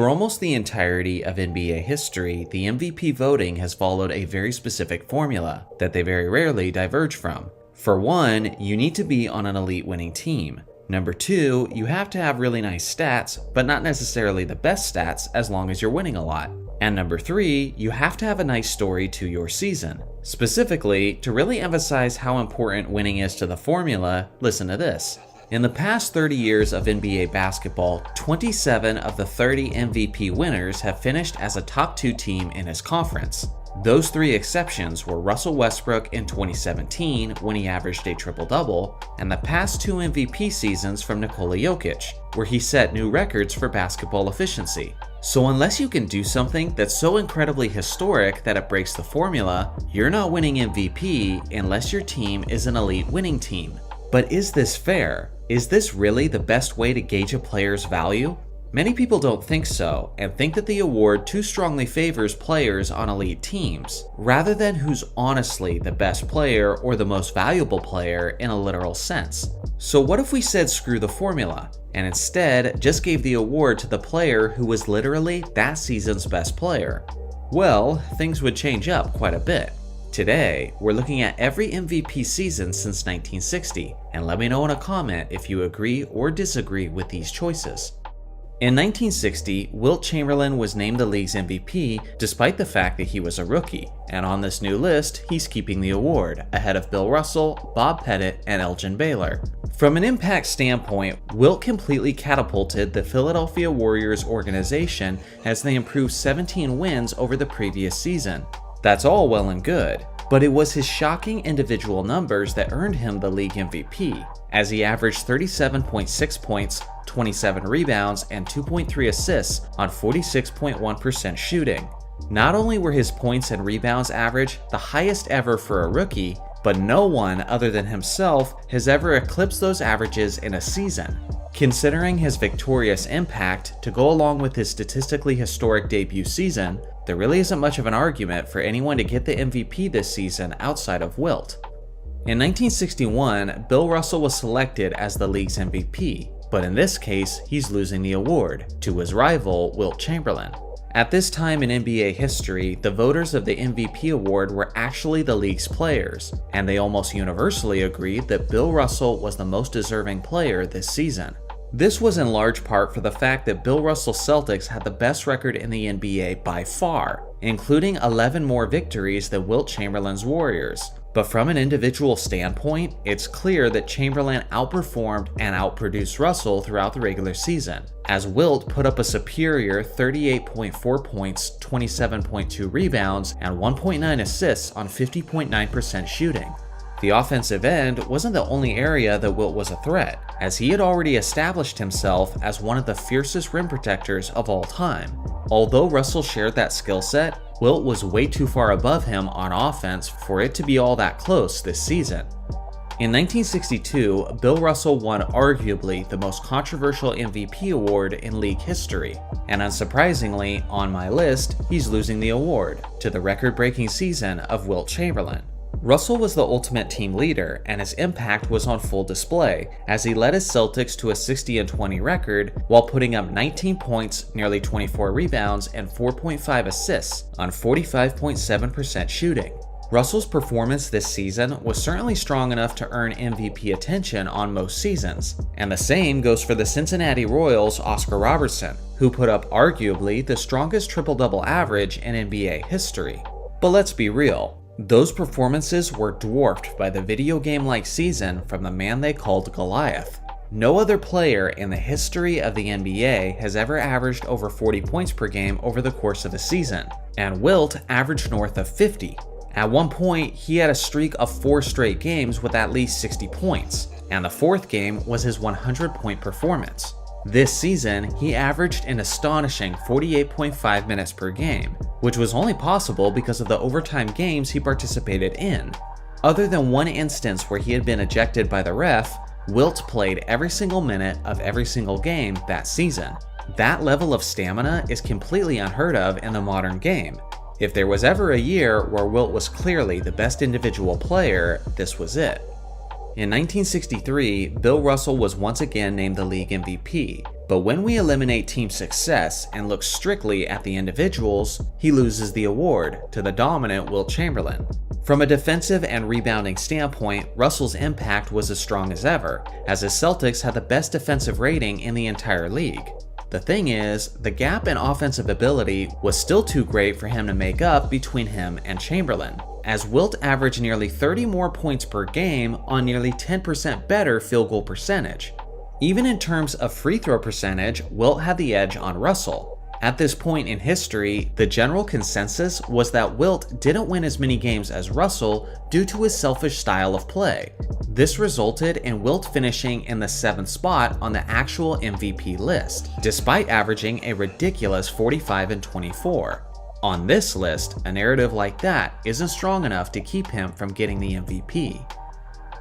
For almost the entirety of NBA history, the MVP voting has followed a very specific formula that they very rarely diverge from. For one, you need to be on an elite winning team. Number two, you have to have really nice stats, but not necessarily the best stats as long as you're winning a lot. And number three, you have to have a nice story to your season. Specifically, to really emphasize how important winning is to the formula, listen to this. In the past 30 years of NBA basketball, 27 of the 30 MVP winners have finished as a top 2 team in his conference. Those 3 exceptions were Russell Westbrook in 2017 when he averaged a triple-double, and the past 2 MVP seasons from Nikola Jokic, where he set new records for basketball efficiency. So unless you can do something that's so incredibly historic that it breaks the formula, you're not winning MVP unless your team is an elite winning team. But is this fair? Is this really the best way to gauge a player's value? Many people don't think so, and think that the award too strongly favors players on elite teams, rather than who's honestly the best player or the most valuable player in a literal sense. So what if we said screw the formula, and instead just gave the award to the player who was literally that season's best player? Well, things would change up quite a bit. Today, we're looking at every MVP season since 1960, and let me know in a comment if you agree or disagree with these choices. In 1960, Wilt Chamberlain was named the league's MVP despite the fact that he was a rookie, and on this new list, he's keeping the award, ahead of Bill Russell, Bob Pettit, and Elgin Baylor. From an impact standpoint, Wilt completely catapulted the Philadelphia Warriors organization as they improved 17 wins over the previous season. That's all well and good, but it was his shocking individual numbers that earned him the league MVP, as he averaged 37.6 points, 27 rebounds, and 2.3 assists on 46.1% shooting. Not only were his points and rebounds average the highest ever for a rookie, but no one other than himself has ever eclipsed those averages in a season. Considering his victorious impact to go along with his statistically historic debut season, there really isn't much of an argument for anyone to get the MVP this season outside of Wilt. In 1961, Bill Russell was selected as the league's MVP, but in this case, he's losing the award to his rival, Wilt Chamberlain. At this time in NBA history, the voters of the MVP award were actually the league's players, and they almost universally agreed that Bill Russell was the most deserving player this season. This was in large part for the fact that Bill Russell's Celtics had the best record in the NBA by far, including 11 more victories than Wilt Chamberlain's Warriors. But from an individual standpoint, it's clear that Chamberlain outperformed and outproduced Russell throughout the regular season, as Wilt put up a superior 38.4 points, 27.2 rebounds, and 1.9 assists on 50.9% shooting. The offensive end wasn't the only area that Wilt was a threat, as he had already established himself as one of the fiercest rim protectors of all time. Although Russell shared that skill set, Wilt was way too far above him on offense for it to be all that close this season. In 1962, Bill Russell won arguably the most controversial MVP award in league history, and unsurprisingly, on my list, he's losing the award to the record-breaking season of Wilt Chamberlain. Russell was the ultimate team leader, and his impact was on full display as he led his Celtics to a 60-20 record while putting up 19 points, nearly 24 rebounds, and 4.5 assists on 45.7% shooting. Russell's performance this season was certainly strong enough to earn MVP attention on most seasons, and the same goes for the Cincinnati Royals' Oscar Robertson, who put up arguably the strongest triple-double average in NBA history. But let's be real. Those performances were dwarfed by the video game-like season from the man they called Goliath. No other player in the history of the NBA has ever averaged over 40 points per game over the course of a season, and Wilt averaged north of 50. At one point, he had a streak of 4 straight games with at least 60 points, and the 4th game was his 100-point performance. This season, he averaged an astonishing 48.5 minutes per game, which was only possible because of the overtime games he participated in. Other than one instance where he had been ejected by the ref, Wilt played every single minute of every single game that season. That level of stamina is completely unheard of in the modern game. If there was ever a year where Wilt was clearly the best individual player, this was it. In 1963, Bill Russell was once again named the league MVP, But when we eliminate team success and look strictly at the individuals, he loses the award to the dominant Wilt Chamberlain. From a defensive and rebounding standpoint, Russell's impact was as strong as ever, as his Celtics had the best defensive rating in the entire league. The thing is, the gap in offensive ability was still too great for him to make up between him and Chamberlain, as Wilt averaged nearly 30 more points per game on nearly 10% better field goal percentage. Even in terms of free throw percentage, Wilt had the edge on Russell. At this point in history, the general consensus was that Wilt didn't win as many games as Russell due to his selfish style of play. This resulted in Wilt finishing in the 7th spot on the actual MVP list, despite averaging a ridiculous 45 and 24. On this list, a narrative like that isn't strong enough to keep him from getting the MVP.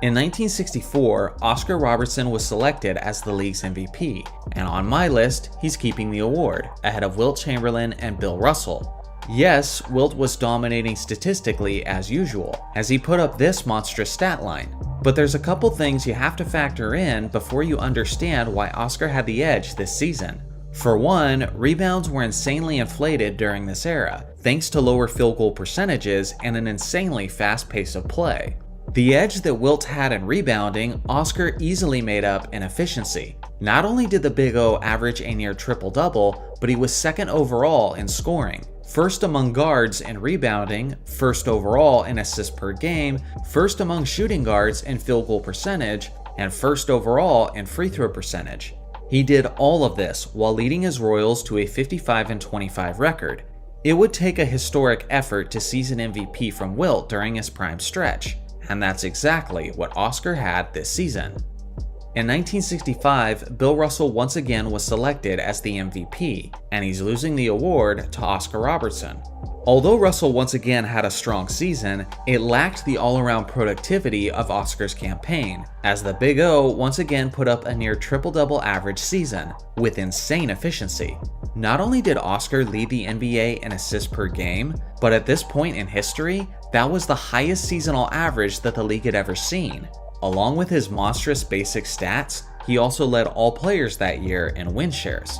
In 1964, Oscar Robertson was selected as the league's MVP, and on my list, he's keeping the award, ahead of Wilt Chamberlain and Bill Russell. Yes, Wilt was dominating statistically as usual, as he put up this monstrous stat line, but there's a couple things you have to factor in before you understand why Oscar had the edge this season. For one, rebounds were insanely inflated during this era, thanks to lower field goal percentages and an insanely fast pace of play. The edge that Wilt had in rebounding, Oscar easily made up in efficiency. Not only did the Big O average a near triple-double, but he was second overall in scoring, first among guards in rebounding, first overall in assists per game, first among shooting guards in field goal percentage, and first overall in free throw percentage. He did all of this while leading his Royals to a 55 and 25 record. It would take a historic effort to seize an MVP from Wilt during his prime stretch. And that's exactly what Oscar had this season. In 1965, Bill Russell once again was selected as the MVP, and he's losing the award to Oscar Robertson. Although Russell once again had a strong season, it lacked the all-around productivity of Oscar's campaign, as the Big O once again put up a near triple-double average season, with insane efficiency. Not only did Oscar lead the NBA in assists per game, but at this point in history, that was the highest seasonal average that the league had ever seen. Along with his monstrous basic stats, he also led all players that year in win shares.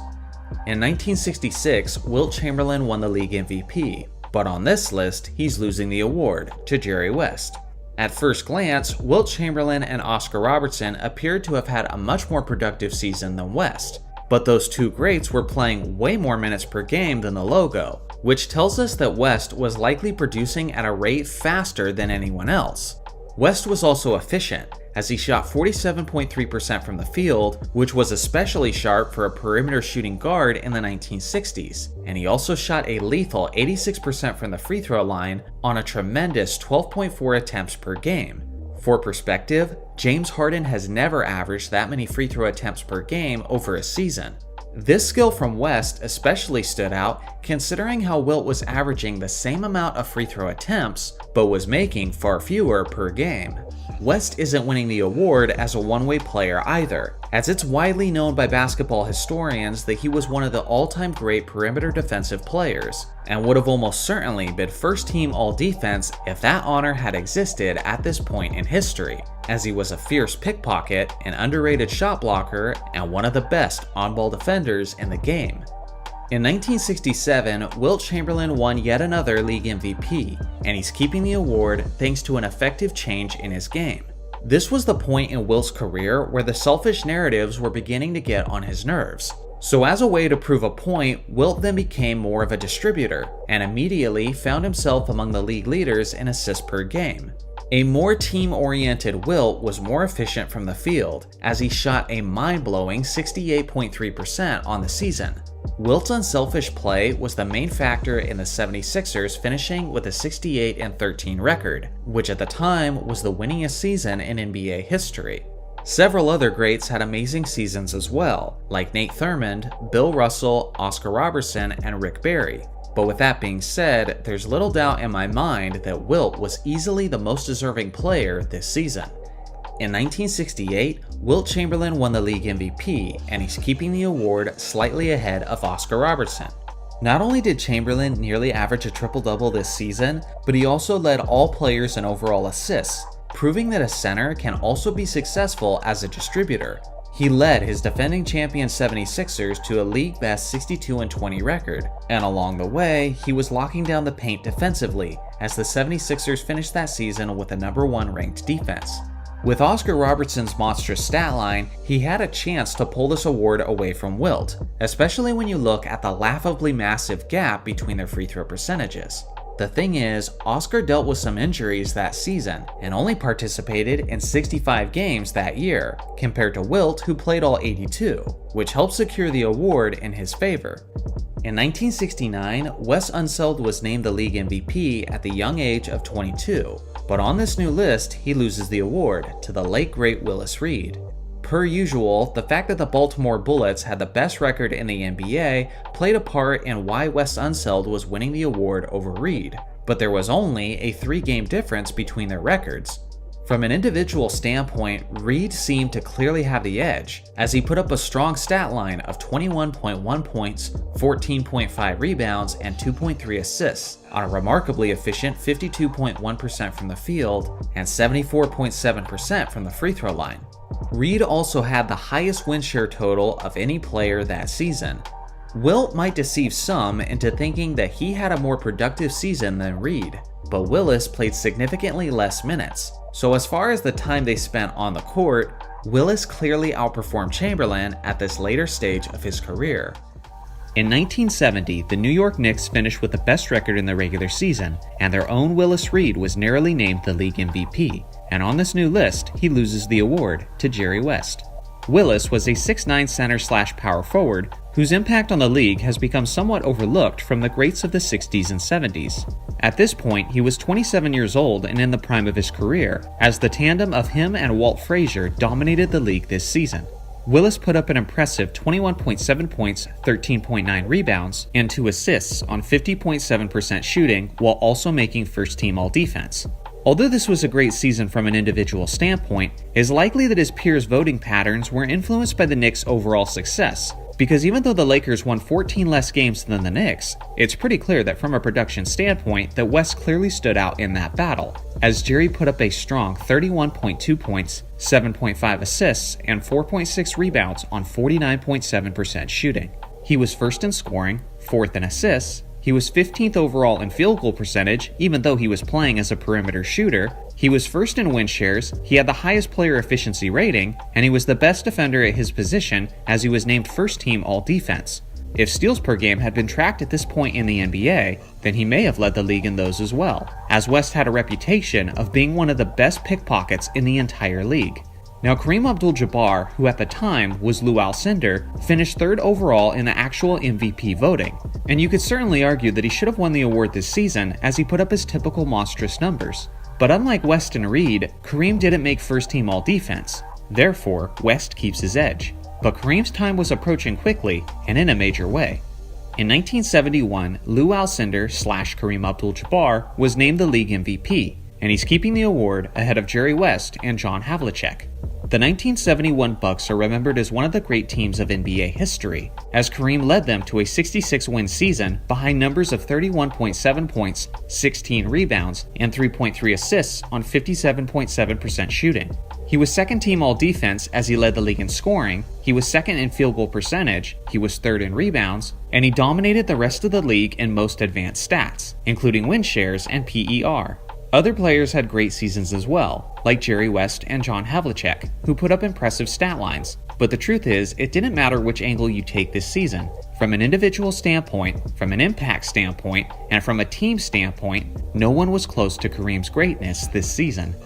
In 1966, Wilt Chamberlain won the league MVP, but on this list, he's losing the award to Jerry West. At first glance, Wilt Chamberlain and Oscar Robertson appeared to have had a much more productive season than West, but those two greats were playing way more minutes per game than the logo, which tells us that West was likely producing at a rate faster than anyone else. West was also efficient, as he shot 47.3% from the field, which was especially sharp for a perimeter shooting guard in the 1960s, and he also shot a lethal 86% from the free throw line on a tremendous 12.4 attempts per game. For perspective, James Harden has never averaged that many free throw attempts per game over a season. This skill from West especially stood out considering how Wilt was averaging the same amount of free throw attempts, but was making far fewer per game. West isn't winning the award as a one-way player either, as it's widely known by basketball historians that he was one of the all-time great perimeter defensive players, and would have almost certainly been first-team all-defense if that honor had existed at this point in history, as he was a fierce pickpocket, an underrated shot blocker, and one of the best on-ball defenders in the game. In 1967, Wilt Chamberlain won yet another league MVP, and he's keeping the award thanks to an effective change in his game. This was the point in Wilt's career where the selfish narratives were beginning to get on his nerves. So as a way to prove a point, Wilt then became more of a distributor, and immediately found himself among the league leaders in assists per game. A more team-oriented Wilt was more efficient from the field, as he shot a mind-blowing 68.3% on the season. Wilt's unselfish play was the main factor in the 76ers finishing with a 68-13 record, which at the time was the winningest season in NBA history. Several other greats had amazing seasons as well, like Nate Thurmond, Bill Russell, Oscar Robertson, and Rick Barry. But with that being said, there's little doubt in my mind that Wilt was easily the most deserving player this season. In 1968, Wilt Chamberlain won the league MVP, and he's keeping the award slightly ahead of Oscar Robertson. Not only did Chamberlain nearly average a triple-double this season, but he also led all players in overall assists, proving that a center can also be successful as a distributor. He led his defending champion 76ers to a league-best 62-20 record, and along the way, he was locking down the paint defensively as the 76ers finished that season with a #1 ranked defense. With Oscar Robertson's monstrous stat line, he had a chance to pull this award away from Wilt, especially when you look at the laughably massive gap between their free throw percentages. The thing is, Oscar dealt with some injuries that season and only participated in 65 games that year, compared to Wilt, who played all 82, which helped secure the award in his favor. In 1969, Wes Unseld was named the league MVP at the young age of 22, but on this new list, he loses the award to the late great Willis Reed. Per usual, the fact that the Baltimore Bullets had the best record in the NBA played a part in why Wes Unseld was winning the award over Reed, but there was only a 3-game difference between their records. From an individual standpoint, Reed seemed to clearly have the edge, as he put up a strong stat line of 21.1 points, 14.5 rebounds, and 2.3 assists on a remarkably efficient 52.1% from the field and 74.7% from the free throw line. Reed also had the highest win share total of any player that season. Wilt might deceive some into thinking that he had a more productive season than Reed, but Willis played significantly less minutes. So as far as the time they spent on the court, Willis clearly outperformed Chamberlain at this later stage of his career. In 1970, the New York Knicks finished with the best record in the regular season, and their own Willis Reed was narrowly named the league MVP, and on this new list, he loses the award to Jerry West. Willis was a 6'9" center/power forward whose impact on the league has become somewhat overlooked from the greats of the 60s and 70s. At this point, he was 27 years old and in the prime of his career, as the tandem of him and Walt Frazier dominated the league this season. Willis put up an impressive 21.7 points, 13.9 rebounds, and 2 assists on 50.7% shooting while also making first-team All-Defense. Although this was a great season from an individual standpoint, it is likely that his peers' voting patterns were influenced by the Knicks' overall success, because even though the Lakers won 14 less games than the Knicks, it's pretty clear that from a production standpoint that West clearly stood out in that battle, as Jerry put up a strong 31.2 points, 7.5 assists, and 4.6 rebounds on 49.7% shooting. He was first in scoring, fourth in assists, he was 15th overall in field goal percentage, even though he was playing as a perimeter shooter. He was first in win shares, he had the highest player efficiency rating, and he was the best defender at his position as he was named first team All-Defense. If steals per game had been tracked at this point in the NBA, then he may have led the league in those as well, as West had a reputation of being one of the best pickpockets in the entire league. Now, Kareem Abdul-Jabbar, who at the time was Lou Alcindor, finished third overall in the actual MVP voting, and you could certainly argue that he should have won the award this season as he put up his typical monstrous numbers. But unlike West and Reed, Kareem didn't make first-team All-Defense. Therefore, West keeps his edge. But Kareem's time was approaching quickly, and in a major way. In 1971, Lou Alcindor/Kareem Abdul-Jabbar was named the league MVP, and he's keeping the award ahead of Jerry West and John Havlicek. The 1971 Bucks are remembered as one of the great teams of NBA history, as Kareem led them to a 66-win season behind numbers of 31.7 points, 16 rebounds, and 3.3 assists on 57.7% shooting. He was second-team All-Defense as he led the league in scoring, he was second in field goal percentage, he was third in rebounds, and he dominated the rest of the league in most advanced stats, including win shares and PER. Other players had great seasons as well, like Jerry West and John Havlicek, who put up impressive stat lines. But the truth is, it didn't matter which angle you take this season. From an individual standpoint, from an impact standpoint, and from a team standpoint, no one was close to Kareem's greatness this season.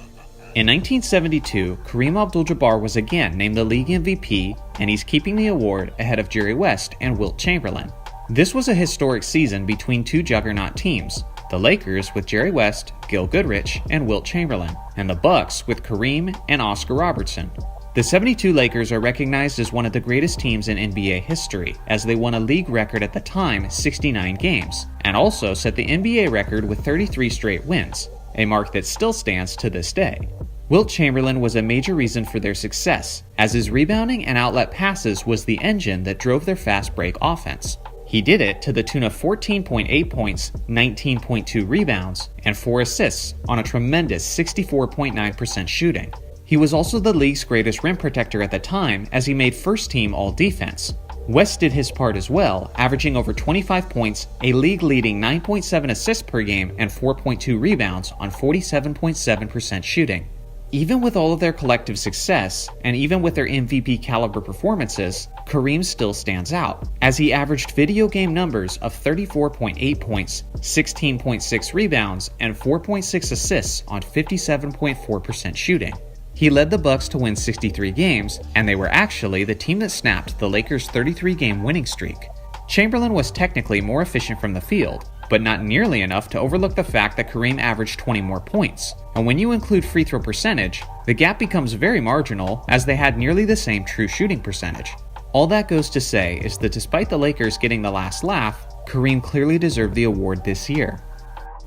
In 1972, Kareem Abdul-Jabbar was again named the league MVP, and he's keeping the award ahead of Jerry West and Wilt Chamberlain. This was a historic season between two juggernaut teams, the Lakers with Jerry West, Gil Goodrich, and Wilt Chamberlain, and the Bucks with Kareem and Oscar Robertson. The 72 Lakers are recognized as one of the greatest teams in NBA history, as they won a league record at the time 69 games, and also set the NBA record with 33 straight wins, a mark that still stands to this day. Wilt Chamberlain was a major reason for their success, as his rebounding and outlet passes was the engine that drove their fast break offense. He did it to the tune of 14.8 points, 19.2 rebounds, and 4 assists on a tremendous 64.9% shooting. He was also the league's greatest rim protector at the time, as he made first team All-Defense. West did his part as well, averaging over 25 points, a league-leading 9.7 assists per game, and 4.2 rebounds on 47.7% shooting. Even with all of their collective success, and even with their MVP caliber performances, Kareem still stands out, as he averaged video game numbers of 34.8 points, 16.6 rebounds, and 4.6 assists on 57.4% shooting. He led the Bucks to win 63 games, and they were actually the team that snapped the Lakers' 33-game winning streak. Chamberlain was technically more efficient from the field, but not nearly enough to overlook the fact that Kareem averaged 20 more points. And when you include free throw percentage, the gap becomes very marginal, as they had nearly the same true shooting percentage. All that goes to say is that despite the Lakers getting the last laugh, Kareem clearly deserved the award this year.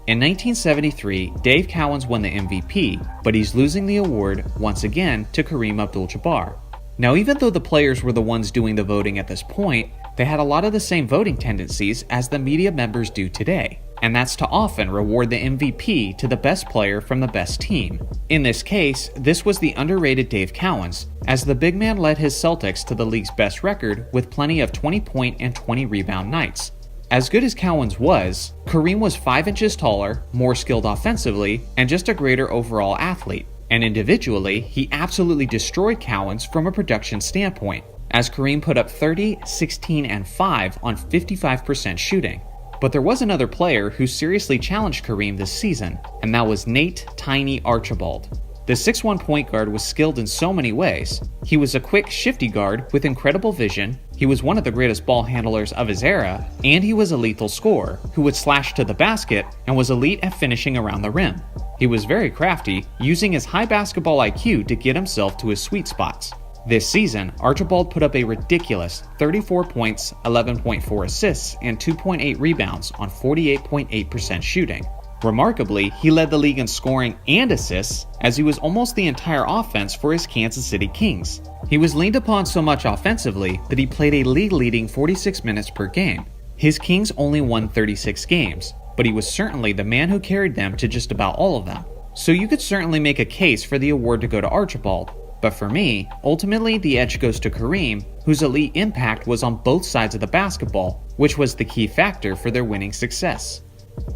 In 1973, Dave Cowens won the MVP, but he's losing the award once again to Kareem Abdul-Jabbar. Now, even though the players were the ones doing the voting at this point, they had a lot of the same voting tendencies as the media members do today, and that's to often reward the MVP to the best player from the best team. In this case, this was the underrated Dave Cowens, as the big man led his Celtics to the league's best record with plenty of 20-point and 20-rebound nights. As good as Cowens was, Kareem was 5 inches taller, more skilled offensively, and just a greater overall athlete. And individually, he absolutely destroyed Cowens from a production standpoint, as Kareem put up 30, 16, and 5 on 55% shooting. But there was another player who seriously challenged Kareem this season, and that was Nate "Tiny" Archibald. The 6'1" point guard was skilled in so many ways. He was a quick, shifty guard with incredible vision, he was one of the greatest ball handlers of his era, and he was a lethal scorer who would slash to the basket and was elite at finishing around the rim. He was very crafty, using his high basketball IQ to get himself to his sweet spots. This season, Archibald put up a ridiculous 34 points, 11.4 assists, and 2.8 rebounds on 48.8% shooting. Remarkably, he led the league in scoring and assists, as he was almost the entire offense for his Kansas City Kings. He was leaned upon so much offensively that he played a league-leading 46 minutes per game. His Kings only won 36 games, but he was certainly the man who carried them to just about all of them. So you could certainly make a case for the award to go to Archibald, but for me, ultimately the edge goes to Kareem, whose elite impact was on both sides of the basketball, which was the key factor for their winning success.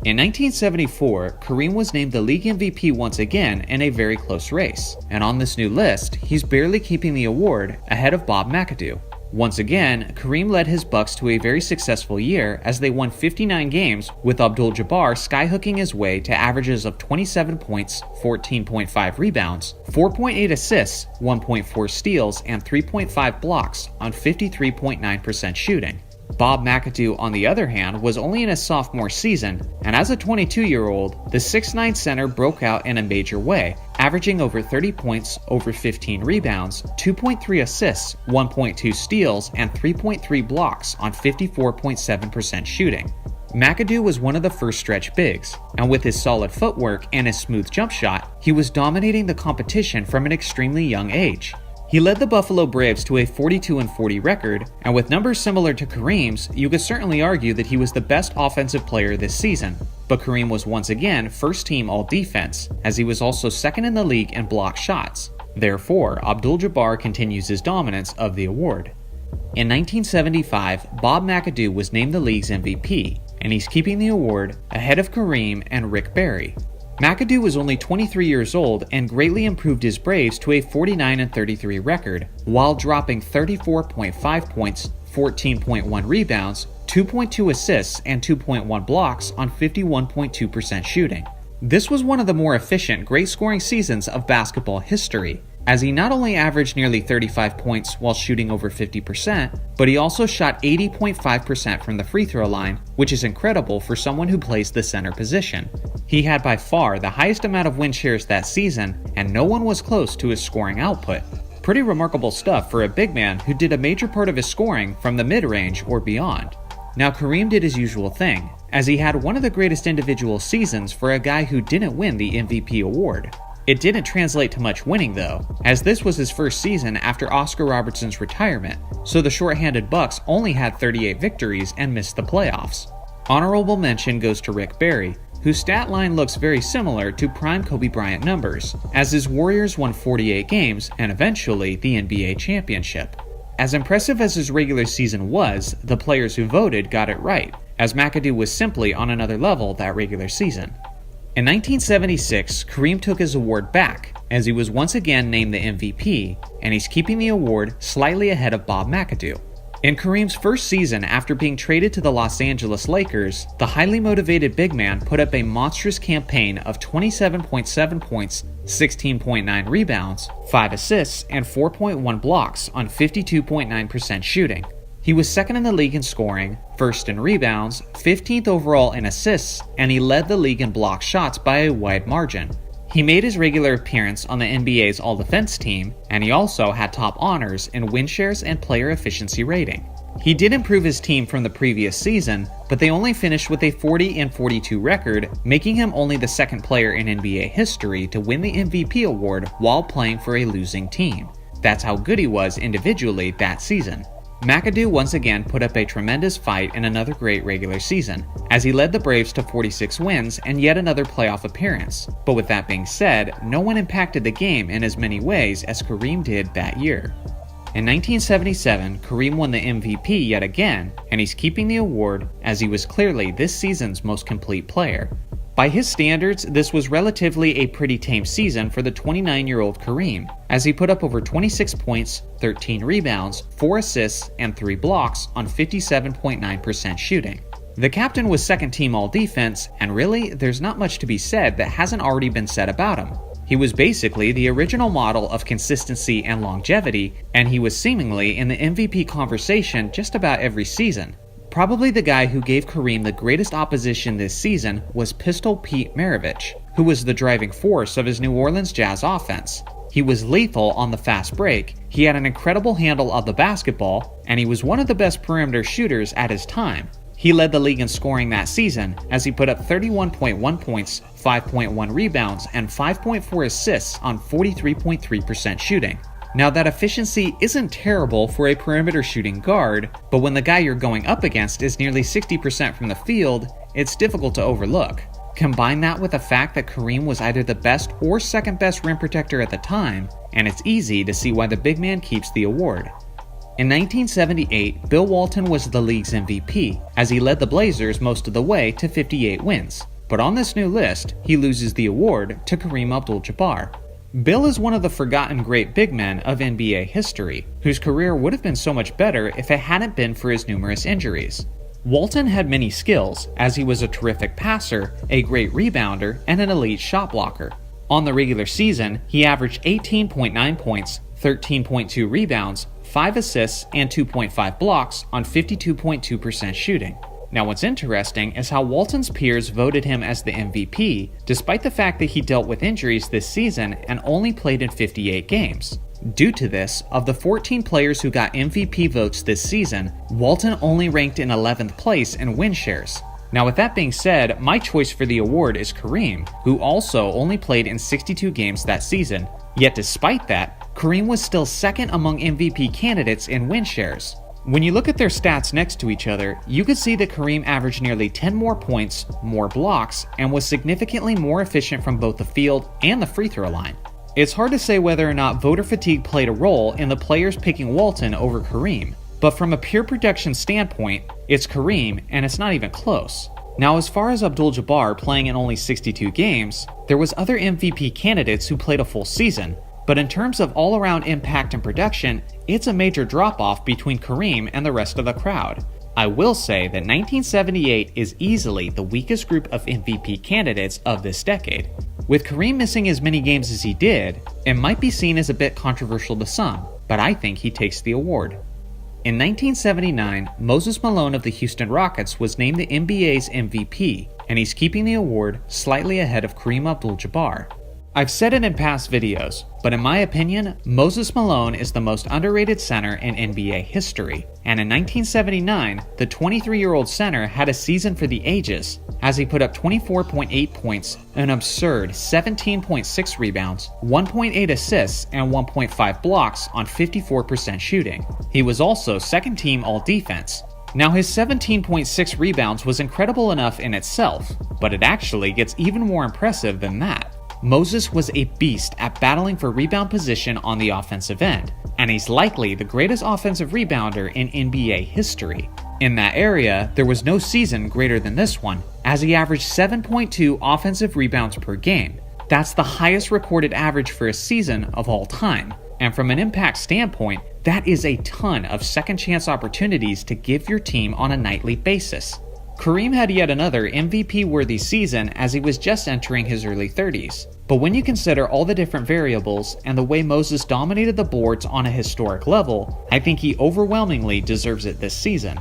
In 1974, Kareem was named the league MVP once again in a very close race, and on this new list, he's barely keeping the award ahead of Bob McAdoo. Once again, Kareem led his Bucks to a very successful year as they won 59 games, with Abdul-Jabbar skyhooking his way to averages of 27 points, 14.5 rebounds, 4.8 assists, 1.4 steals, and 3.5 blocks on 53.9% shooting. Bob McAdoo, on the other hand, was only in his sophomore season, and as a 22-year-old, the 6'9" center broke out in a major way, averaging over 30 points, over 15 rebounds, 2.3 assists, 1.2 steals, and 3.3 blocks on 54.7% shooting. McAdoo was one of the first stretch bigs, and with his solid footwork and his smooth jump shot, he was dominating the competition from an extremely young age. He led the Buffalo Braves to a 42-40 record, and with numbers similar to Kareem's, you could certainly argue that he was the best offensive player this season. But Kareem was once again first team All-Defense, as he was also second in the league in block shots. Therefore, Abdul-Jabbar continues his dominance of the award. In 1975, Bob McAdoo was named the league's MVP, and he's keeping the award ahead of Kareem and Rick Barry. McAdoo was only 23 years old and greatly improved his Braves to a 49-33 record, while dropping 34.5 points, 14.1 rebounds, 2.2 assists, and 2.1 blocks on 51.2% shooting. This was one of the more efficient, great-scoring seasons of basketball history, as he not only averaged nearly 35 points while shooting over 50%, but he also shot 80.5% from the free throw line, which is incredible for someone who plays the center position. He had by far the highest amount of win shares that season, and no one was close to his scoring output. Pretty remarkable stuff for a big man who did a major part of his scoring from the mid-range or beyond. Now Kareem did his usual thing, as he had one of the greatest individual seasons for a guy who didn't win the MVP award. It didn't translate to much winning though, as this was his first season after Oscar Robertson's retirement, so the short-handed Bucks only had 38 victories and missed the playoffs. Honorable mention goes to Rick Barry, whose stat line looks very similar to prime Kobe Bryant numbers, as his Warriors won 48 games and eventually the NBA championship. As impressive as his regular season was, the players who voted got it right, as McAdoo was simply on another level that regular season. In 1976, Kareem took his award back, as he was once again named the MVP, and he's keeping the award slightly ahead of Bob McAdoo. In Kareem's first season after being traded to the Los Angeles Lakers, the highly motivated big man put up a monstrous campaign of 27.7 points, 16.9 rebounds, 5 assists, and 4.1 blocks on 52.9% shooting. He was second in the league in scoring, first in rebounds, 15th overall in assists, and he led the league in block shots by a wide margin. He made his regular appearance on the NBA's All-Defense team, and he also had top honors in win shares and player efficiency rating. He did improve his team from the previous season, but they only finished with a 40-42 record, making him only the second player in NBA history to win the MVP award while playing for a losing team. That's how good he was individually that season. McAdoo once again put up a tremendous fight in another great regular season, as he led the Braves to 46 wins and yet another playoff appearance. But with that being said, no one impacted the game in as many ways as Kareem did that year. In 1977, Kareem won the MVP yet again, and he's keeping the award as he was clearly this season's most complete player. By his standards, this was relatively a pretty tame season for the 29-year-old Kareem, as he put up over 26 points, 13 rebounds, 4 assists, and 3 blocks on 57.9% shooting. The captain was second team all-defense, and really, there's not much to be said that hasn't already been said about him. He was basically the original model of consistency and longevity, and he was seemingly in the MVP conversation just about every season. Probably the guy who gave Kareem the greatest opposition this season was Pistol Pete Maravich, who was the driving force of his New Orleans Jazz offense. He was lethal on the fast break, he had an incredible handle of the basketball, and he was one of the best perimeter shooters at his time. He led the league in scoring that season, as he put up 31.1 points, 5.1 rebounds, and 5.4 assists on 43.3% shooting. Now that efficiency isn't terrible for a perimeter shooting guard, but when the guy you're going up against is nearly 60% from the field, it's difficult to overlook. Combine that with the fact that Kareem was either the best or second best rim protector at the time, and it's easy to see why the big man keeps the award. In 1978, Bill Walton was the league's MVP, as he led the Blazers most of the way to 58 wins. But on this new list, he loses the award to Kareem Abdul-Jabbar. Bill is one of the forgotten great big men of NBA history, whose career would have been so much better if it hadn't been for his numerous injuries. Walton had many skills, as he was a terrific passer, a great rebounder, and an elite shot blocker. On the regular season, he averaged 18.9 points, 13.2 rebounds, 5 assists, and 2.5 blocks on 52.2% shooting. Now what's interesting is how Walton's peers voted him as the MVP, despite the fact that he dealt with injuries this season and only played in 58 games. Due to this, of the 14 players who got MVP votes this season, Walton only ranked in 11th place in win shares. Now with that being said, my choice for the award is Kareem, who also only played in 62 games that season. Yet despite that, Kareem was still second among MVP candidates in win shares. When you look at their stats next to each other, you can see that Kareem averaged nearly 10 more points, more blocks, and was significantly more efficient from both the field and the free throw line. It's hard to say whether or not voter fatigue played a role in the players picking Walton over Kareem, but from a pure production standpoint, it's Kareem and it's not even close. Now as far as Abdul-Jabbar playing in only 62 games, there was other MVP candidates who played a full season, but in terms of all-around impact and production, it's a major drop-off between Kareem and the rest of the crowd. I will say that 1978 is easily the weakest group of MVP candidates of this decade. With Kareem missing as many games as he did, it might be seen as a bit controversial to some, but I think he takes the award. In 1979, Moses Malone of the Houston Rockets was named the NBA's MVP, and he's keeping the award slightly ahead of Kareem Abdul-Jabbar. I've said it in past videos, but in my opinion, Moses Malone is the most underrated center in NBA history, and in 1979, the 23-year-old center had a season for the ages, as he put up 24.8 points, an absurd 17.6 rebounds, 1.8 assists, and 1.5 blocks on 54% shooting. He was also second team all-defense. Now his 17.6 rebounds was incredible enough in itself, but it actually gets even more impressive than that. Moses was a beast at battling for rebound position on the offensive end, and he's likely the greatest offensive rebounder in NBA history. In that area, there was no season greater than this one, as he averaged 7.2 offensive rebounds per game. That's the highest recorded average for a season of all time, and from an impact standpoint, that is a ton of second chance opportunities to give your team on a nightly basis. Kareem had yet another MVP-worthy season as he was just entering his early 30s. But when you consider all the different variables and the way Moses dominated the boards on a historic level, I think he overwhelmingly deserves it this season.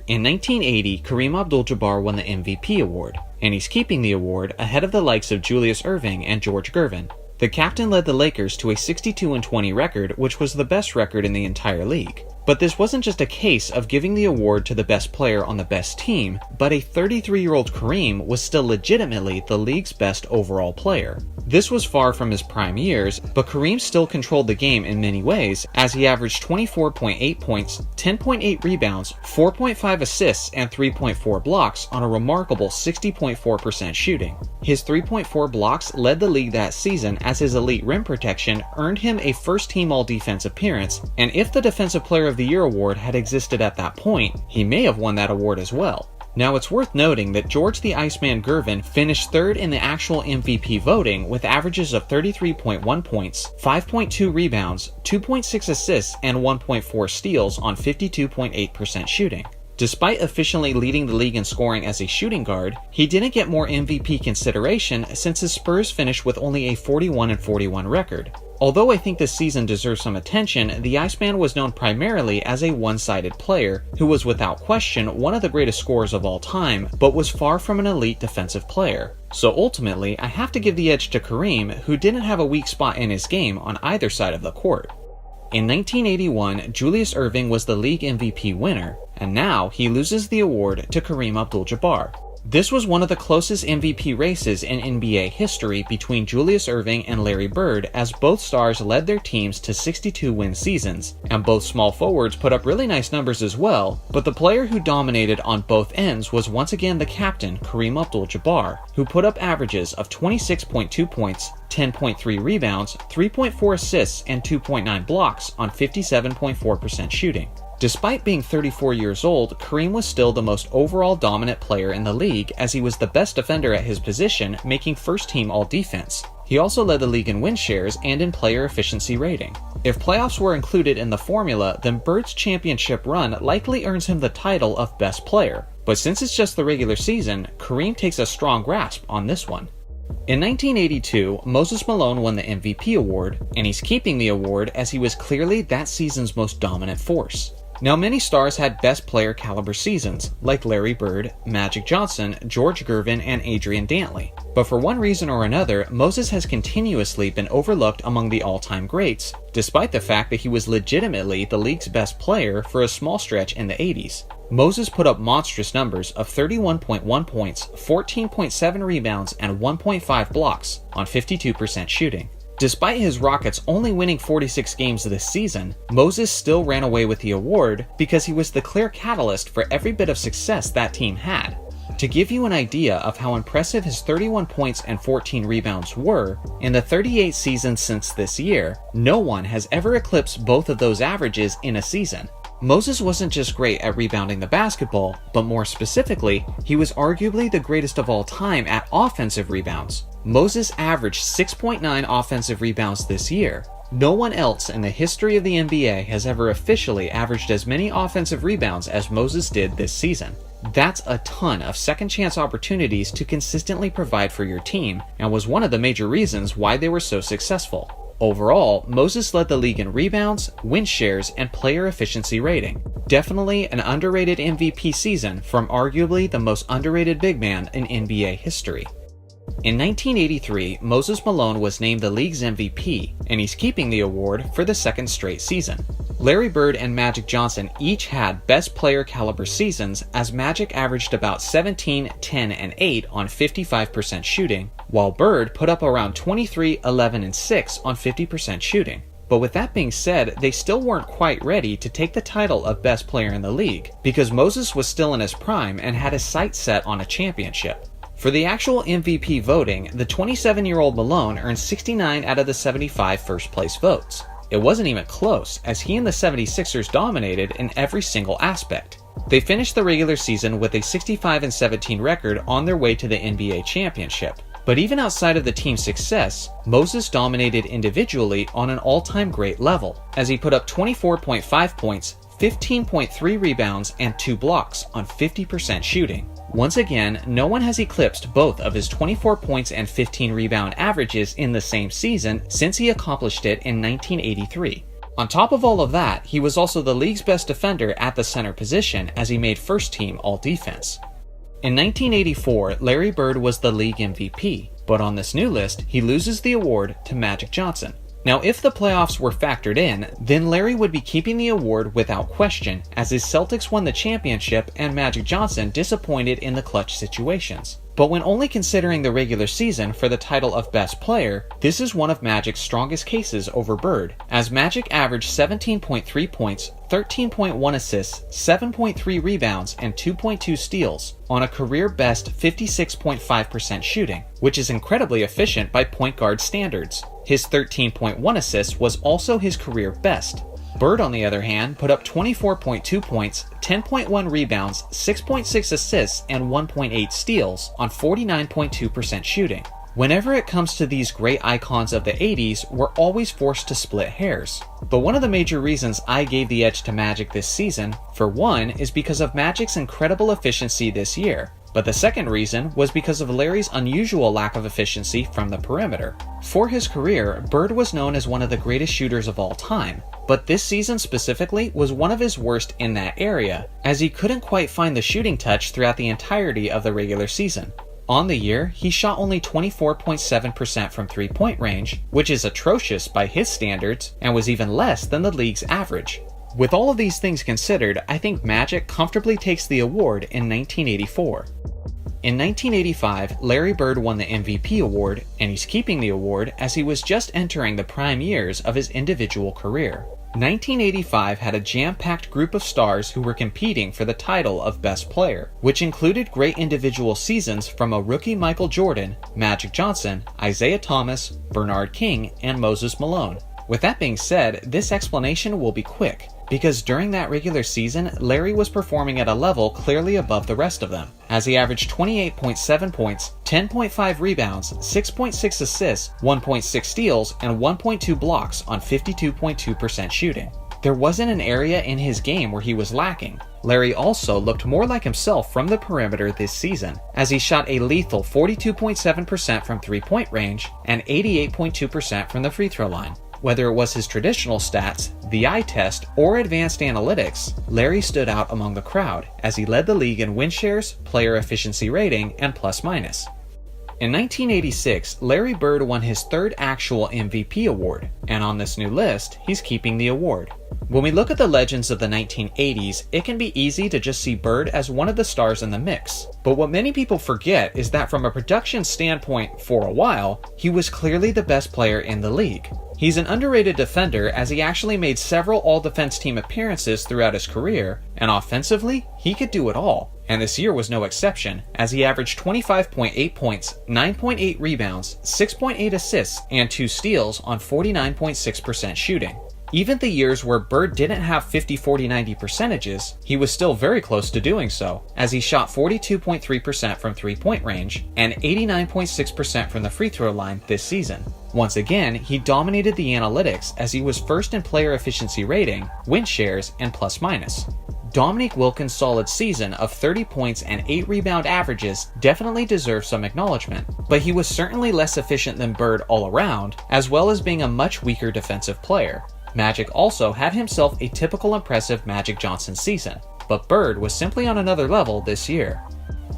In 1980, Kareem Abdul-Jabbar won the MVP award, and he's keeping the award ahead of the likes of Julius Erving and George Gervin. The captain led the Lakers to a 62-20 record, which was the best record in the entire league. But this wasn't just a case of giving the award to the best player on the best team, but a 33-year-old Kareem was still legitimately the league's best overall player. This was far from his prime years, but Kareem still controlled the game in many ways, as he averaged 24.8 points, 10.8 rebounds, 4.5 assists, and 3.4 blocks on a remarkable 60.4% shooting. His 3.4 blocks led the league that season, as his elite rim protection earned him a first-team All-Defense appearance, and if the Defensive Player of the Year award had existed at that point, he may have won that award as well. Now it's worth noting that George the Iceman Gervin finished third in the actual MVP voting with averages of 33.1 points, 5.2 rebounds, 2.6 assists, and 1.4 steals on 52.8% shooting. Despite efficiently leading the league in scoring as a shooting guard, he didn't get more MVP consideration since his Spurs finished with only a 41-41 record. Although I think this season deserves some attention, the Iceman was known primarily as a one-sided player who was without question one of the greatest scorers of all time, but was far from an elite defensive player. So ultimately, I have to give the edge to Kareem, who didn't have a weak spot in his game on either side of the court. In 1981, Julius Erving was the league MVP winner, and now he loses the award to Kareem Abdul-Jabbar. This was one of the closest MVP races in NBA history between Julius Erving and Larry Bird, as both stars led their teams to 62-win seasons, and both small forwards put up really nice numbers as well, but the player who dominated on both ends was once again the captain, Kareem Abdul-Jabbar, who put up averages of 26.2 points, 10.3 rebounds, 3.4 assists, and 2.9 blocks on 57.4% shooting. Despite being 34 years old, Kareem was still the most overall dominant player in the league, as he was the best defender at his position, making first-team All-Defense. He also led the league in win shares and in player efficiency rating. If playoffs were included in the formula, then Bird's championship run likely earns him the title of best player. But since it's just the regular season, Kareem takes a strong grasp on this one. In 1982, Moses Malone won the MVP award, and he's keeping the award as he was clearly that season's most dominant force. Now, many stars had best player caliber seasons, like Larry Bird, Magic Johnson, George Gervin, and Adrian Dantley. But for one reason or another, Moses has continuously been overlooked among the all-time greats, despite the fact that he was legitimately the league's best player for a small stretch in the 80s. Moses put up monstrous numbers of 31.1 points, 14.7 rebounds, and 1.5 blocks on 52% shooting. Despite his Rockets only winning 46 games this season, Moses still ran away with the award because he was the clear catalyst for every bit of success that team had. To give you an idea of how impressive his 31 points and 14 rebounds were, in the 38 seasons since this year, no one has ever eclipsed both of those averages in a season. Moses wasn't just great at rebounding the basketball, but more specifically, he was arguably the greatest of all time at offensive rebounds. Moses averaged 6.9 offensive rebounds this year. No one else in the history of the NBA has ever officially averaged as many offensive rebounds as Moses did this season. That's a ton of second chance opportunities to consistently provide for your team, and was one of the major reasons why they were so successful. Overall, Moses led the league in rebounds, win shares, and player efficiency rating. Definitely an underrated MVP season from arguably the most underrated big man in NBA history. In 1983, Moses Malone was named the league's MVP, and he's keeping the award for the second straight season. Larry Bird and Magic Johnson each had best player caliber seasons, as Magic averaged about 17, 10, and 8 on 55% shooting, while Bird put up around 23, 11, and 6 on 50% shooting. But with that being said, they still weren't quite ready to take the title of best player in the league, because Moses was still in his prime and had his sights set on a championship. For the actual MVP voting, the 27-year-old Malone earned 69 out of the 75 first-place votes. It wasn't even close, as he and the 76ers dominated in every single aspect. They finished the regular season with a 65-17 record on their way to the NBA championship. But even outside of the team's success, Moses dominated individually on an all-time great level, as he put up 24.5 points, 15.3 rebounds, and 2 blocks on 50% shooting. Once again, no one has eclipsed both of his 24 points and 15 rebound averages in the same season since he accomplished it in 1983. On top of all of that, he was also the league's best defender at the center position, as he made first team all-defense. In 1984, Larry Bird was the league MVP, but on this new list, he loses the award to Magic Johnson. Now, if the playoffs were factored in, then Larry would be keeping the award without question, as his Celtics won the championship and Magic Johnson disappointed in the clutch situations. But when only considering the regular season for the title of best player, this is one of Magic's strongest cases over Bird, as Magic averaged 17.3 points, 13.1 assists, 7.3 rebounds, and 2.2 steals on a career-best 56.5% shooting, which is incredibly efficient by point guard standards. His 13.1 assists was also his career best. Bird, on the other hand, put up 24.2 points, 10.1 rebounds, 6.6 assists, and 1.8 steals on 49.2% shooting. Whenever it comes to these great icons of the 80s, we're always forced to split hairs. But one of the major reasons I gave the edge to Magic this season, for one, is because of Magic's incredible efficiency this year. But the second reason was because of Larry's unusual lack of efficiency from the perimeter. For his career, Bird was known as one of the greatest shooters of all time, but this season specifically was one of his worst in that area, as he couldn't quite find the shooting touch throughout the entirety of the regular season. On the year, he shot only 24.7% from three-point range, which is atrocious by his standards, and was even less than the league's average. With all of these things considered, I think Magic comfortably takes the award in 1984. In 1985, Larry Bird won the MVP award, and he's keeping the award as he was just entering the prime years of his individual career. 1985 had a jam-packed group of stars who were competing for the title of Best Player, which included great individual seasons from a rookie Michael Jordan, Magic Johnson, Isaiah Thomas, Bernard King, and Moses Malone. With that being said, this explanation will be quick, because during that regular season, Larry was performing at a level clearly above the rest of them, as he averaged 28.7 points, 10.5 rebounds, 6.6 assists, 1.6 steals, and 1.2 blocks on 52.2% shooting. There wasn't an area in his game where he was lacking. Larry also looked more like himself from the perimeter this season, as he shot a lethal 42.7% from three-point range and 88.2% from the free throw line. Whether it was his traditional stats, the eye test, or advanced analytics, Larry stood out among the crowd as he led the league in win shares, player efficiency rating, and plus-minus. In 1986, Larry Bird won his third actual MVP award, and on this new list, he's keeping the award. When we look at the legends of the 1980s, it can be easy to just see Bird as one of the stars in the mix. But what many people forget is that from a production standpoint, for a while, he was clearly the best player in the league. He's an underrated defender, as he actually made several all-defense team appearances throughout his career, and offensively, he could do it all. And this year was no exception, as he averaged 25.8 points, 9.8 rebounds, 6.8 assists, and 2 steals on 49.6% shooting. Even the years where Bird didn't have 50-40-90 percentages, he was still very close to doing so, as he shot 42.3% from three-point range and 89.6% from the free throw line this season. Once again, he dominated the analytics as he was first in player efficiency rating, win shares, and plus-minus. Dominique Wilkins' solid season of 30 points and 8 rebound averages definitely deserves some acknowledgement, but he was certainly less efficient than Bird all around, as well as being a much weaker defensive player. Magic also had himself a typical impressive Magic Johnson season, but Bird was simply on another level this year.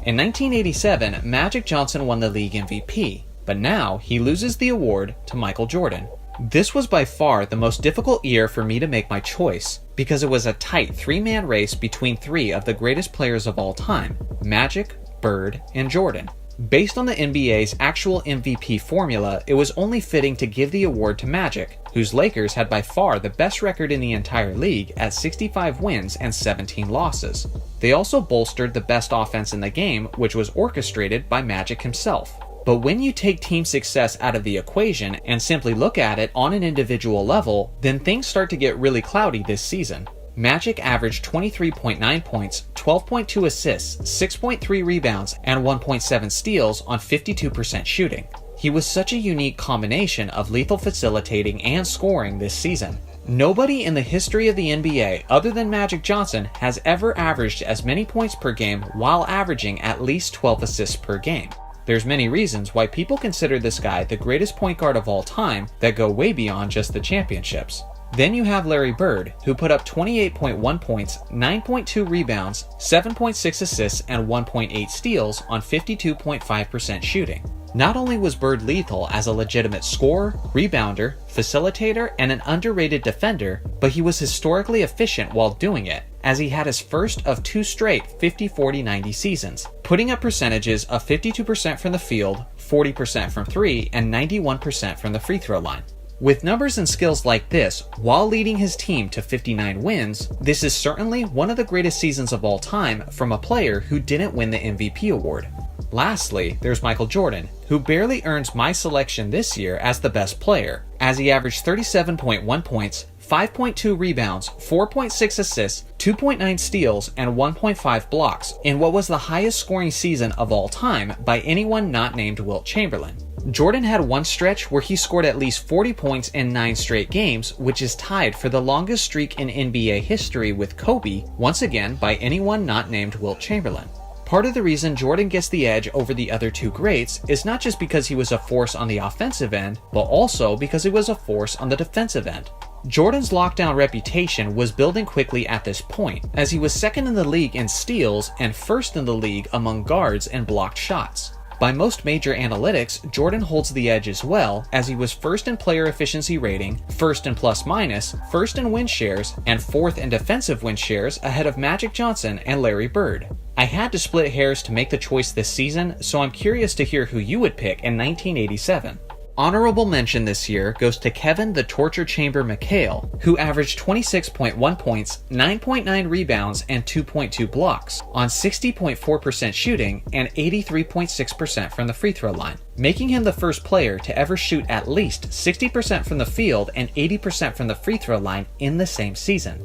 In 1987, Magic Johnson won the league MVP, but now he loses the award to Michael Jordan. This was by far the most difficult year for me to make my choice, because it was a tight three-man race between three of the greatest players of all time, Magic, Bird, and Jordan. Based on the NBA's actual MVP formula, it was only fitting to give the award to Magic, whose Lakers had by far the best record in the entire league at 65 wins and 17 losses. They also bolstered the best offense in the game, which was orchestrated by Magic himself. But when you take team success out of the equation and simply look at it on an individual level, then things start to get really cloudy this season. Magic averaged 23.9 points, 12.2 assists, 6.3 rebounds, and 1.7 steals on 52% shooting. He was such a unique combination of lethal facilitating and scoring this season. Nobody in the history of the NBA other than Magic Johnson has ever averaged as many points per game while averaging at least 12 assists per game. There's many reasons why people consider this guy the greatest point guard of all time that go way beyond just the championships. Then you have Larry Bird, who put up 28.1 points, 9.2 rebounds, 7.6 assists, and 1.8 steals on 52.5% shooting. Not only was Bird lethal as a legitimate scorer, rebounder, facilitator, and an underrated defender, but he was historically efficient while doing it, as he had his first of 2 straight 50-40-90 seasons, putting up percentages of 52% from the field, 40% from 3, and 91% from the free throw line. With numbers and skills like this, while leading his team to 59 wins, this is certainly one of the greatest seasons of all time from a player who didn't win the MVP award. Lastly, there's Michael Jordan, who barely earns my selection this year as the best player, as he averaged 37.1 points, 5.2 rebounds, 4.6 assists, 2.9 steals, and 1.5 blocks in what was the highest scoring season of all time by anyone not named Wilt Chamberlain. Jordan had one stretch where he scored at least 40 points in 9 straight games, which is tied for the longest streak in NBA history with Kobe, once again by anyone not named Wilt Chamberlain. Part of the reason Jordan gets the edge over the other two greats is not just because he was a force on the offensive end, but also because he was a force on the defensive end. Jordan's lockdown reputation was building quickly at this point, as he was second in the league in steals and first in the league among guards and blocked shots. By most major analytics, Jordan holds the edge as well, as he was first in player efficiency rating, first in plus minus, first in win shares, and fourth in defensive win shares ahead of Magic Johnson and Larry Bird. I had to split hairs to make the choice this season, so I'm curious to hear who you would pick in 1987. Honorable mention this year goes to Kevin the Torture Chamber McHale, who averaged 26.1 points, 9.9 rebounds, and 2.2 blocks on 60.4% shooting and 83.6% from the free throw line, making him the first player to ever shoot at least 60% from the field and 80% from the free throw line in the same season.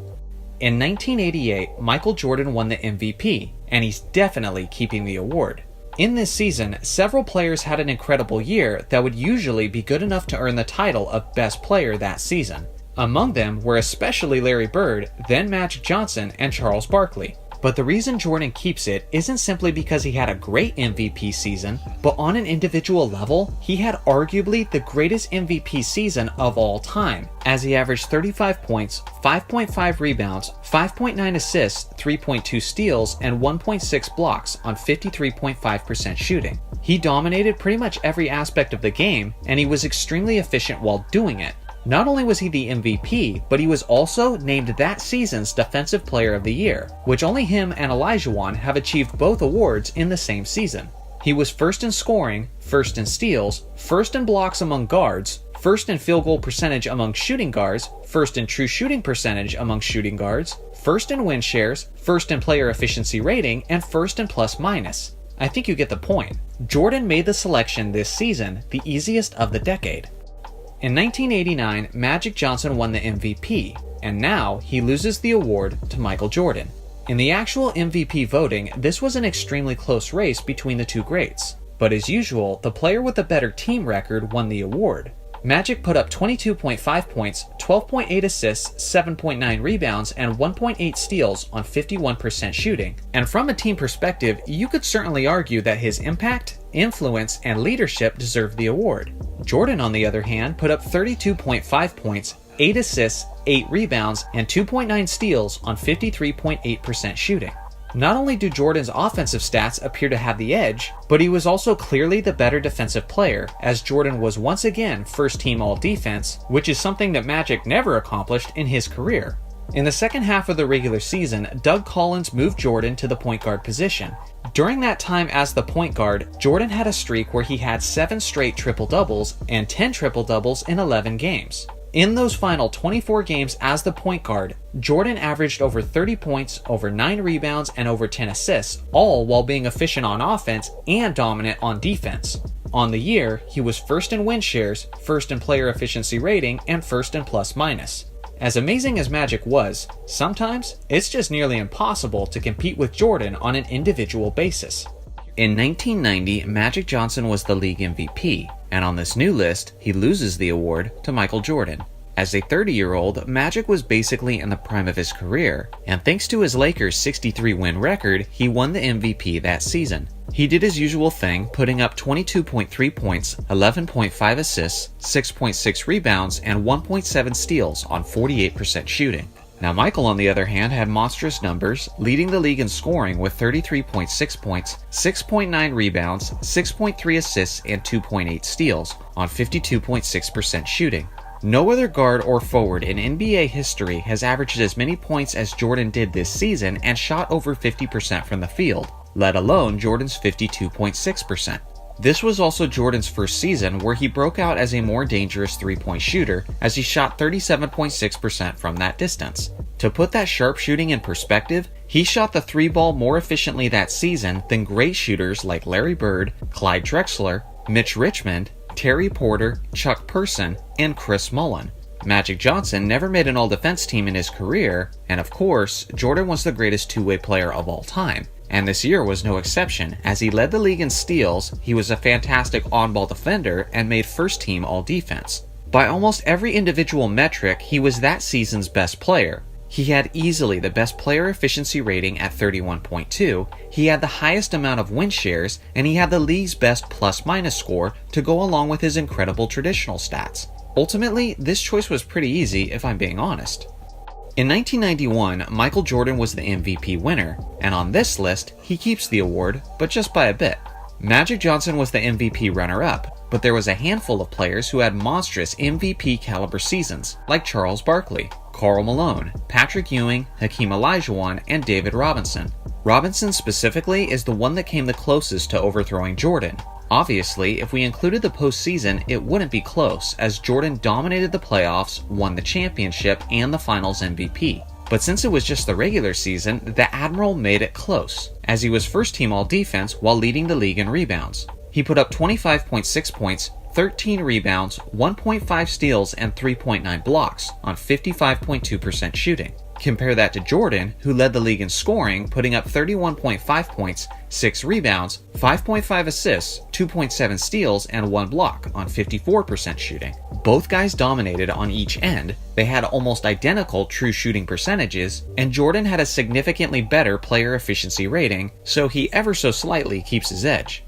In 1988, Michael Jordan won the MVP, and he's definitely keeping the award. In this season, several players had an incredible year that would usually be good enough to earn the title of Best Player that season. Among them were especially Larry Bird, then Magic Johnson, and Charles Barkley. But the reason Jordan keeps it isn't simply because he had a great MVP season, but on an individual level, he had arguably the greatest MVP season of all time, as he averaged 35 points, 5.5 rebounds, 5.9 assists, 3.2 steals, and 1.6 blocks on 53.5% shooting. He dominated pretty much every aspect of the game, and he was extremely efficient while doing it. Not only was he the MVP, but he was also named that season's Defensive Player of the Year, which only him and Olajuwon have achieved both awards in the same season. He was first in scoring, first in steals, first in blocks among guards, first in field goal percentage among shooting guards, first in true shooting percentage among shooting guards, first in win shares, first in player efficiency rating, and first in plus minus. I think you get the point. Jordan made the selection this season the easiest of the decade. In 1989, Magic Johnson won the MVP, and now he loses the award to Michael Jordan. In the actual MVP voting, this was an extremely close race between the two greats, but as usual, the player with the better team record won the award. Magic put up 22.5 points, 12.8 assists, 7.9 rebounds, and 1.8 steals on 51% shooting, and from a team perspective, you could certainly argue that his impact, influence, and leadership deserved the award. Jordan, on the other hand, put up 32.5 points, 8 assists, 8 rebounds, and 2.9 steals on 53.8% shooting. Not only do Jordan's offensive stats appear to have the edge, but he was also clearly the better defensive player, as Jordan was once again first team all-defense, which is something that Magic never accomplished in his career. In the second half of the regular season, Doug Collins moved Jordan to the point guard position. During that time as the point guard, Jordan had a streak where he had 7 straight triple-doubles and 10 triple-doubles in 11 games. In those final 24 games as the point guard, Jordan averaged over 30 points, over 9 rebounds, and over 10 assists, all while being efficient on offense and dominant on defense. On the year, he was first in win shares, first in player efficiency rating, and first in plus-minus. As amazing as Magic was, sometimes it's just nearly impossible to compete with Jordan on an individual basis. In 1990, Magic Johnson was the league MVP, and on this new list, he loses the award to Michael Jordan. As a 30-year-old, Magic was basically in the prime of his career, and thanks to his Lakers' 63-win record, he won the MVP that season. He did his usual thing, putting up 22.3 points, 11.5 assists, 6.6 rebounds, and 1.7 steals on 48% shooting. Now Michael, on the other hand, had monstrous numbers, leading the league in scoring with 33.6 points, 6.9 rebounds, 6.3 assists, and 2.8 steals on 52.6% shooting. No other guard or forward in NBA history has averaged as many points as Jordan did this season and shot over 50% from the field, let alone Jordan's 52.6%. This was also Jordan's first season where he broke out as a more dangerous three-point shooter, as he shot 37.6% from that distance. To put that sharp shooting in perspective, he shot the three ball more efficiently that season than great shooters like Larry Bird, Clyde Drexler, Mitch Richmond, Terry Porter, Chuck Person, and Chris Mullin. Magic Johnson never made an all-defense team in his career, and of course, Jordan was the greatest two-way player of all time. And this year was no exception, as he led the league in steals, he was a fantastic on-ball defender, and made first-team all-defense. By almost every individual metric, he was that season's best player. He had easily the best player efficiency rating at 31.2, he had the highest amount of win shares, and he had the league's best plus-minus score to go along with his incredible traditional stats. Ultimately, this choice was pretty easy if I'm being honest. In 1991, Michael Jordan was the MVP winner, and on this list, he keeps the award, but just by a bit. Magic Johnson was the MVP runner-up, but there was a handful of players who had monstrous MVP caliber seasons, like Charles Barkley, Karl Malone, Patrick Ewing, Hakeem Olajuwon, and David Robinson. Robinson specifically is the one that came the closest to overthrowing Jordan. Obviously, if we included the postseason, it wouldn't be close, as Jordan dominated the playoffs, won the championship, and the Finals MVP. But since it was just the regular season, the Admiral made it close, as he was first-team all-defense while leading the league in rebounds. He put up 25.6 points, 13 rebounds, 1.5 steals, and 3.9 blocks on 55.2% shooting. Compare that to Jordan, who led the league in scoring, putting up 31.5 points, 6 rebounds, 5.5 assists, 2.7 steals, and 1 block on 54% shooting. Both guys dominated on each end, they had almost identical true shooting percentages, and Jordan had a significantly better player efficiency rating, so he ever so slightly keeps his edge.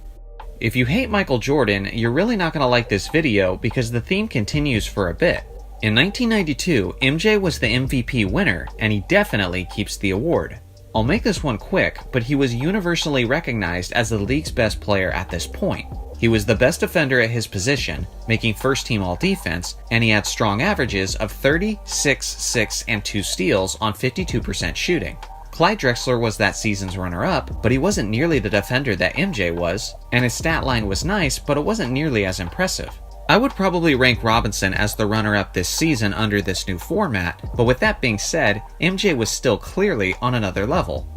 If you hate Michael Jordan, you're really not going to like this video because the theme continues for a bit. In 1992, MJ was the MVP winner, and he definitely keeps the award. I'll make this one quick, but he was universally recognized as the league's best player at this point. He was the best defender at his position, making first-team all-defense, and he had strong averages of 30, 6, 6, and 2 steals on 52% shooting. Clyde Drexler was that season's runner-up, but he wasn't nearly the defender that MJ was, and his stat line was nice, but it wasn't nearly as impressive. I would probably rank Robinson as the runner-up this season under this new format, but with that being said, MJ was still clearly on another level.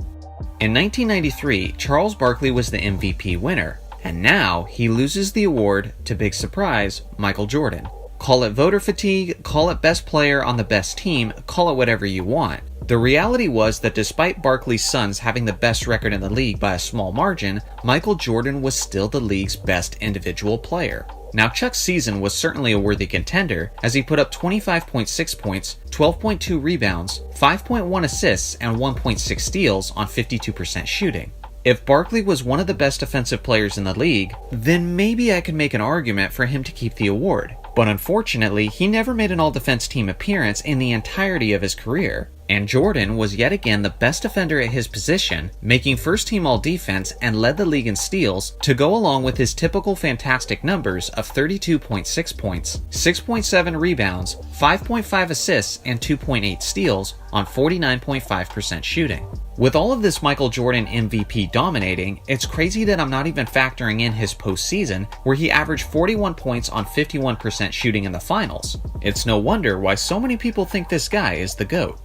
In 1993, Charles Barkley was the MVP winner, and now he loses the award to, big surprise, Michael Jordan. Call it voter fatigue, call it best player on the best team, call it whatever you want. The reality was that despite Barkley's Suns having the best record in the league by a small margin, Michael Jordan was still the league's best individual player. Now, Chuck's season was certainly a worthy contender, as he put up 25.6 points, 12.2 rebounds, 5.1 assists, and 1.6 steals on 52% shooting. If Barkley was one of the best defensive players in the league, then maybe I could make an argument for him to keep the award. But unfortunately, he never made an all-defense team appearance in the entirety of his career. And Jordan was yet again the best defender at his position, making first-team all-defense and led the league in steals to go along with his typical fantastic numbers of 32.6 points, 6.7 rebounds, 5.5 assists, and 2.8 steals on 49.5% shooting. With all of this Michael Jordan MVP dominating, it's crazy that I'm not even factoring in his postseason, where he averaged 41 points on 51% shooting in the finals. It's no wonder why so many people think this guy is the GOAT.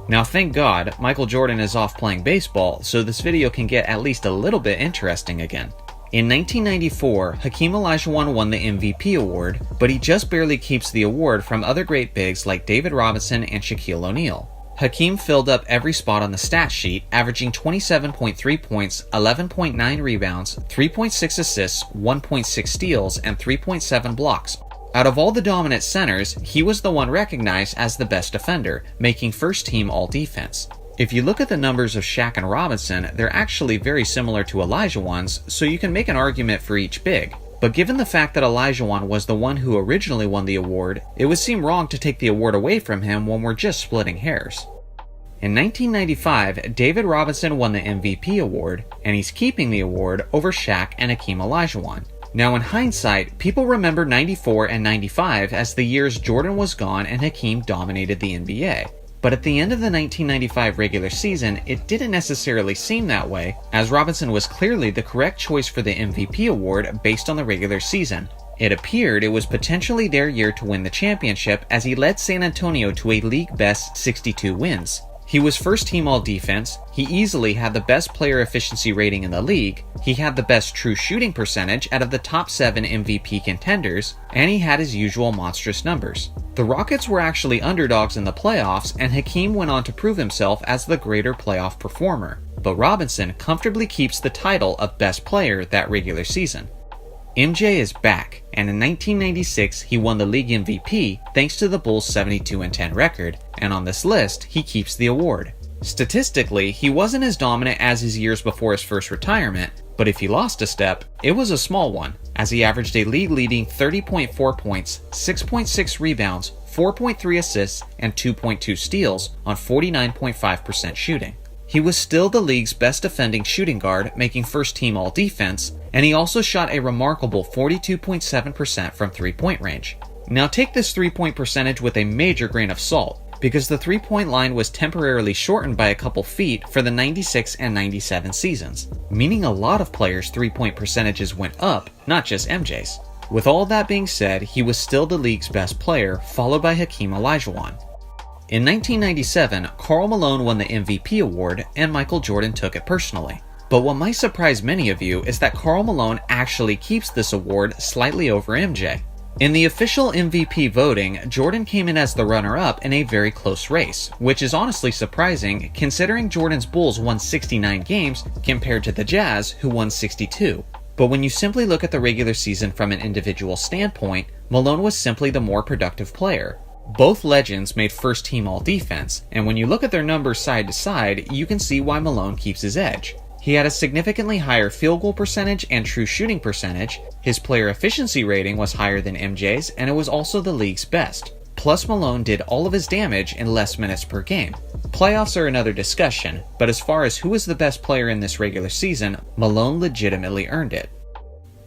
Now thank God, Michael Jordan is off playing baseball, so this video can get at least a little bit interesting again. In 1994, Hakeem Olajuwon won the MVP award, but he just barely keeps the award from other great bigs like David Robinson and Shaquille O'Neal. Hakeem filled up every spot on the stat sheet, averaging 27.3 points, 11.9 rebounds, 3.6 assists, 1.6 steals, and 3.7 blocks. Out of all the dominant centers, he was the one recognized as the best defender, making first team all-defense. If you look at the numbers of Shaq and Robinson, they're actually very similar to Olajuwon's, so you can make an argument for each big. But given the fact that Olajuwon was the one who originally won the award, it would seem wrong to take the award away from him when we're just splitting hairs. In 1995, David Robinson won the MVP award, and he's keeping the award over Shaq and Hakeem Olajuwon. Now in hindsight, people remember 94 and 95 as the years Jordan was gone and Hakeem dominated the NBA. But at the end of the 1995 regular season, it didn't necessarily seem that way, as Robinson was clearly the correct choice for the MVP award based on the regular season. It appeared it was potentially their year to win the championship as he led San Antonio to a league-best 62 wins. He was first team all-defense, he easily had the best player efficiency rating in the league, he had the best true shooting percentage out of the top 7 MVP contenders, and he had his usual monstrous numbers. The Rockets were actually underdogs in the playoffs, and Hakeem went on to prove himself as the greater playoff performer. But Robinson comfortably keeps the title of best player that regular season. MJ is back, and in 1996 he won the league MVP thanks to the Bulls' 72-10 record, and on this list he keeps the award. Statistically, he wasn't as dominant as his years before his first retirement, but if he lost a step, it was a small one, as he averaged a league-leading 30.4 points, 6.6 rebounds, 4.3 assists, and 2.2 steals on 49.5% shooting. He was still the league's best defending shooting guard, making first team all-defense, and he also shot a remarkable 42.7% from three-point range. Now take this three-point percentage with a major grain of salt, because the three-point line was temporarily shortened by a couple feet for the 96 and 97 seasons, meaning a lot of players' three-point percentages went up, not just MJ's. With all that being said, he was still the league's best player, followed by Hakeem Olajuwon. In 1997, Karl Malone won the MVP award, and Michael Jordan took it personally. But what might surprise many of you is that Karl Malone actually keeps this award slightly over MJ. In the official MVP voting, Jordan came in as the runner-up in a very close race, which is honestly surprising considering Jordan's Bulls won 69 games compared to the Jazz, who won 62. But when you simply look at the regular season from an individual standpoint, Malone was simply the more productive player. Both legends made first team all-defense, and when you look at their numbers side to side, you can see why Malone keeps his edge. He had a significantly higher field goal percentage and true shooting percentage, his player efficiency rating was higher than MJ's, and it was also the league's best. Plus Malone did all of his damage in less minutes per game. Playoffs are another discussion, but as far as who was the best player in this regular season, Malone legitimately earned it.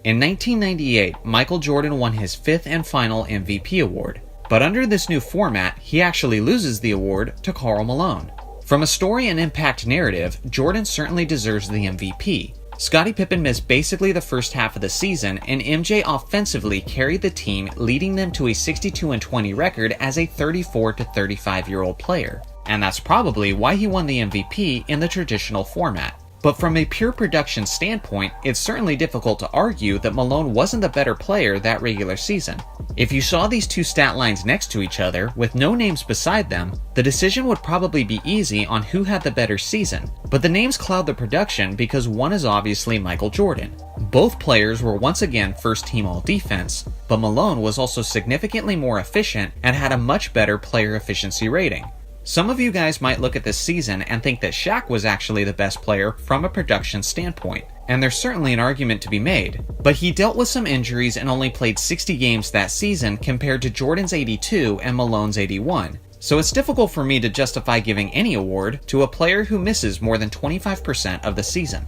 In 1998, Michael Jordan won his 5th and final MVP award. But under this new format, he actually loses the award to Karl Malone. From a story and impact narrative, Jordan certainly deserves the MVP. Scottie Pippen missed basically the first half of the season, and MJ offensively carried the team, leading them to a 62-20 record as a 34 to 35-year-old player. And that's probably why he won the MVP in the traditional format. But from a pure production standpoint, it's certainly difficult to argue that Malone wasn't the better player that regular season. If you saw these two stat lines next to each other, with no names beside them, the decision would probably be easy on who had the better season. But the names cloud the production because one is obviously Michael Jordan. Both players were once again first team all-defense, but Malone was also significantly more efficient and had a much better player efficiency rating. Some of you guys might look at this season and think that Shaq was actually the best player from a production standpoint. and there's certainly an argument to be made, but he dealt with some injuries and only played 60 games that season compared to Jordan's 82 and Malone's 81, so it's difficult for me to justify giving any award to a player who misses more than 25% of the season.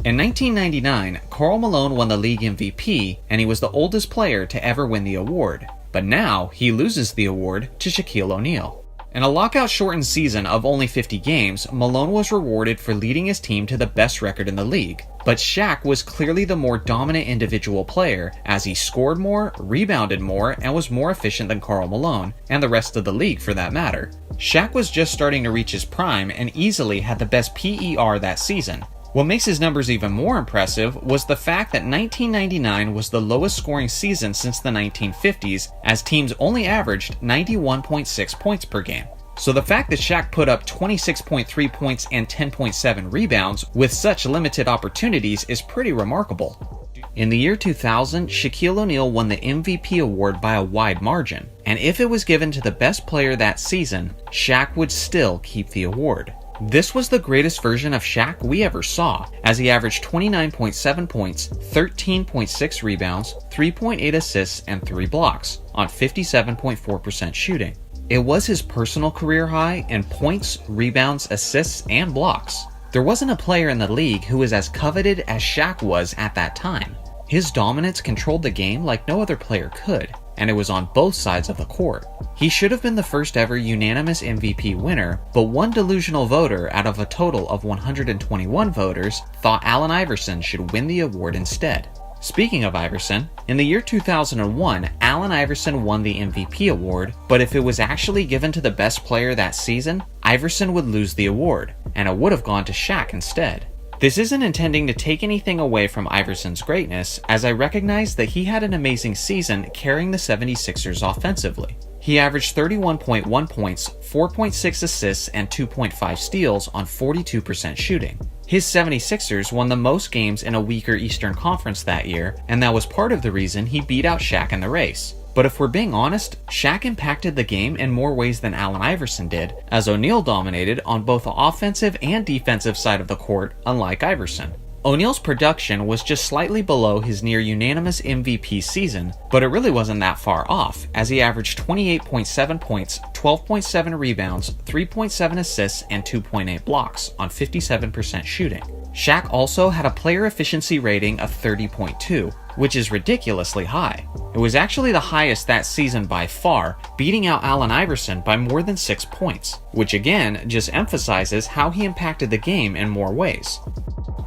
In 1999, Karl Malone won the league MVP, and he was the oldest player to ever win the award, but now he loses the award to Shaquille O'Neal. In a lockout-shortened season of only 50 games, Malone was rewarded for leading his team to the best record in the league, but Shaq was clearly the more dominant individual player as he scored more, rebounded more, and was more efficient than Karl Malone, and the rest of the league for that matter. Shaq was just starting to reach his prime and easily had the best PER that season. What makes his numbers even more impressive was the fact that 1999 was the lowest scoring season since the 1950s, as teams only averaged 91.6 points per game. So the fact that Shaq put up 26.3 points and 10.7 rebounds with such limited opportunities is pretty remarkable. In the year 2000, Shaquille O'Neal won the MVP award by a wide margin, and if it was given to the best player that season, Shaq would still keep the award. This was the greatest version of Shaq we ever saw, as he averaged 29.7 points, 13.6 rebounds, 3.8 assists, and 3 blocks, on 57.4% shooting. It was his personal career high in points, rebounds, assists, and blocks. There wasn't a player in the league who was as coveted as Shaq was at that time. His dominance controlled the game like no other player could, and it was on both sides of the court. He should have been the first ever unanimous MVP winner, but one delusional voter out of a total of 121 voters thought Allen Iverson should win the award instead. Speaking of Iverson, in the year 2001, Allen Iverson won the MVP award, but if it was actually given to the best player that season, Iverson would lose the award, and it would have gone to Shaq instead. This isn't intending to take anything away from Iverson's greatness, as I recognize that he had an amazing season carrying the 76ers offensively. He averaged 31.1 points, 4.6 assists, and 2.5 steals on 42% shooting. His 76ers won the most games in a weaker Eastern Conference that year, and that was part of the reason he beat out Shaq in the race. But if we're being honest, Shaq impacted the game in more ways than Allen Iverson did, as O'Neal dominated on both the offensive and defensive side of the court, unlike Iverson. O'Neal's production was just slightly below his near-unanimous MVP season, but it really wasn't that far off, as he averaged 28.7 points, 12.7 rebounds, 3.7 assists, and 2.8 blocks on 57% shooting. Shaq also had a player efficiency rating of 30.2, which is ridiculously high. It was actually the highest that season by far, beating out Allen Iverson by more than 6 points, which again just emphasizes how he impacted the game in more ways.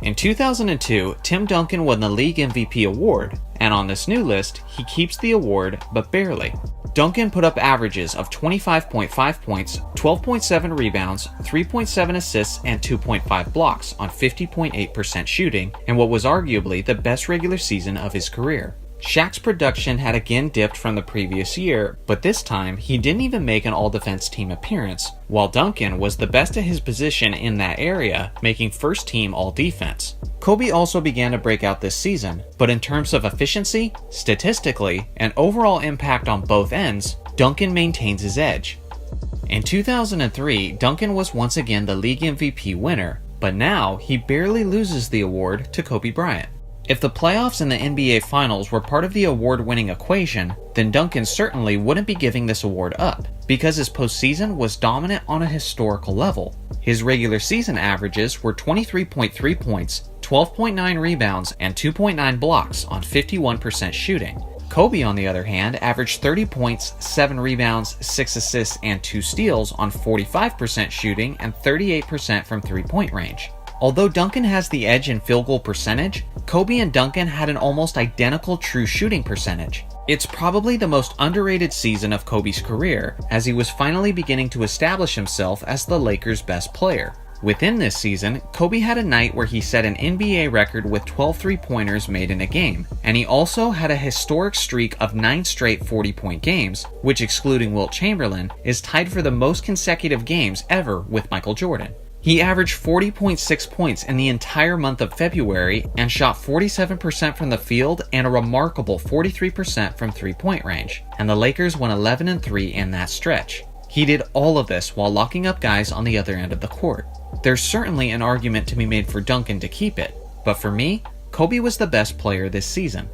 In 2002, Tim Duncan won the League MVP award, and on this new list, he keeps the award, but barely. Duncan put up averages of 25.5 points, 12.7 rebounds, 3.7 assists, and 2.5 blocks on 50.8% shooting, in what was arguably the best regular season of his career. Shaq's production had again dipped from the previous year, but this time he didn't even make an all-defense team appearance, while Duncan was the best at his position in that area, making first team all-defense. Kobe also began to break out this season, but in terms of efficiency, statistically, and overall impact on both ends, Duncan maintains his edge. In 2003, Duncan was once again the league MVP winner, but now he barely loses the award to Kobe Bryant. If the playoffs and the NBA Finals were part of the award-winning equation, then Duncan certainly wouldn't be giving this award up, because his postseason was dominant on a historical level. His regular season averages were 23.3 points, 12.9 rebounds, and 2.9 blocks on 51% shooting. Kobe, on the other hand, averaged 30 points, 7 rebounds, 6 assists, and 2 steals on 45% shooting and 38% from three-point range. Although Duncan has the edge in field goal percentage, Kobe and Duncan had an almost identical true shooting percentage. It's probably the most underrated season of Kobe's career, as he was finally beginning to establish himself as the Lakers' best player. Within this season, Kobe had a night where he set an NBA record with 12 three-pointers made in a game, and he also had a historic streak of 9 straight 40-point games, which, excluding Wilt Chamberlain, is tied for the most consecutive games ever with Michael Jordan. He averaged 40.6 points in the entire month of February and shot 47% from the field and a remarkable 43% from three-point range, and the Lakers won 11-3 in that stretch. He did all of this while locking up guys on the other end of the court. There's certainly an argument to be made for Duncan to keep it, but for me, Kobe was the best player this season.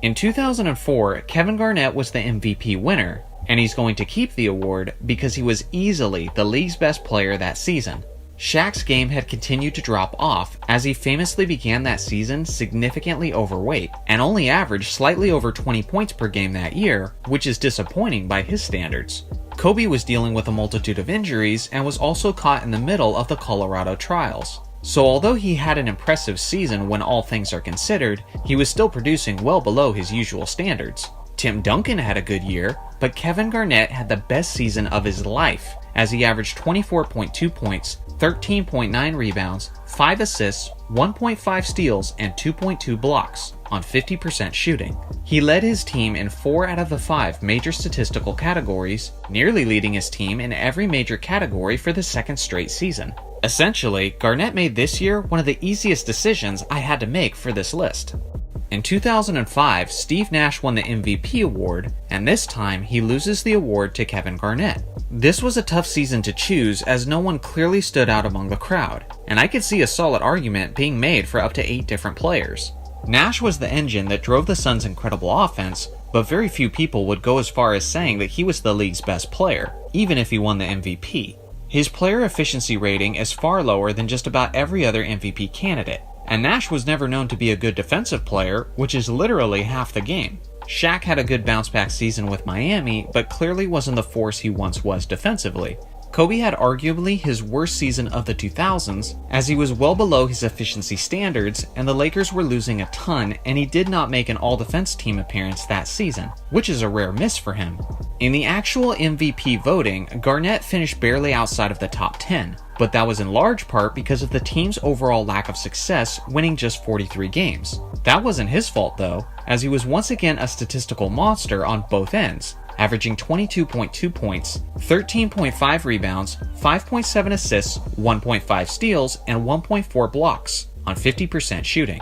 In 2004, Kevin Garnett was the MVP winner, and he's going to keep the award because he was easily the league's best player that season. Shaq's game had continued to drop off as he famously began that season significantly overweight and only averaged slightly over 20 points per game that year, which is disappointing by his standards. Kobe was dealing with a multitude of injuries and was also caught in the middle of the Colorado trials. So although he had an impressive season when all things are considered, he was still producing well below his usual standards. Tim Duncan had a good year, but Kevin Garnett had the best season of his life, as he averaged 24.2 points, 13.9 rebounds, 5 assists, 1.5 steals, and 2.2 blocks on 50% shooting. He led his team in 4 out of the 5 major statistical categories, nearly leading his team in every major category for the second straight season. Essentially, Garnett made this year one of the easiest decisions I had to make for this list. In 2005, Steve Nash won the MVP award, and this time he loses the award to Kevin Garnett. This was a tough season to choose as no one clearly stood out among the crowd, and I could see a solid argument being made for up to 8 different players. Nash was the engine that drove the Suns' incredible offense, but very few people would go as far as saying that he was the league's best player, even if he won the MVP. His player efficiency rating is far lower than just about every other MVP candidate, and Nash was never known to be a good defensive player, which is literally half the game. Shaq had a good bounce-back season with Miami, but clearly wasn't the force he once was defensively. Kobe had arguably his worst season of the 2000s, as he was well below his efficiency standards, and the Lakers were losing a ton, and he did not make an all-defense team appearance that season, which is a rare miss for him. In the actual MVP voting, Garnett finished barely outside of the top 10, but that was in large part because of the team's overall lack of success, winning just 43 games. That wasn't his fault though, as he was once again a statistical monster on both ends, averaging 22.2 points, 13.5 rebounds, 5.7 assists, 1.5 steals, and 1.4 blocks on 50% shooting.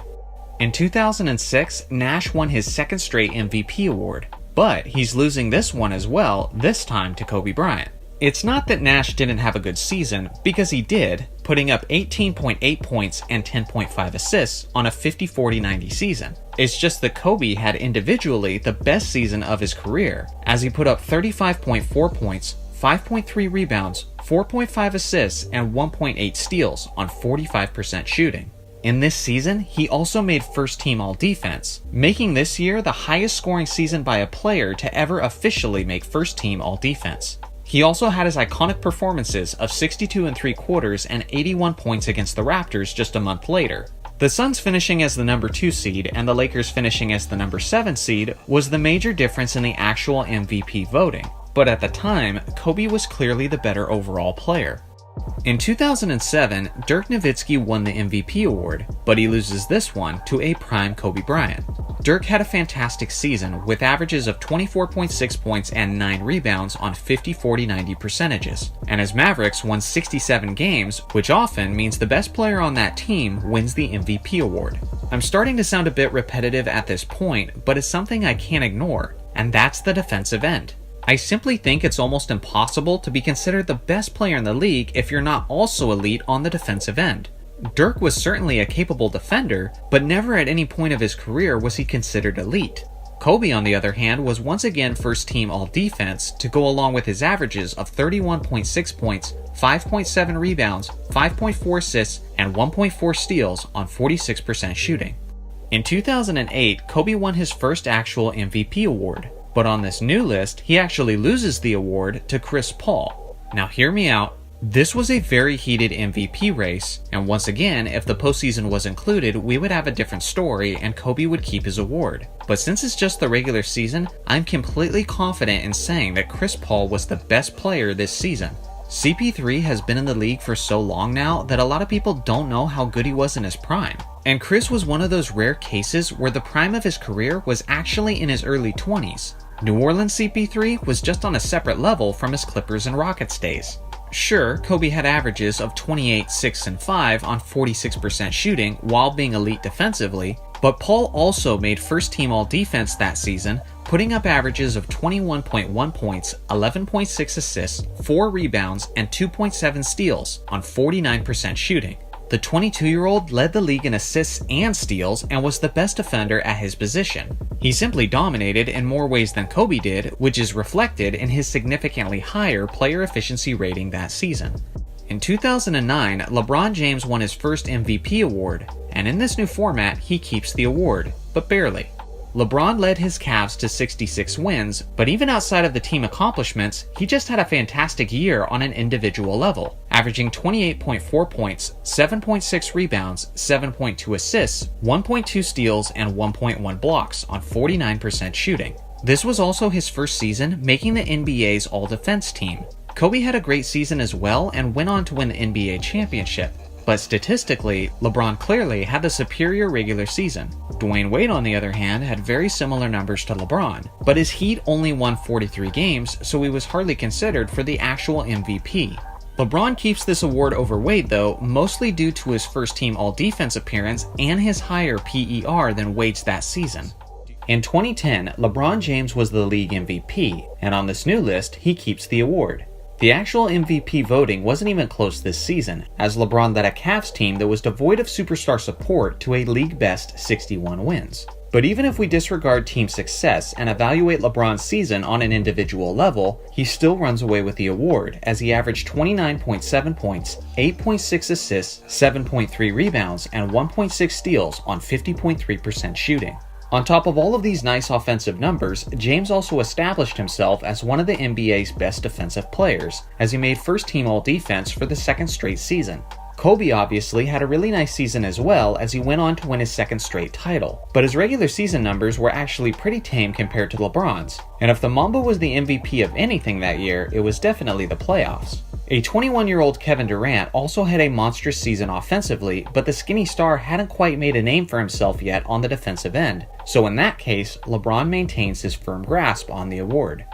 In 2006, Nash won his second straight MVP award, but he's losing this one as well, this time to Kobe Bryant. It's not that Nash didn't have a good season, because he did, putting up 18.8 points and 10.5 assists on a 50-40-90 season. It's just that Kobe had individually the best season of his career, as he put up 35.4 points, 5.3 rebounds, 4.5 assists, and 1.8 steals on 45% shooting. In this season, he also made first team all-defense, making this year the highest scoring season by a player to ever officially make first team all-defense. He also had his iconic performances of 62 3/4 and 81 points against the Raptors just a month later. The Suns finishing as the number 2 seed and the Lakers finishing as the number 7 seed was the major difference in the actual MVP voting, but at the time, Kobe was clearly the better overall player. In 2007, Dirk Nowitzki won the MVP award, but he loses this one to a prime Kobe Bryant. Dirk had a fantastic season with averages of 24.6 points and 9 rebounds on 50-40-90 percentages, and his Mavericks won 67 games, which often means the best player on that team wins the MVP award. I'm starting to sound a bit repetitive at this point, but it's something I can't ignore, and that's the defensive end. I simply think it's almost impossible to be considered the best player in the league if you're not also elite on the defensive end. Dirk was certainly a capable defender, but never at any point of his career was he considered elite. Kobe, on the other hand, was once again first team all-defense to go along with his averages of 31.6 points, 5.7 rebounds, 5.4 assists, and 1.4 steals on 46% shooting. In 2008, Kobe won his first actual MVP award, but on this new list, he actually loses the award to Chris Paul. Now hear me out. This was a very heated MVP race, and once again, if the postseason was included, we would have a different story and Kobe would keep his award. But since it's just the regular season, I'm completely confident in saying that Chris Paul was the best player this season. CP3 has been in the league for so long now that a lot of people don't know how good he was in his prime. And Chris was one of those rare cases where the prime of his career was actually in his early 20s. New Orleans CP3 was just on a separate level from his Clippers and Rockets days. Sure, Kobe had averages of 28, 6, and 5 on 46% shooting while being elite defensively, but Paul also made first team all-defense that season, putting up averages of 21.1 points, 11.6 assists, 4 rebounds, and 2.7 steals on 49% shooting. The 22-year-old led the league in assists and steals and was the best defender at his position. He simply dominated in more ways than Kobe did, which is reflected in his significantly higher player efficiency rating that season. In 2009, LeBron James won his first MVP award, and in this new format, he keeps the award, but barely. LeBron led his Cavs to 66 wins, but even outside of the team accomplishments, he just had a fantastic year on an individual level, averaging 28.4 points, 7.6 rebounds, 7.2 assists, 1.2 steals, and 1.1 blocks on 49% shooting. This was also his first season making the NBA's All-Defense team. Kobe had a great season as well and went on to win the NBA championship. But statistically, LeBron clearly had the superior regular season. Dwayne Wade, on the other hand, had very similar numbers to LeBron, but his Heat only won 43 games, so he was hardly considered for the actual MVP. LeBron keeps this award over Wade though, mostly due to his first-team All-Defense appearance and his higher PER than Wade's that season. In 2010, LeBron James was the league MVP, and on this new list, he keeps the award. The actual MVP voting wasn't even close this season, as LeBron led a Cavs team that was devoid of superstar support to a league-best 61 wins. But even if we disregard team success and evaluate LeBron's season on an individual level, he still runs away with the award, as he averaged 29.7 points, 8.6 assists, 7.3 rebounds, and 1.6 steals on 50.3% shooting. On top of all of these nice offensive numbers, James also established himself as one of the NBA's best defensive players, as he made first-team All-Defense for the second straight season. Kobe obviously had a really nice season as well, as he went on to win his second straight title, but his regular season numbers were actually pretty tame compared to LeBron's, and if the Mamba was the MVP of anything that year, it was definitely the playoffs. A 21-year-old Kevin Durant also had a monstrous season offensively, but the skinny star hadn't quite made a name for himself yet on the defensive end, so in that case, LeBron maintains his firm grasp on the award.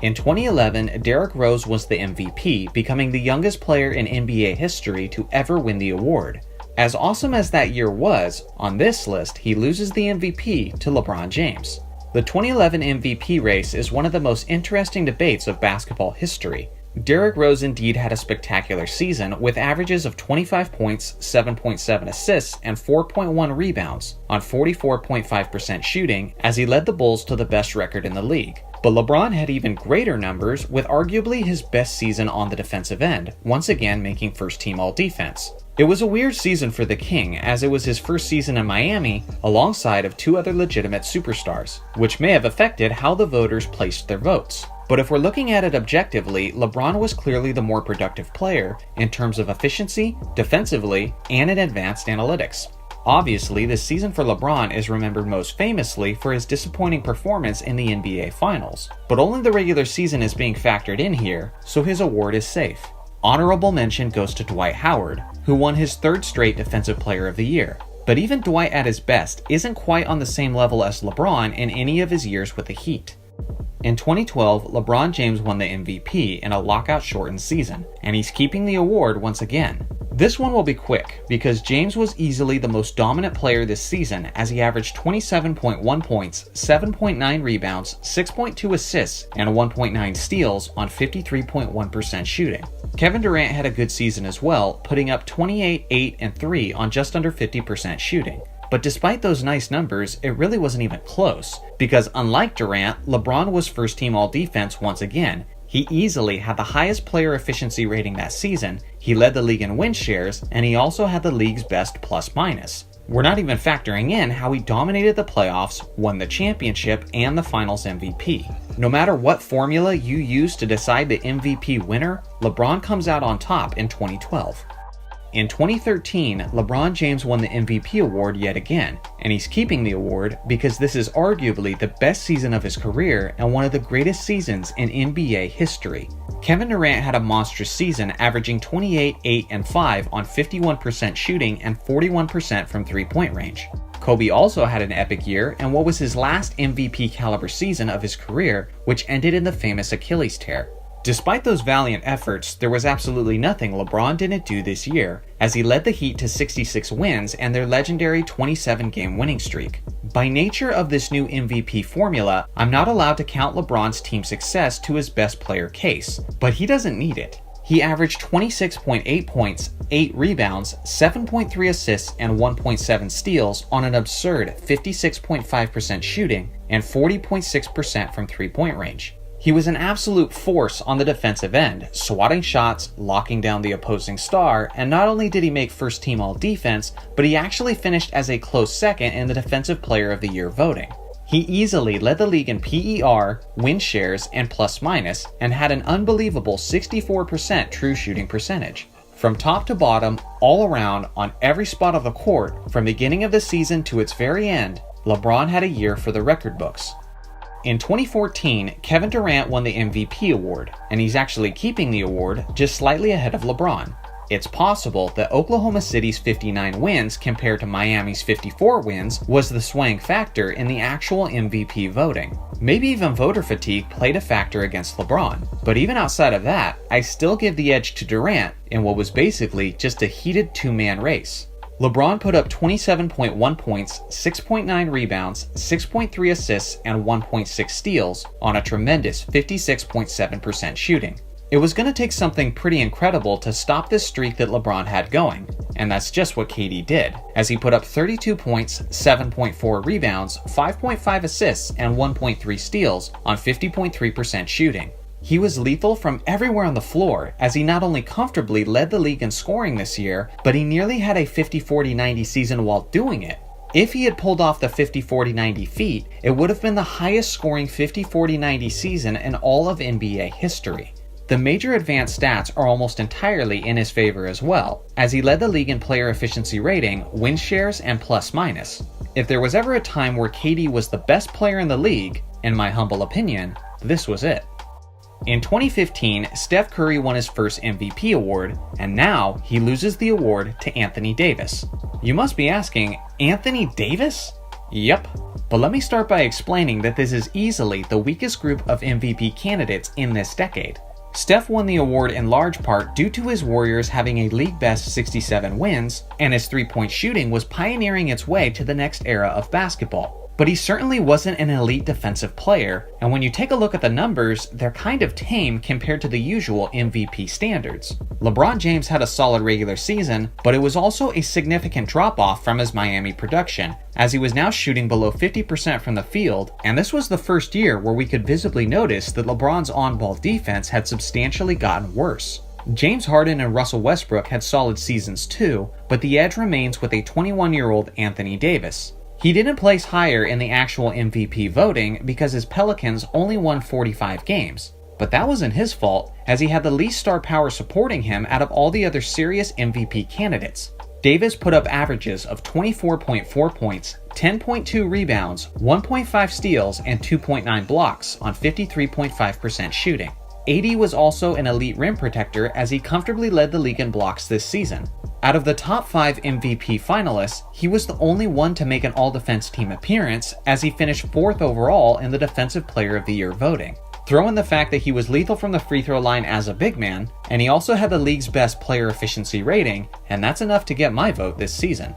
In 2011, Derrick Rose was the MVP, becoming the youngest player in NBA history to ever win the award. As awesome as that year was, on this list he loses the MVP to LeBron James. The 2011 MVP race is one of the most interesting debates of basketball history. Derrick Rose indeed had a spectacular season with averages of 25 points, 7.7 assists, and 4.1 rebounds on 44.5% shooting as he led the Bulls to the best record in the league. But LeBron had even greater numbers with arguably his best season on the defensive end, once again making first-team All-Defense. It was a weird season for the King, as it was his first season in Miami alongside of two other legitimate superstars, which may have affected how the voters placed their votes. But if we're looking at it objectively, LeBron was clearly the more productive player in terms of efficiency, defensively, and in advanced analytics. Obviously, this season for LeBron is remembered most famously for his disappointing performance in the NBA Finals, but only the regular season is being factored in here, so his award is safe. Honorable mention goes to Dwight Howard, who won his third straight Defensive Player of the Year. But even Dwight at his best isn't quite on the same level as LeBron in any of his years with the Heat. In 2012, LeBron James won the MVP in a lockout-shortened season, and he's keeping the award once again. This one will be quick, because James was easily the most dominant player this season as he averaged 27.1 points, 7.9 rebounds, 6.2 assists, and 1.9 steals on 53.1% shooting. Kevin Durant had a good season as well, putting up 28, 8, and 3 on just under 50% shooting. But despite those nice numbers, it really wasn't even close, because unlike Durant, LeBron was first-team All-Defense once again. He easily had the highest player efficiency rating that season, he led the league in win shares, and he also had the league's best plus-minus. We're not even factoring in how he dominated the playoffs, won the championship, and the Finals MVP. No matter what formula you use to decide the MVP winner, LeBron comes out on top in 2012. In 2013, LeBron James won the MVP award yet again, and he's keeping the award because this is arguably the best season of his career and one of the greatest seasons in NBA history. Kevin Durant had a monstrous season, averaging 28, 8, and 5 on 51% shooting and 41% from three-point range. Kobe also had an epic year and what was his last MVP caliber season of his career, which ended in the famous Achilles tear. Despite those valiant efforts, there was absolutely nothing LeBron didn't do this year, as he led the Heat to 66 wins and their legendary 27-game winning streak. By nature of this new MVP formula, I'm not allowed to count LeBron's team success to his best player case, but he doesn't need it. He averaged 26.8 points, 8 rebounds, 7.3 assists, and 1.7 steals on an absurd 56.5% shooting and 40.6% from three-point range. He was an absolute force on the defensive end, swatting shots, locking down the opposing star, and not only did he make first team all-defense, but he actually finished as a close second in the Defensive Player of the Year voting. He easily led the league in PER, win shares, and plus-minus, and had an unbelievable 64% true shooting percentage. From top to bottom, all around, on every spot of the court, from beginning of the season to its very end, LeBron had a year for the record books. In 2014, Kevin Durant won the MVP award, and he's actually keeping the award just slightly ahead of LeBron. It's possible that Oklahoma City's 59 wins compared to Miami's 54 wins was the swaying factor in the actual MVP voting. Maybe even voter fatigue played a factor against LeBron, but even outside of that, I still give the edge to Durant in what was basically just a heated two-man race. LeBron put up 27.1 points, 6.9 rebounds, 6.3 assists, and 1.6 steals on a tremendous 56.7% shooting. It was going to take something pretty incredible to stop this streak that LeBron had going, and that's just what KD did, as he put up 32 points, 7.4 rebounds, 5.5 assists, and 1.3 steals on 50.3% shooting. He was lethal from everywhere on the floor, as he not only comfortably led the league in scoring this year, but he nearly had a 50-40-90 season while doing it. If he had pulled off the 50-40-90 feat, it would have been the highest scoring 50-40-90 season in all of NBA history. The major advanced stats are almost entirely in his favor as well, as he led the league in player efficiency rating, win shares, and plus-minus. If there was ever a time where KD was the best player in the league, in my humble opinion, this was it. In 2015, Steph Curry won his first MVP award, and now he loses the award to Anthony Davis. You must be asking, Anthony Davis? Yep. But let me start by explaining that this is easily the weakest group of MVP candidates in this decade. Steph won the award in large part due to his Warriors having a league-best 67 wins, and his three-point shooting was pioneering its way to the next era of basketball. But he certainly wasn't an elite defensive player, and when you take a look at the numbers, they're kind of tame compared to the usual MVP standards. LeBron James had a solid regular season, but it was also a significant drop-off from his Miami production, as he was now shooting below 50% from the field, and this was the first year where we could visibly notice that LeBron's on-ball defense had substantially gotten worse. James Harden and Russell Westbrook had solid seasons too, but the edge remains with a 21-year-old Anthony Davis. He didn't place higher in the actual MVP voting because his Pelicans only won 45 games. But that wasn't his fault, as he had the least star power supporting him out of all the other serious MVP candidates. Davis put up averages of 24.4 points, 10.2 rebounds, 1.5 steals, and 2.9 blocks on 53.5% shooting. AD was also an elite rim protector as he comfortably led the league in blocks this season. Out of the top 5 MVP finalists, he was the only one to make an all-defense team appearance, as he finished 4th overall in the Defensive Player of the Year voting. Throw in the fact that he was lethal from the free throw line as a big man, and he also had the league's best player efficiency rating, and that's enough to get my vote this season.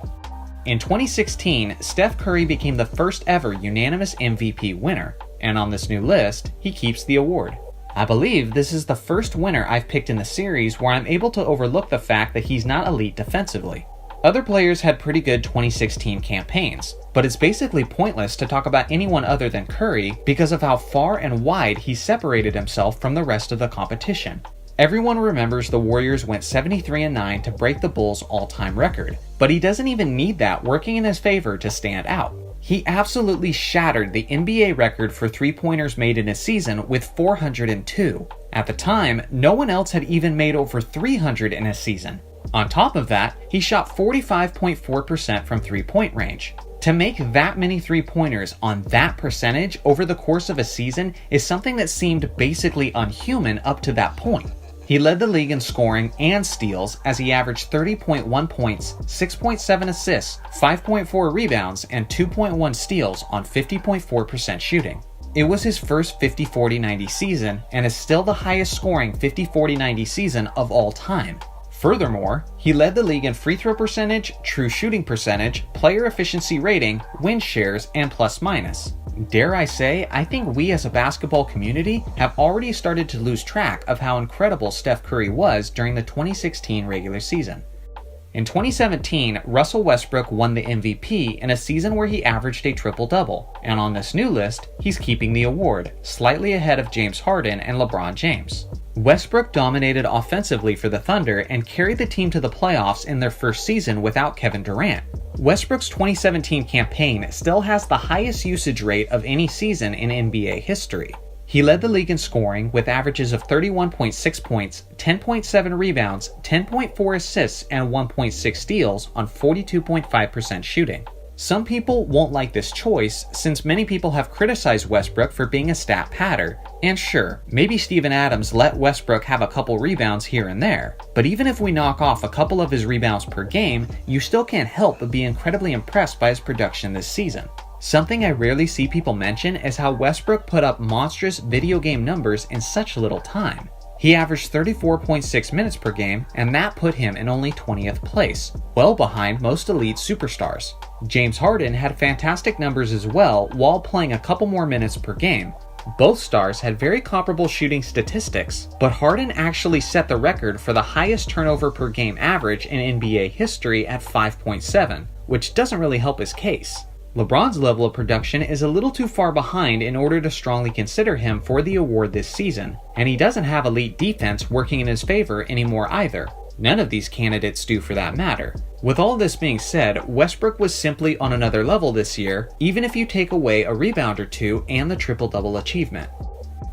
In 2016, Steph Curry became the first ever unanimous MVP winner, and on this new list, he keeps the award. I believe this is the first winner I've picked in the series where I'm able to overlook the fact that he's not elite defensively. Other players had pretty good 2016 campaigns, but it's basically pointless to talk about anyone other than Curry because of how far and wide he separated himself from the rest of the competition. Everyone remembers the Warriors went 73-9 to break the Bulls' all-time record, but he doesn't even need that working in his favor to stand out. He absolutely shattered the NBA record for three-pointers made in a season with 402. At the time, no one else had even made over 300 in a season. On top of that, he shot 45.4% from three-point range. To make that many three-pointers on that percentage over the course of a season is something that seemed basically unhuman up to that point. He led the league in scoring and steals as he averaged 30.1 points, 6.7 assists, 5.4 rebounds, and 2.1 steals on 50.4% shooting. It was his first 50-40-90 season and is still the highest scoring 50-40-90 season of all time. Furthermore, he led the league in free throw percentage, true shooting percentage, player efficiency rating, win shares, and plus-minus. Dare I say, I think we as a basketball community have already started to lose track of how incredible Steph Curry was during the 2016 regular season. In 2017, Russell Westbrook won the MVP in a season where he averaged a triple-double, and on this new list, he's keeping the award, slightly ahead of James Harden and LeBron James. Westbrook dominated offensively for the Thunder and carried the team to the playoffs in their first season without Kevin Durant. Westbrook's 2017 campaign still has the highest usage rate of any season in NBA history. He led the league in scoring with averages of 31.6 points, 10.7 rebounds, 10.4 assists, and 1.6 steals on 42.5% shooting. Some people won't like this choice since many people have criticized Westbrook for being a stat padder, and sure, maybe Steven Adams let Westbrook have a couple rebounds here and there, but even if we knock off a couple of his rebounds per game, you still can't help but be incredibly impressed by his production this season. Something I rarely see people mention is how Westbrook put up monstrous video game numbers in such little time. He averaged 34.6 minutes per game, and that put him in only 20th place, well behind most elite superstars. James Harden had fantastic numbers as well while playing a couple more minutes per game. Both stars had very comparable shooting statistics, but Harden actually set the record for the highest turnover per game average in NBA history at 5.7, which doesn't really help his case. LeBron's level of production is a little too far behind in order to strongly consider him for the award this season, and he doesn't have elite defense working in his favor anymore either. None of these candidates do for that matter. With all this being said, Westbrook was simply on another level this year, even if you take away a rebound or two and the triple-double achievement.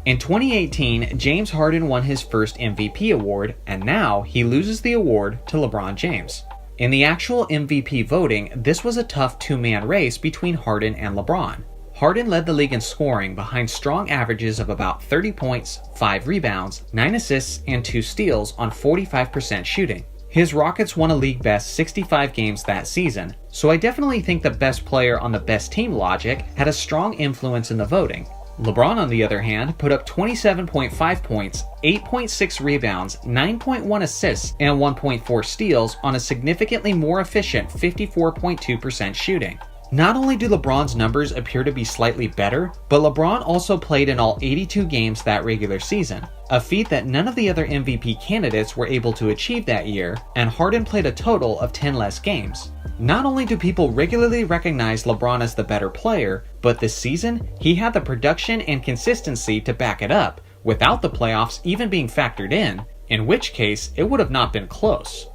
In 2018, James Harden won his first MVP award, and now he loses the award to LeBron James. In the actual MVP voting, this was a tough two-man race between Harden and LeBron. Harden led the league in scoring behind strong averages of about 30 points, 5 rebounds, 9 assists, and 2 steals on 45% shooting. His Rockets won a league-best 65 games that season, so I definitely think the best player on the best team logic had a strong influence in the voting. LeBron, on the other hand, put up 27.5 points, 8.6 rebounds, 9.1 assists, and 1.4 steals on a significantly more efficient 54.2% shooting. Not only do LeBron's numbers appear to be slightly better, but LeBron also played in all 82 games that regular season, a feat that none of the other MVP candidates were able to achieve that year, and Harden played a total of 10 less games. Not only do people regularly recognize LeBron as the better player, but this season, he had the production and consistency to back it up, without the playoffs even being factored in which case it would have not been close.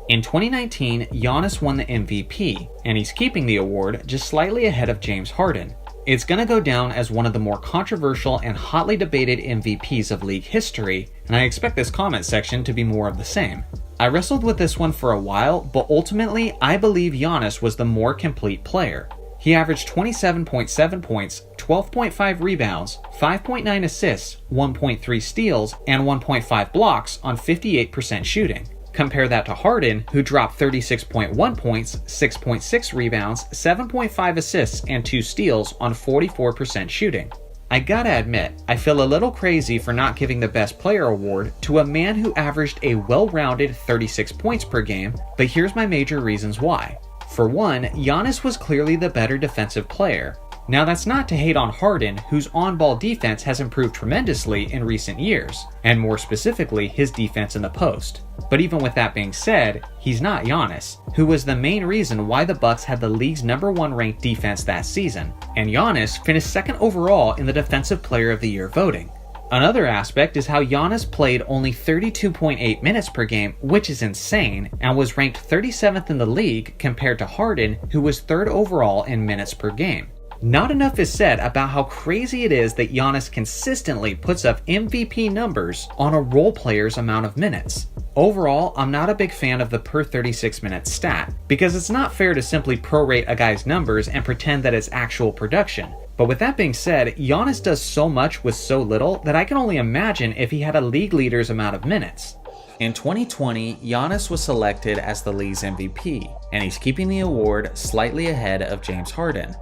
In 2019, Giannis won the MVP, and he's keeping the award just slightly ahead of James Harden. It's going to go down as one of the more controversial and hotly debated MVPs of league history, and I expect this comment section to be more of the same. I wrestled with this one for a while, but ultimately, I believe Giannis was the more complete player. He averaged 27.7 points, 12.5 rebounds, 5.9 assists, 1.3 steals, and 1.5 blocks on 58% shooting. Compare that to Harden, who dropped 36.1 points, 6.6 rebounds, 7.5 assists, and 2 steals on 44% shooting. I gotta admit, I feel a little crazy for not giving the Best Player award to a man who averaged a well-rounded 36 points per game, but here's my major reasons why. For one, Giannis was clearly the better defensive player. Now that's not to hate on Harden, whose on-ball defense has improved tremendously in recent years, and more specifically his defense in the post. But even with that being said, he's not Giannis, who was the main reason why the Bucks had the league's #1 ranked defense that season, and Giannis finished second overall in the Defensive Player of the Year voting. Another aspect is how Giannis played only 32.8 minutes per game, which is insane, and was ranked 37th in the league compared to Harden, who was 3rd overall in minutes per game. Not enough is said about how crazy it is that Giannis consistently puts up MVP numbers on a role player's amount of minutes. Overall, I'm not a big fan of the per 36 minutes stat, because it's not fair to simply prorate a guy's numbers and pretend that it's actual production. But with that being said, Giannis does so much with so little that I can only imagine if he had a league leader's amount of minutes. In 2020, Giannis was selected as the league's MVP, and he's keeping the award slightly ahead of James Harden.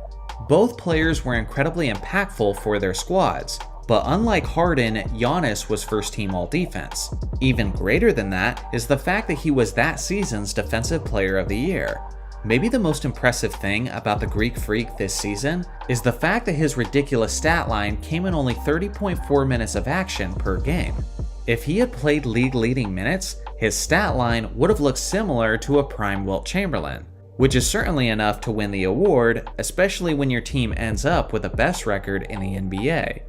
Both players were incredibly impactful for their squads, but unlike Harden, Giannis was first team all-defense. Even greater than that is the fact that he was that season's Defensive Player of the Year. Maybe the most impressive thing about the Greek Freak this season is the fact that his ridiculous stat line came in only 30.4 minutes of action per game. If he had played league-leading minutes, his stat line would have looked similar to a prime Wilt Chamberlain, which is certainly enough to win the award, especially when your team ends up with the best record in the NBA.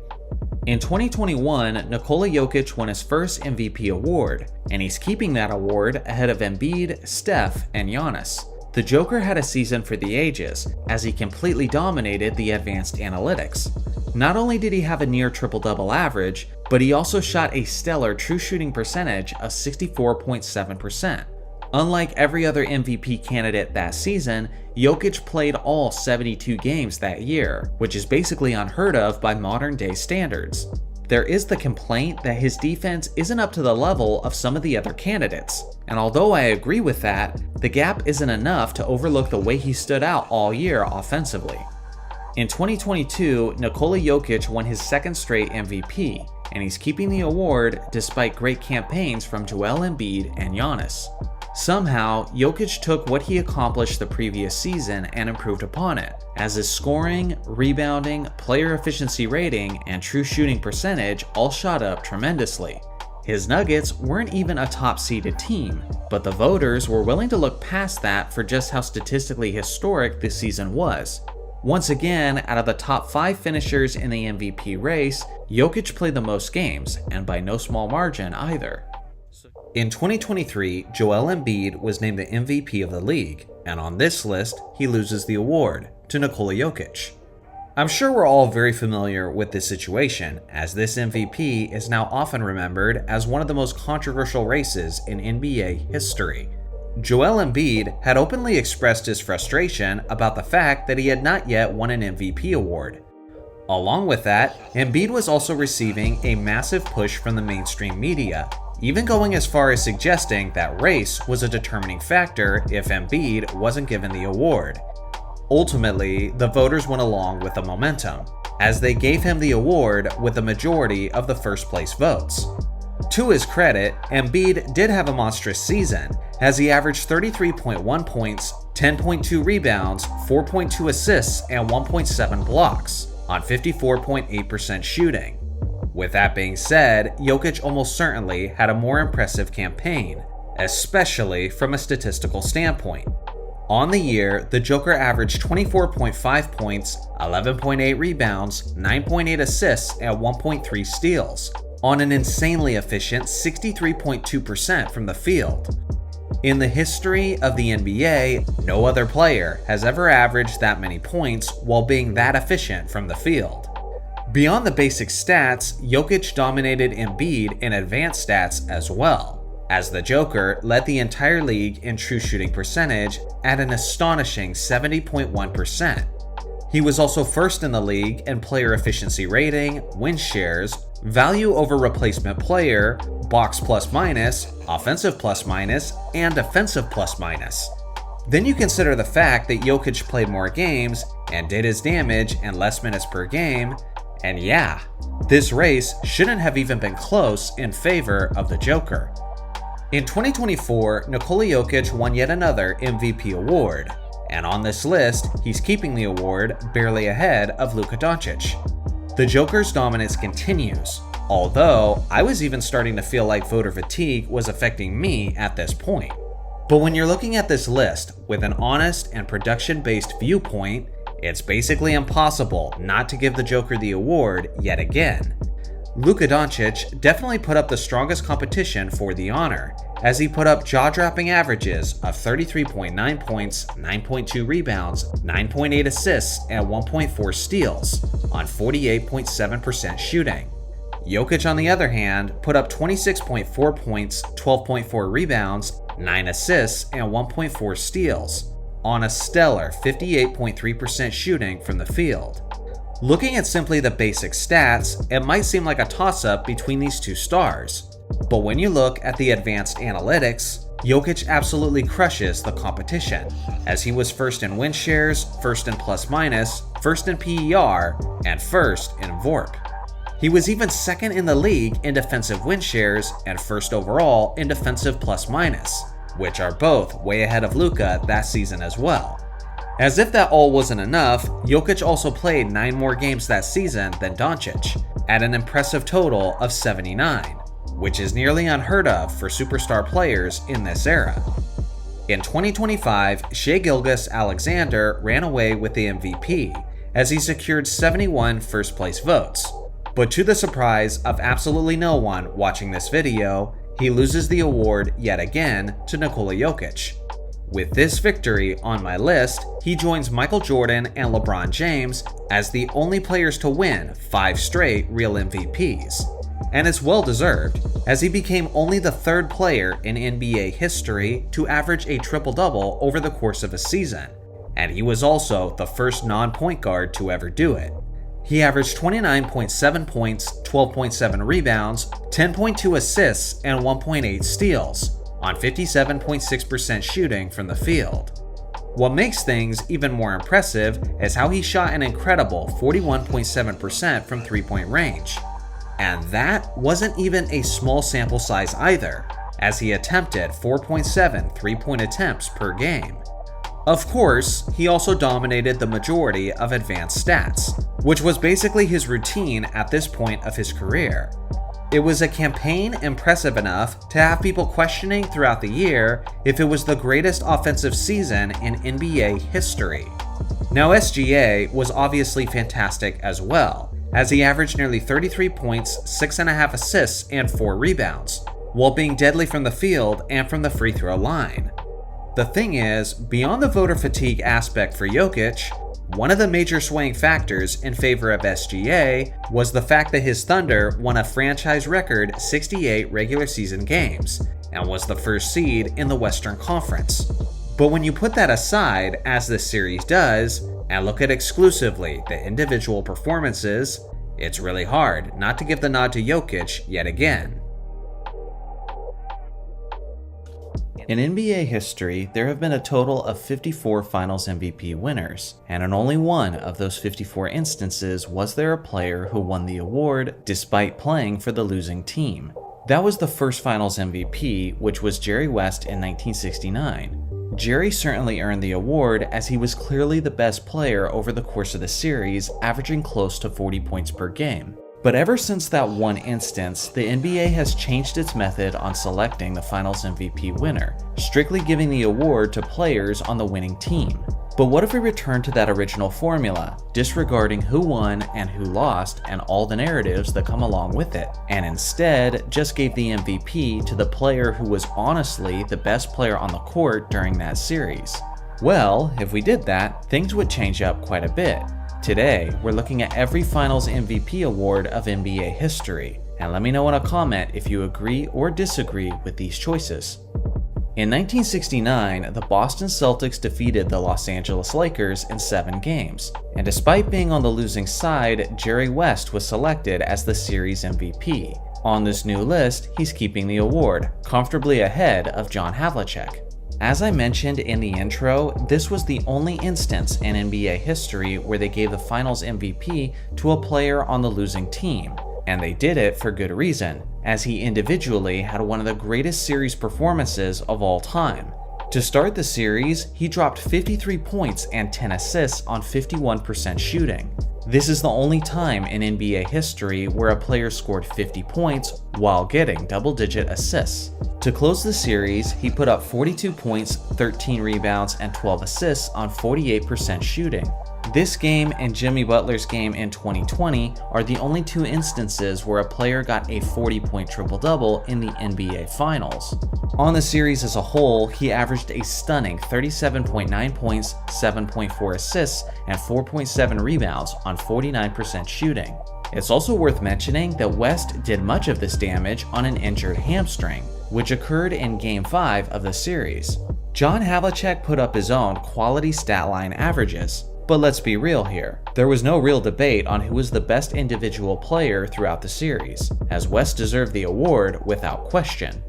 In 2021, Nikola Jokic won his first MVP award, and he's keeping that award ahead of Embiid, Steph, and Giannis. The Joker had a season for the ages, as he completely dominated the advanced analytics. Not only did he have a near triple-double average, but he also shot a stellar true shooting percentage of 64.7%. Unlike every other MVP candidate that season, Jokic played all 72 games that year, which is basically unheard of by modern-day standards. There is the complaint that his defense isn't up to the level of some of the other candidates, and although I agree with that, the gap isn't enough to overlook the way he stood out all year offensively. In 2022, Nikola Jokic won his second straight MVP, and he's keeping the award despite great campaigns from Joel Embiid and Giannis. Somehow, Jokic took what he accomplished the previous season and improved upon it, as his scoring, rebounding, player efficiency rating, and true shooting percentage all shot up tremendously. His Nuggets weren't even a top-seeded team, but the voters were willing to look past that for just how statistically historic this season was. Once again, out of the top 5 finishers in the MVP race, Jokic played the most games, and by no small margin either. In 2023, Joel Embiid was named the MVP of the league, and on this list, he loses the award to Nikola Jokic. I'm sure we're all very familiar with this situation, as this MVP is now often remembered as one of the most controversial races in NBA history. Joel Embiid had openly expressed his frustration about the fact that he had not yet won an MVP award. Along with that, Embiid was also receiving a massive push from the mainstream media, even going as far as suggesting that race was a determining factor if Embiid wasn't given the award. Ultimately, the voters went along with the momentum, as they gave him the award with the majority of the first place votes. To his credit, Embiid did have a monstrous season, as he averaged 33.1 points, 10.2 rebounds, 4.2 assists, and 1.7 blocks on 54.8% shooting. With that being said, Jokic almost certainly had a more impressive campaign, especially from a statistical standpoint. On the year, the Joker averaged 24.5 points, 11.8 rebounds, 9.8 assists, and 1.3 steals, on an insanely efficient 63.2% from the field. In the history of the NBA, no other player has ever averaged that many points while being that efficient from the field. Beyond the basic stats, Jokic dominated Embiid in advanced stats as well, as the Joker led the entire league in true shooting percentage at an astonishing 70.1%. He was also first in the league in player efficiency rating, win shares, value over replacement player, box plus minus, offensive plus minus, and defensive plus minus. Then you consider the fact that Jokic played more games and did his damage in less minutes per game, and yeah, this race shouldn't have even been close in favor of the Joker. In 2024, Nikola Jokic won yet another MVP award, and on this list, he's keeping the award barely ahead of Luka Doncic. The Joker's dominance continues, although I was even starting to feel like voter fatigue was affecting me at this point. But when you're looking at this list with an honest and production-based viewpoint, it's basically impossible not to give the Joker the award yet again. Luka Doncic definitely put up the strongest competition for the honor, as he put up jaw-dropping averages of 33.9 points, 9.2 rebounds, 9.8 assists, and 1.4 steals on 48.7% shooting. Jokic, on the other hand, put up 26.4 points, 12.4 rebounds, 9 assists, and 1.4 steals on a stellar 58.3% shooting from the field. Looking at simply the basic stats, it might seem like a toss-up between these two stars. But when you look at the advanced analytics, Jokic absolutely crushes the competition, as he was first in win shares, first in plus minus, first in PER, and first in VORP. He was even second in the league in defensive win shares and first overall in defensive plus minus. which are both way ahead of Luka that season as well. As if that all wasn't enough, Jokic also played 9 more games that season than Doncic, at an impressive total of 79, which is nearly unheard of for superstar players in this era. In 2025, Shai Gilgeous-Alexander ran away with the MVP, as he secured 71 first-place votes. But to the surprise of absolutely no one watching this video, he loses the award yet again to Nikola Jokic. With this victory on my list, he joins Michael Jordan and LeBron James as the only players to win 5 straight real MVPs. And it's well deserved, as he became only the 3rd player in NBA history to average a triple-double over the course of a season, and he was also the first non-point guard to ever do it. He averaged 29.7 points, 12.7 rebounds, 10.2 assists, and 1.8 steals, on 57.6% shooting from the field. What makes things even more impressive is how he shot an incredible 41.7% from three-point range. And that wasn't even a small sample size either, as he attempted 4.7 three-point attempts per game. Of course, he also dominated the majority of advanced stats, which was basically his routine at this point of his career. It was a campaign impressive enough to have people questioning throughout the year if it was the greatest offensive season in NBA history. Now, SGA was obviously fantastic as well, as he averaged nearly 33 points, 6.5 assists, and 4 rebounds, while being deadly from the field and from the free throw line. The thing is, beyond the voter fatigue aspect for Jokic, one of the major swaying factors in favor of SGA was the fact that his Thunder won a franchise record 68 regular season games and was the first seed in the Western Conference. But when you put that aside, as this series does, and look at exclusively the individual performances, it's really hard not to give the nod to Jokic yet again. In NBA history, there have been a total of 54 Finals MVP winners, and in only one of those 54 instances was there a player who won the award despite playing for the losing team. That was the first Finals MVP, which was Jerry West in 1969. Jerry certainly earned the award as he was clearly the best player over the course of the series, averaging close to 40 points per game. But ever since that one instance, the NBA has changed its method on selecting the Finals MVP winner, strictly giving the award to players on the winning team. But what if we return to that original formula, disregarding who won and who lost and all the narratives that come along with it, and instead just gave the MVP to the player who was honestly the best player on the court during that series? Well, if we did that, things would change up quite a bit. Today, we're looking at every Finals MVP award of NBA history, and let me know in a comment if you agree or disagree with these choices. In 1969, the Boston Celtics defeated the Los Angeles Lakers in 7 games, and despite being on the losing side, Jerry West was selected as the series MVP. On this new list, he's keeping the award, comfortably ahead of John Havlicek. As I mentioned in the intro, this was the only instance in NBA history where they gave the Finals MVP to a player on the losing team, and they did it for good reason, as he individually had one of the greatest series performances of all time. To start the series, he dropped 53 points and 10 assists on 51% shooting. This is the only time in NBA history where a player scored 50 points while getting double-digit assists. To close the series, he put up 42 points, 13 rebounds, and 12 assists on 48% shooting. This game and Jimmy Butler's game in 2020 are the only 2 instances where a player got a 40-point triple-double in the NBA Finals. On the series as a whole, he averaged a stunning 37.9 points, 7.4 assists, and 4.7 rebounds on 49% shooting. It's also worth mentioning that West did much of this damage on an injured hamstring, which occurred in Game 5 of the series. John Havlicek put up his own quality stat line averages. But let's be real here, there was no real debate on who was the best individual player throughout the series, as West deserved the award without question.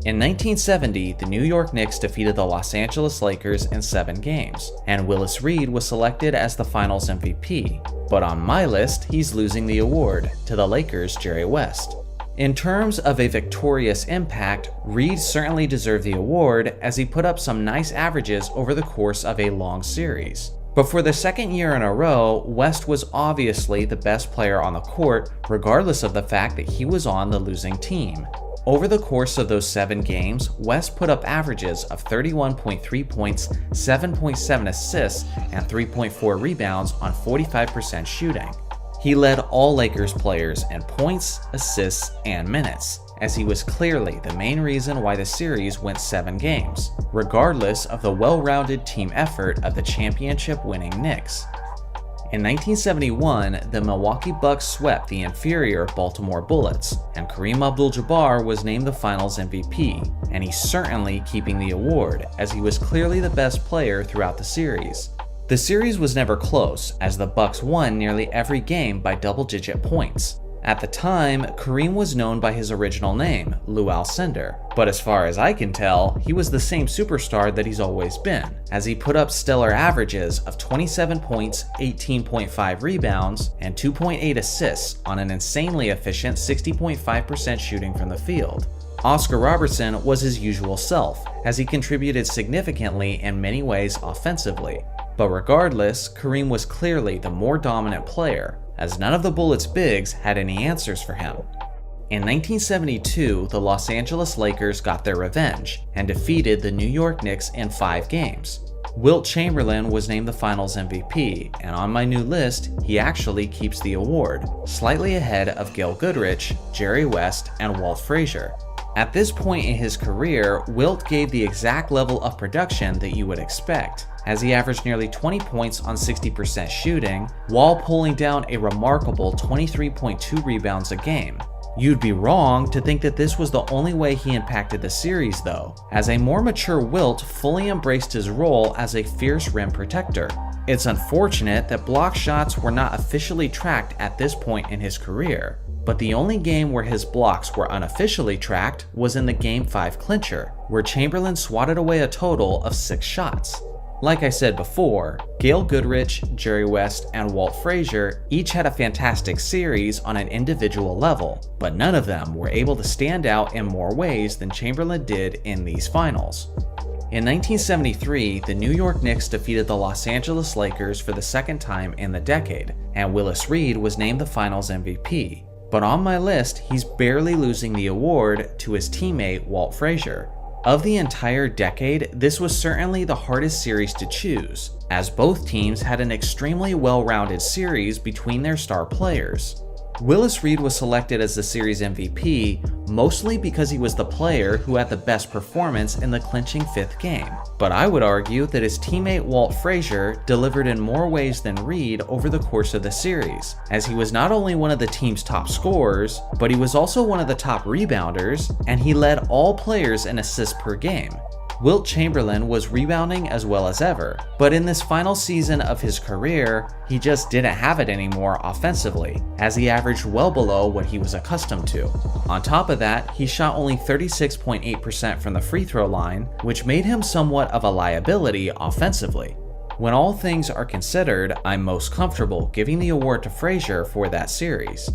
In 1970, the New York Knicks defeated the Los Angeles Lakers in 7 games, and Willis Reed was selected as the Finals MVP. But on my list, he's losing the award to the Lakers' Jerry West. In terms of a victorious impact, Reed certainly deserved the award as he put up some nice averages over the course of a long series. But for the second year in a row, West was obviously the best player on the court, regardless of the fact that he was on the losing team. Over the course of those 7 games, West put up averages of 31.3 points, 7.7 assists, and 3.4 rebounds on 45% shooting. He led all Lakers players in points, assists, and minutes, as he was clearly the main reason why the series went 7 games, regardless of the well-rounded team effort of the championship-winning Knicks. In 1971, the Milwaukee Bucks swept the inferior Baltimore Bullets, and Kareem Abdul-Jabbar was named the Finals MVP, and he's certainly keeping the award, as he was clearly the best player throughout the series. The series was never close, as the Bucks won nearly every game by double-digit points. At the time, Kareem was known by his original name, Lou Alcindor, but as far as I can tell, he was the same superstar that he's always been, as he put up stellar averages of 27 points, 18.5 rebounds, and 2.8 assists on an insanely efficient 60.5% shooting from the field. Oscar Robertson was his usual self, as he contributed significantly in many ways offensively. But regardless, Kareem was clearly the more dominant player, as none of the Bullets' bigs had any answers for him. In 1972, the Los Angeles Lakers got their revenge and defeated the New York Knicks in 5 games. Wilt Chamberlain was named the Finals MVP, and on my new list, he actually keeps the award, slightly ahead of Gail Goodrich, Jerry West, and Walt Frazier. At this point in his career, Wilt gave the exact level of production that you would expect, as he averaged nearly 20 points on 60% shooting, while pulling down a remarkable 23.2 rebounds a game. You'd be wrong to think that this was the only way he impacted the series though, as a more mature Wilt fully embraced his role as a fierce rim protector. It's unfortunate that block shots were not officially tracked at this point in his career, but the only game where his blocks were unofficially tracked was in the Game 5 clincher, where Chamberlain swatted away a total of 6 shots. Like I said before, Gail Goodrich, Jerry West, and Walt Frazier each had a fantastic series on an individual level, but none of them were able to stand out in more ways than Chamberlain did in these finals. In 1973, the New York Knicks defeated the Los Angeles Lakers for the second time in the decade, and Willis Reed was named the Finals MVP. But on my list, he's barely losing the award to his teammate Walt Frazier. Of the entire decade, this was certainly the hardest series to choose, as both teams had an extremely well-rounded series between their star players. Willis Reed was selected as the series MVP mostly because he was the player who had the best performance in the clinching 5th game, but I would argue that his teammate Walt Frazier delivered in more ways than Reed over the course of the series, as he was not only one of the team's top scorers, but he was also one of the top rebounders, and he led all players in assists per game. Wilt Chamberlain was rebounding as well as ever, but in this final season of his career, he just didn't have it anymore offensively, as he averaged well below what he was accustomed to. On top of that, he shot only 36.8% from the free throw line, which made him somewhat of a liability offensively. When all things are considered, I'm most comfortable giving the award to Frazier for that series.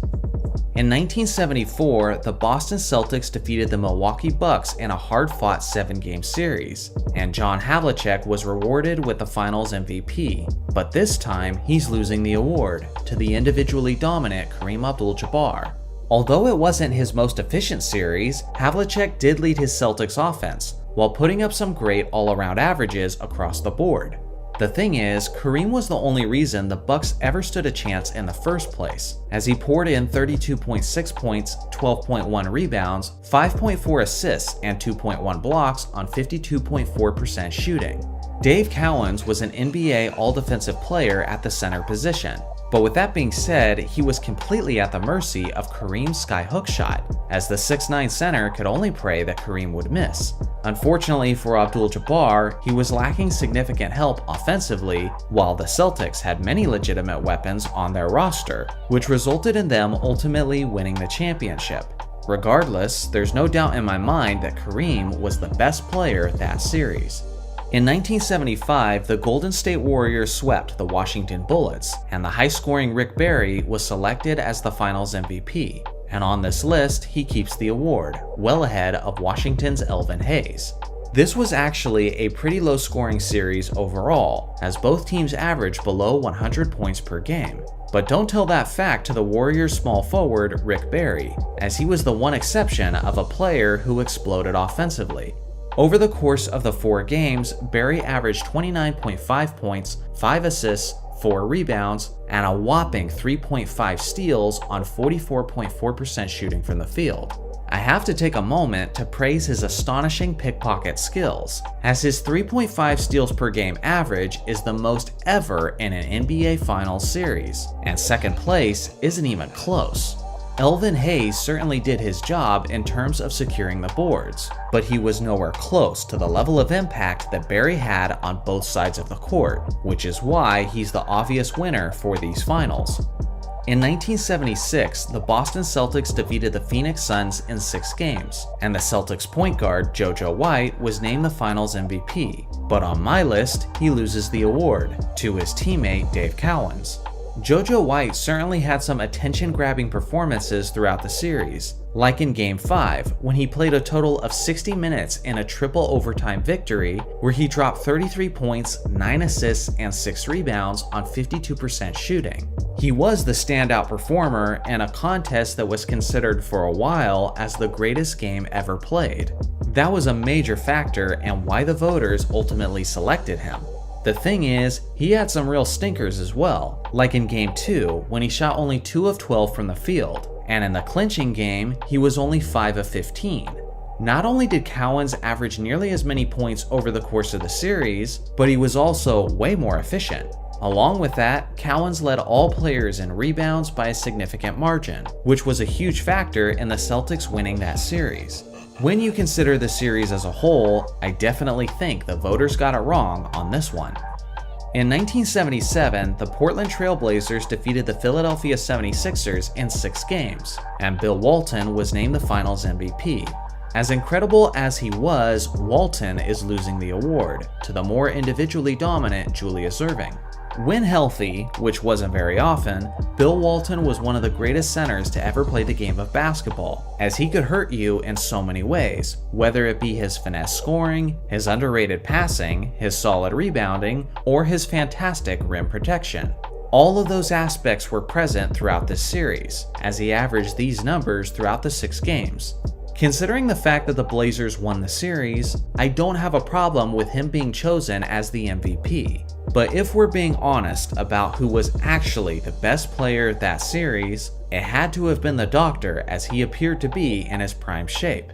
In 1974, the Boston Celtics defeated the Milwaukee Bucks in a hard-fought 7-game series, and John Havlicek was rewarded with the Finals MVP. But this time, he's losing the award to the individually dominant Kareem Abdul-Jabbar. Although it wasn't his most efficient series, Havlicek did lead his Celtics offense, while putting up some great all-around averages across the board. The thing is, Kareem was the only reason the Bucks ever stood a chance in the first place, as he poured in 32.6 points, 12.1 rebounds, 5.4 assists, and 2.1 blocks on 52.4% shooting. Dave Cowens was an NBA All-Defensive player at the center position, but with that being said, he was completely at the mercy of Kareem's skyhook shot, as the 6'9 center could only pray that Kareem would miss. Unfortunately for Abdul-Jabbar, he was lacking significant help offensively, while the Celtics had many legitimate weapons on their roster, which resulted in them ultimately winning the championship. Regardless, there's no doubt in my mind that Kareem was the best player that series. In 1975, the Golden State Warriors swept the Washington Bullets, and the high-scoring Rick Barry was selected as the Finals MVP. and on this list, he keeps the award, well ahead of Washington's Elvin Hayes. This was actually a pretty low scoring series overall, as both teams averaged below 100 points per game. But don't tell that fact to the Warriors' small forward Rick Barry, as he was the one exception of a player who exploded offensively. Over the course of the 4 games, Barry averaged 29.5 points, 5 assists, 4 rebounds, and a whopping 3.5 steals on 44.4% shooting from the field. I have to take a moment to praise his astonishing pickpocket skills, as his 3.5 steals per game average is the most ever in an NBA Finals series, and second place isn't even close. Elvin Hayes certainly did his job in terms of securing the boards, but he was nowhere close to the level of impact that Barry had on both sides of the court, which is why he's the obvious winner for these finals. In 1976, the Boston Celtics defeated the Phoenix Suns in 6 games, and the Celtics point guard JoJo White was named the finals MVP, but on my list, he loses the award to his teammate Dave Cowens. JoJo White certainly had some attention-grabbing performances throughout the series, like in Game 5, when he played a total of 60 minutes in a triple overtime victory where he dropped 33 points, 9 assists, and 6 rebounds on 52% shooting. He was the standout performer in a contest that was considered for a while as the greatest game ever played. That was a major factor in why the voters ultimately selected him. The thing is, he had some real stinkers as well, like in Game 2 when he shot only 2 of 12 from the field, and in the clinching game, he was only 5 of 15. Not only did Cowens average nearly as many points over the course of the series, but he was also way more efficient. Along with that, Cowens led all players in rebounds by a significant margin, which was a huge factor in the Celtics winning that series. When you consider the series as a whole, I definitely think the voters got it wrong on this one. In 1977, the Portland Trail Blazers defeated the Philadelphia 76ers in 6 games, and Bill Walton was named the finals MVP. As incredible as he was, Walton is losing the award to the more individually dominant Julius Erving. When healthy, which wasn't very often, Bill Walton was one of the greatest centers to ever play the game of basketball, as he could hurt you in so many ways, whether it be his finesse scoring, his underrated passing, his solid rebounding, or his fantastic rim protection. All of those aspects were present throughout this series, as he averaged these numbers throughout the 6 games. Considering the fact that the Blazers won the series, I don't have a problem with him being chosen as the MVP. But if we're being honest about who was actually the best player that series, it had to have been the Doctor, as he appeared to be in his prime shape.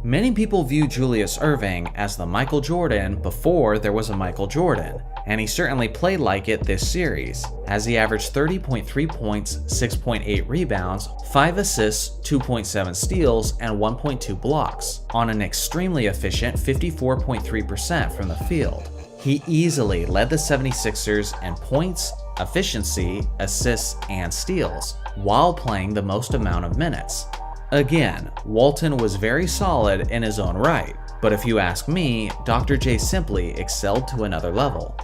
Many people view Julius Erving as the Michael Jordan before there was a Michael Jordan, and he certainly played like it this series, as he averaged 30.3 points, 6.8 rebounds, 5 assists, 2.7 steals, and 1.2 blocks, on an extremely efficient 54.3% from the field. He easily led the 76ers in points, efficiency, assists, and steals, while playing the most amount of minutes. Again, Walton was very solid in his own right, but if you ask me, Dr. J simply excelled to another level.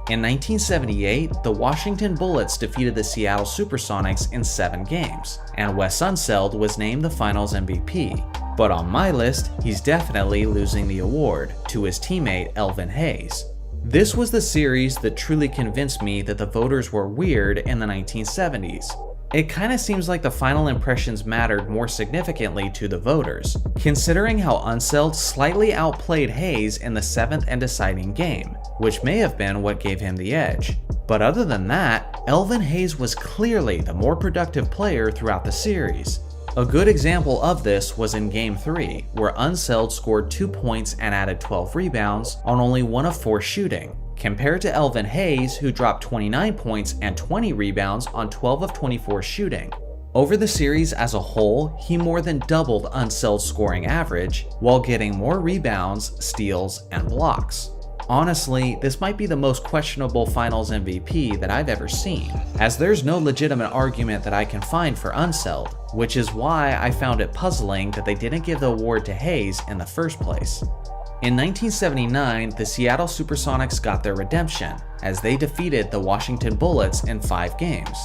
In 1978, the Washington Bullets defeated the Seattle Supersonics in 7 games, and Wes Unseld was named the finals MVP. But on my list, he's definitely losing the award to his teammate Elvin Hayes. This was the series that truly convinced me that the voters were weird in the 1970s. It kinda seems like the final impressions mattered more significantly to the voters, considering how Unseld slightly outplayed Hayes in the 7th and deciding game, which may have been what gave him the edge. But other than that, Elvin Hayes was clearly the more productive player throughout the series. A good example of this was in Game 3, where Unseld scored 2 points and added 12 rebounds on only 1 of 4 shooting, compared to Elvin Hayes, who dropped 29 points and 20 rebounds on 12 of 24 shooting. Over the series as a whole, he more than doubled Unseld's scoring average, while getting more rebounds, steals, and blocks. Honestly, this might be the most questionable finals MVP that I've ever seen, as there's no legitimate argument that I can find for Unseld, which is why I found it puzzling that they didn't give the award to Hayes in the first place. In 1979, the Seattle Supersonics got their redemption, as they defeated the Washington Bullets in 5 games.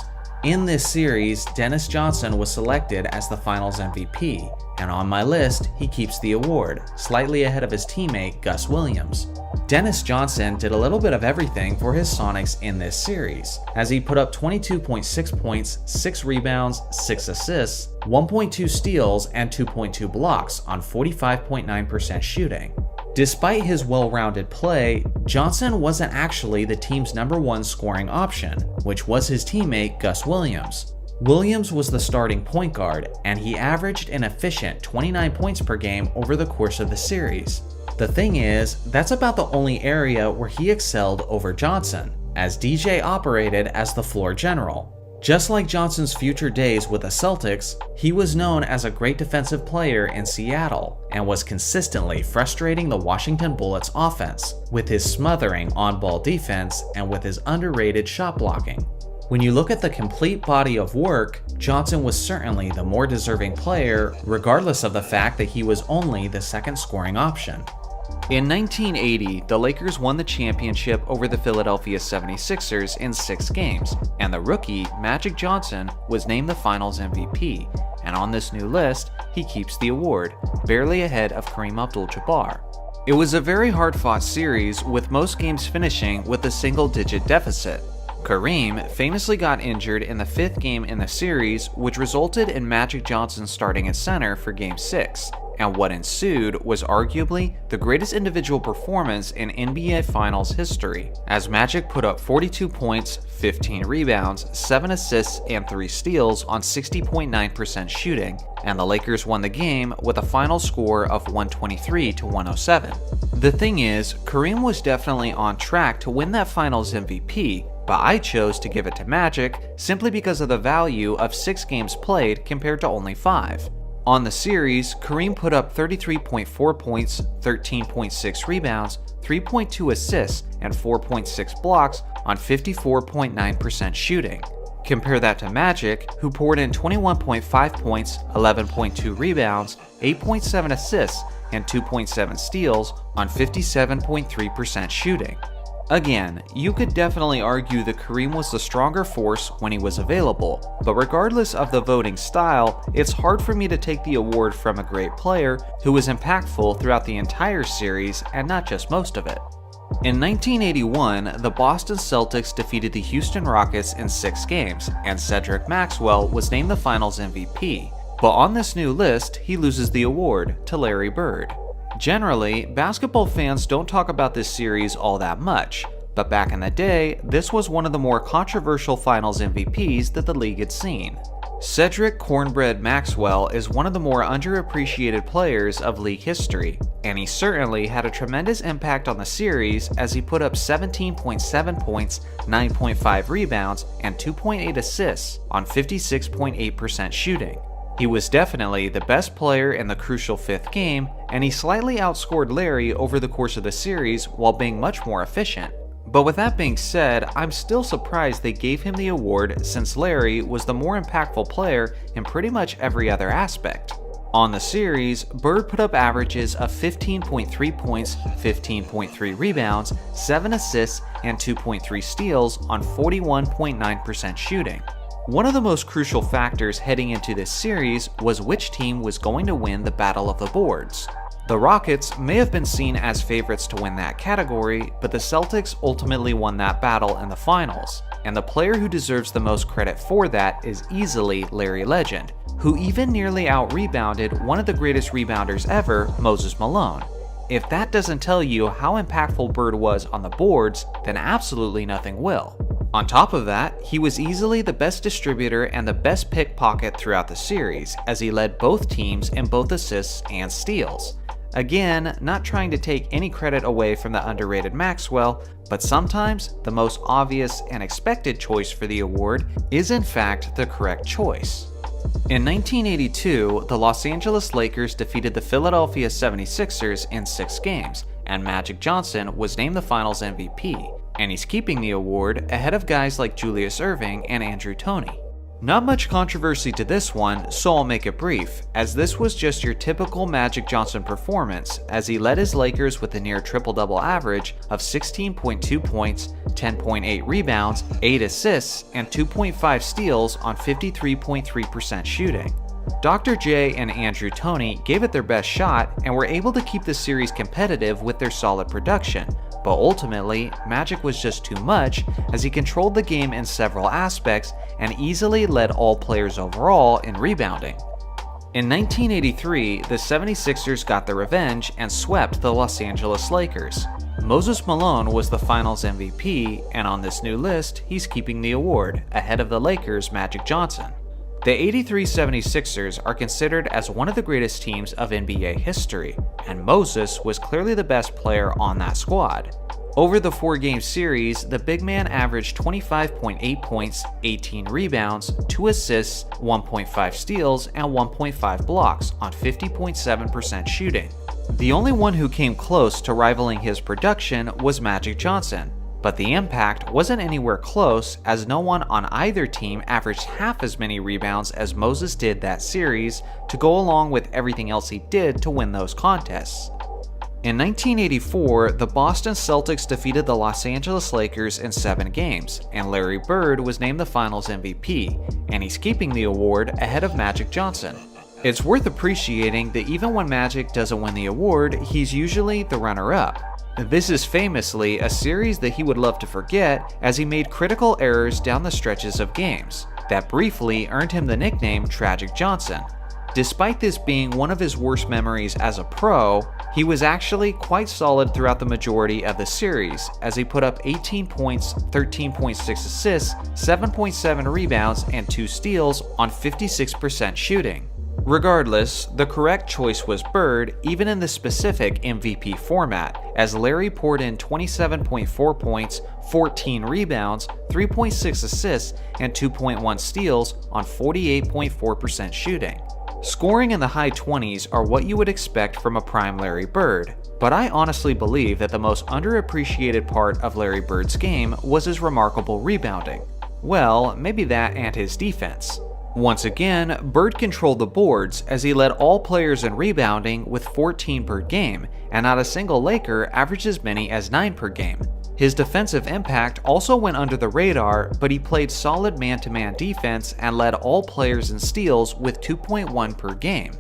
In this series, Dennis Johnson was selected as the Finals MVP, and on my list, he keeps the award, slightly ahead of his teammate Gus Williams. Dennis Johnson did a little bit of everything for his Sonics in this series, as he put up 22.6 points, 6 rebounds, 6 assists, 1.2 steals, and 2.2 blocks on 45.9% shooting. Despite his well-rounded play, Johnson wasn't actually the team's #1 scoring option, which was his teammate Gus Williams. Williams was the starting point guard, and he averaged an efficient 29 points per game over the course of the series. The thing is, that's about the only area where he excelled over Johnson, as DJ operated as the floor general. Just like Johnson's future days with the Celtics, he was known as a great defensive player in Seattle and was consistently frustrating the Washington Bullets offense with his smothering on-ball defense and with his underrated shot blocking. When you look at the complete body of work, Johnson was certainly the more deserving player, regardless of the fact that he was only the second scoring option. In 1980, the Lakers won the championship over the Philadelphia 76ers in 6 games, and the rookie, Magic Johnson, was named the Finals MVP, and on this new list, he keeps the award, barely ahead of Kareem Abdul-Jabbar. It was a very hard-fought series, with most games finishing with a single-digit deficit. Kareem famously got injured in the 5th game in the series, which resulted in Magic Johnson starting at center for Game 6. And what ensued was arguably the greatest individual performance in NBA Finals history, as Magic put up 42 points, 15 rebounds, 7 assists, and 3 steals on 60.9% shooting, and the Lakers won the game with a final score of 123-107. The thing is, Kareem was definitely on track to win that Finals MVP, but I chose to give it to Magic simply because of the value of 6 games played compared to only 5. On the series, Kareem put up 33.4 points, 13.6 rebounds, 3.2 assists, and 4.6 blocks on 54.9% shooting. Compare that to Magic, who poured in 21.5 points, 11.2 rebounds, 8.7 assists, and 2.7 steals on 57.3% shooting. Again, you could definitely argue that Kareem was the stronger force when he was available, but regardless of the voting style, it's hard for me to take the award from a great player who was impactful throughout the entire series and not just most of it. In 1981, the Boston Celtics defeated the Houston Rockets in 6 games, and Cedric Maxwell was named the Finals MVP, but on this new list, he loses the award to Larry Bird. Generally, basketball fans don't talk about this series all that much, but back in the day, this was one of the more controversial Finals MVPs that the league had seen. Cedric "Cornbread" Maxwell is one of the more underappreciated players of league history, and he certainly had a tremendous impact on the series as he put up 17.7 points, 9.5 rebounds, and 2.8 assists on 56.8% shooting. He was definitely the best player in the crucial 5th game, and he slightly outscored Larry over the course of the series while being much more efficient. But with that being said, I'm still surprised they gave him the award since Larry was the more impactful player in pretty much every other aspect. On the series, Bird put up averages of 15.3 points, 15.3 rebounds, 7 assists, and 2.3 steals on 41.9% shooting. One of the most crucial factors heading into this series was which team was going to win the Battle of the Boards. The Rockets may have been seen as favorites to win that category, but the Celtics ultimately won that battle in the finals, and the player who deserves the most credit for that is easily Larry Legend, who even nearly out-rebounded one of the greatest rebounders ever, Moses Malone. If that doesn't tell you how impactful Bird was on the boards, then absolutely nothing will. On top of that, he was easily the best distributor and the best pickpocket throughout the series, as he led both teams in both assists and steals. Again, not trying to take any credit away from the underrated Maxwell, but sometimes the most obvious and expected choice for the award is in fact the correct choice. In 1982, the Los Angeles Lakers defeated the Philadelphia 76ers in 6 games, and Magic Johnson was named the Finals MVP. And he's keeping the award ahead of guys like Julius Erving and Andrew Toney. Not much controversy to this one, so I'll make it brief, as this was just your typical Magic Johnson performance as he led his Lakers with a near triple-double average of 16.2 points, 10.8 rebounds, 8 assists, and 2.5 steals on 53.3% shooting. Dr. J and Andrew Toney gave it their best shot and were able to keep the series competitive with their solid production, but ultimately, Magic was just too much as he controlled the game in several aspects and easily led all players overall in rebounding. In 1983, the 76ers got their revenge and swept the Los Angeles Lakers. Moses Malone was the finals MVP, and on this new list, he's keeping the award, ahead of the Lakers' Magic Johnson. The 83 76ers are considered as one of the greatest teams of NBA history, and Moses was clearly the best player on that squad. Over the 4-game series, the big man averaged 25.8 points, 18 rebounds, 2 assists, 1.5 steals, and 1.5 blocks on 50.7% shooting. The only one who came close to rivaling his production was Magic Johnson, but the impact wasn't anywhere close as no one on either team averaged half as many rebounds as Moses did that series to go along with everything else he did to win those contests. In 1984, the Boston Celtics defeated the Los Angeles Lakers in 7 games, and Larry Bird was named the finals MVP, and he's keeping the award ahead of Magic Johnson. It's worth appreciating that even when Magic doesn't win the award, he's usually the runner-up. This is famously a series that he would love to forget as he made critical errors down the stretches of games that briefly earned him the nickname Tragic Johnson. Despite this being one of his worst memories as a pro, he was actually quite solid throughout the majority of the series as he put up 18 points, 13.6 assists, 7.7 rebounds, and 2 steals on 56% shooting. Regardless, the correct choice was Bird, even in the specific MVP format, as Larry poured in 27.4 points, 14 rebounds, 3.6 assists, and 2.1 steals on 48.4% shooting. Scoring in the high 20s are what you would expect from a prime Larry Bird, but I honestly believe that the most underappreciated part of Larry Bird's game was his remarkable rebounding. Well, maybe that and his defense. Once again, Bird controlled the boards as he led all players in rebounding with 14 per game, and not a single Laker averaged as many as 9 per game. His defensive impact also went under the radar, but he played solid man-to-man defense and led all players in steals with 2.1 per game.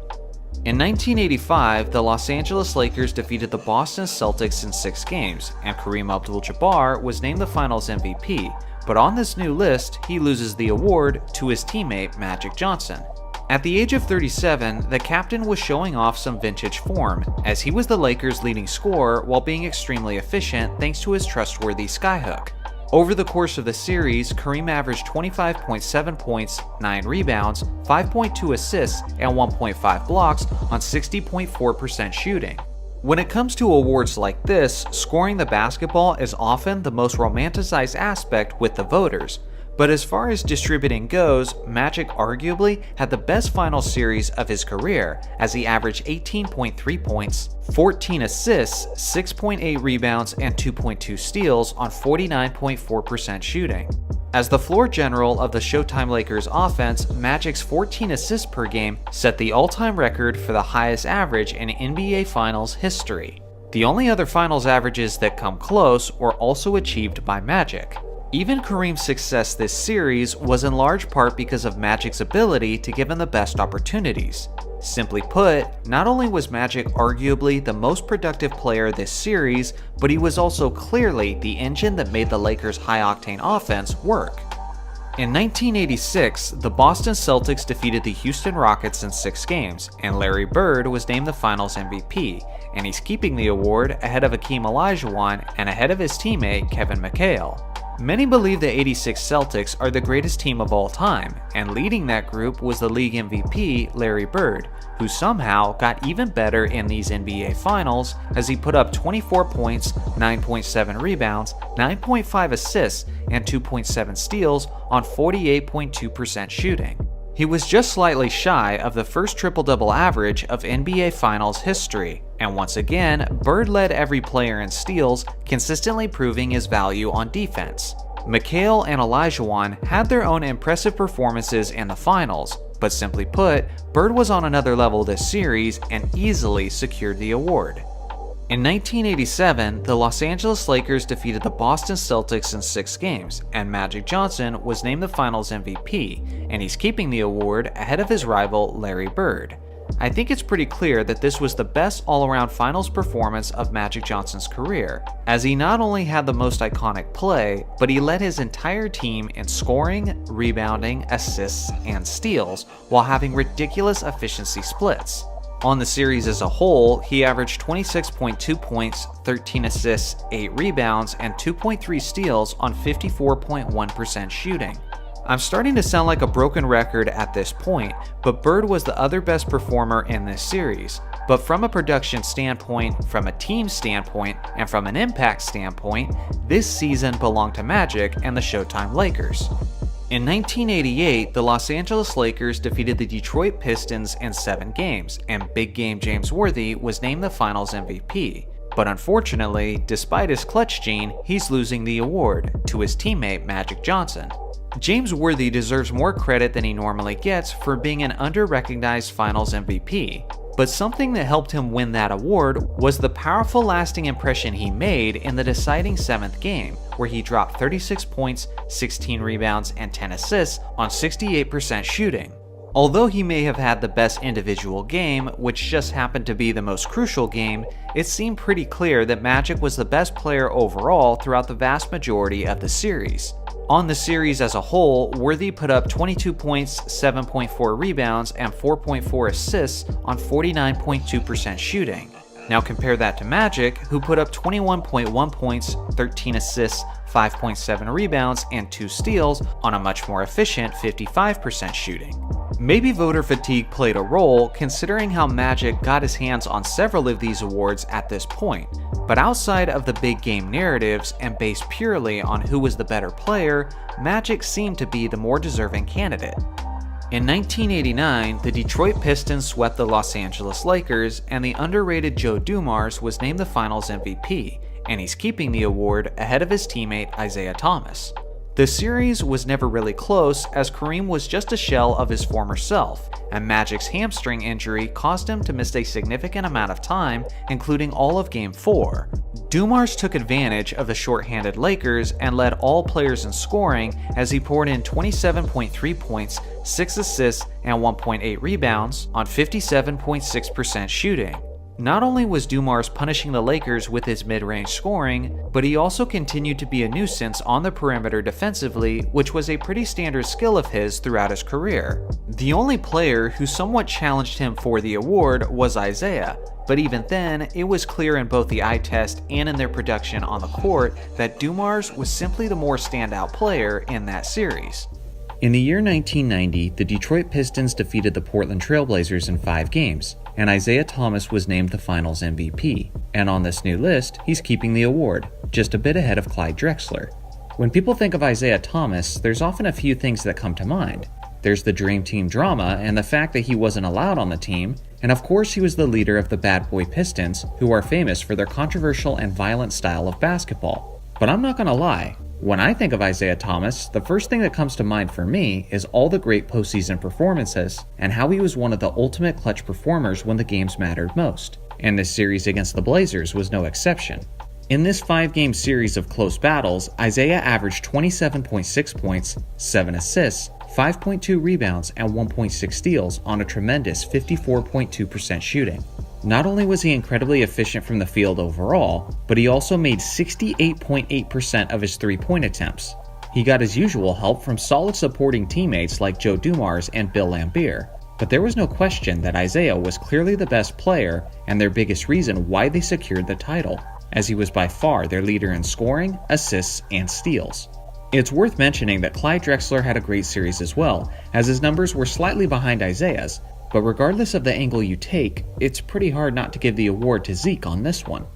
In 1985, the Los Angeles Lakers defeated the Boston Celtics in 6 games, and Kareem Abdul-Jabbar was named the finals MVP, but on this new list, he loses the award to his teammate Magic Johnson. At the age of 37, the captain was showing off some vintage form, as he was the Lakers' leading scorer while being extremely efficient thanks to his trustworthy skyhook. Over the course of the series, Kareem averaged 25.7 points, 9 rebounds, 5.2 assists, and 1.5 blocks on 60.4% shooting. When it comes to awards like this, scoring the basketball is often the most romanticized aspect with the voters. But as far as distributing goes, Magic arguably had the best final series of his career, as he averaged 18.3 points, 14 assists, 6.8 rebounds, and 2.2 steals on 49.4% shooting. As the floor general of the Showtime Lakers offense, Magic's 14 assists per game set the all-time record for the highest average in NBA Finals history. The only other Finals averages that come close were also achieved by Magic. Even Kareem's success this series was in large part because of Magic's ability to give him the best opportunities. Simply put, not only was Magic arguably the most productive player this series, but he was also clearly the engine that made the Lakers' high-octane offense work. In 1986, the Boston Celtics defeated the Houston Rockets in 6 games, and Larry Bird was named the finals MVP, and he's keeping the award ahead of Hakeem Olajuwon and ahead of his teammate Kevin McHale. Many believe the 86 Celtics are the greatest team of all time, and leading that group was the league MVP Larry Bird, who somehow got even better in these NBA Finals as he put up 24 points, 9.7 rebounds, 9.5 assists, and 2.7 steals on 48.2% shooting. He was just slightly shy of the first triple-double average of NBA Finals history, and once again, Bird led every player in steals, consistently proving his value on defense. McHale and Olajuwon had their own impressive performances in the finals, but simply put, Bird was on another level this series and easily secured the award. In 1987, the Los Angeles Lakers defeated the Boston Celtics in 6 games, and Magic Johnson was named the Finals MVP, and he's keeping the award ahead of his rival Larry Bird. I think it's pretty clear that this was the best all-around finals performance of Magic Johnson's career, as he not only had the most iconic play, but he led his entire team in scoring, rebounding, assists, and steals, while having ridiculous efficiency splits. On the series as a whole, he averaged 26.2 points, 13 assists, 8 rebounds, and 2.3 steals on 54.1% shooting. I'm starting to sound like a broken record at this point, but Bird was the other best performer in this series. But from a production standpoint, from a team standpoint, and from an impact standpoint, this season belonged to Magic and the Showtime Lakers. In 1988, the Los Angeles Lakers defeated the Detroit Pistons in 7 games, and Big Game James Worthy was named the Finals MVP. But unfortunately, despite his clutch gene, he's losing the award to his teammate Magic Johnson. James Worthy deserves more credit than he normally gets for being an under-recognized Finals MVP, but something that helped him win that award was the powerful lasting impression he made in the deciding 7th game, where he dropped 36 points, 16 rebounds, and 10 assists on 68% shooting. Although he may have had the best individual game, which just happened to be the most crucial game, it seemed pretty clear that Magic was the best player overall throughout the vast majority of the series. On the series as a whole, Worthy put up 22 points, 7.4 rebounds, and 4.4 assists on 49.2% shooting. Now compare that to Magic, who put up 21.1 points, 13 assists, 5.7 rebounds, and 2 steals on a much more efficient 55% shooting. Maybe voter fatigue played a role, considering how Magic got his hands on several of these awards at this point, but outside of the big game narratives and based purely on who was the better player, Magic seemed to be the more deserving candidate. In 1989, the Detroit Pistons swept the Los Angeles Lakers, and the underrated Joe Dumars was named the Finals MVP, and he's keeping the award ahead of his teammate Isaiah Thomas. The series was never really close, as Kareem was just a shell of his former self, and Magic's hamstring injury caused him to miss a significant amount of time, including all of Game 4. Dumars took advantage of the short-handed Lakers and led all players in scoring as he poured in 27.3 points, 6 assists, and 1.8 rebounds on 57.6% shooting. Not only was Dumars punishing the Lakers with his mid-range scoring, but he also continued to be a nuisance on the perimeter defensively, which was a pretty standard skill of his throughout his career. The only player who somewhat challenged him for the award was Isaiah, but even then, it was clear in both the eye test and in their production on the court that Dumars was simply the more standout player in that series. In the year 1990, the Detroit Pistons defeated the Portland Trail Blazers in 5 games, and Isaiah Thomas was named the Finals MVP. And on this new list, he's keeping the award, just a bit ahead of Clyde Drexler. When people think of Isaiah Thomas, there's often a few things that come to mind. There's the Dream Team drama and the fact that he wasn't allowed on the team, and of course he was the leader of the Bad Boy Pistons, who are famous for their controversial and violent style of basketball. But I'm not gonna lie, when I think of Isaiah Thomas, the first thing that comes to mind for me is all the great postseason performances and how he was one of the ultimate clutch performers when the games mattered most. And this series against the Blazers was no exception. In this 5-game series of close battles, Isaiah averaged 27.6 points, 7 assists, 5.2 rebounds, and 1.6 steals on a tremendous 54.2% shooting. Not only was he incredibly efficient from the field overall, but he also made 68.8% of his 3-point attempts. He got his usual help from solid supporting teammates like Joe Dumars and Bill Laimbeer, but there was no question that Isaiah was clearly the best player and their biggest reason why they secured the title, as he was by far their leader in scoring, assists, and steals. It's worth mentioning that Clyde Drexler had a great series as well, as his numbers were slightly behind Isaiah's, but regardless of the angle you take, it's pretty hard not to give the award to Zeke on this one.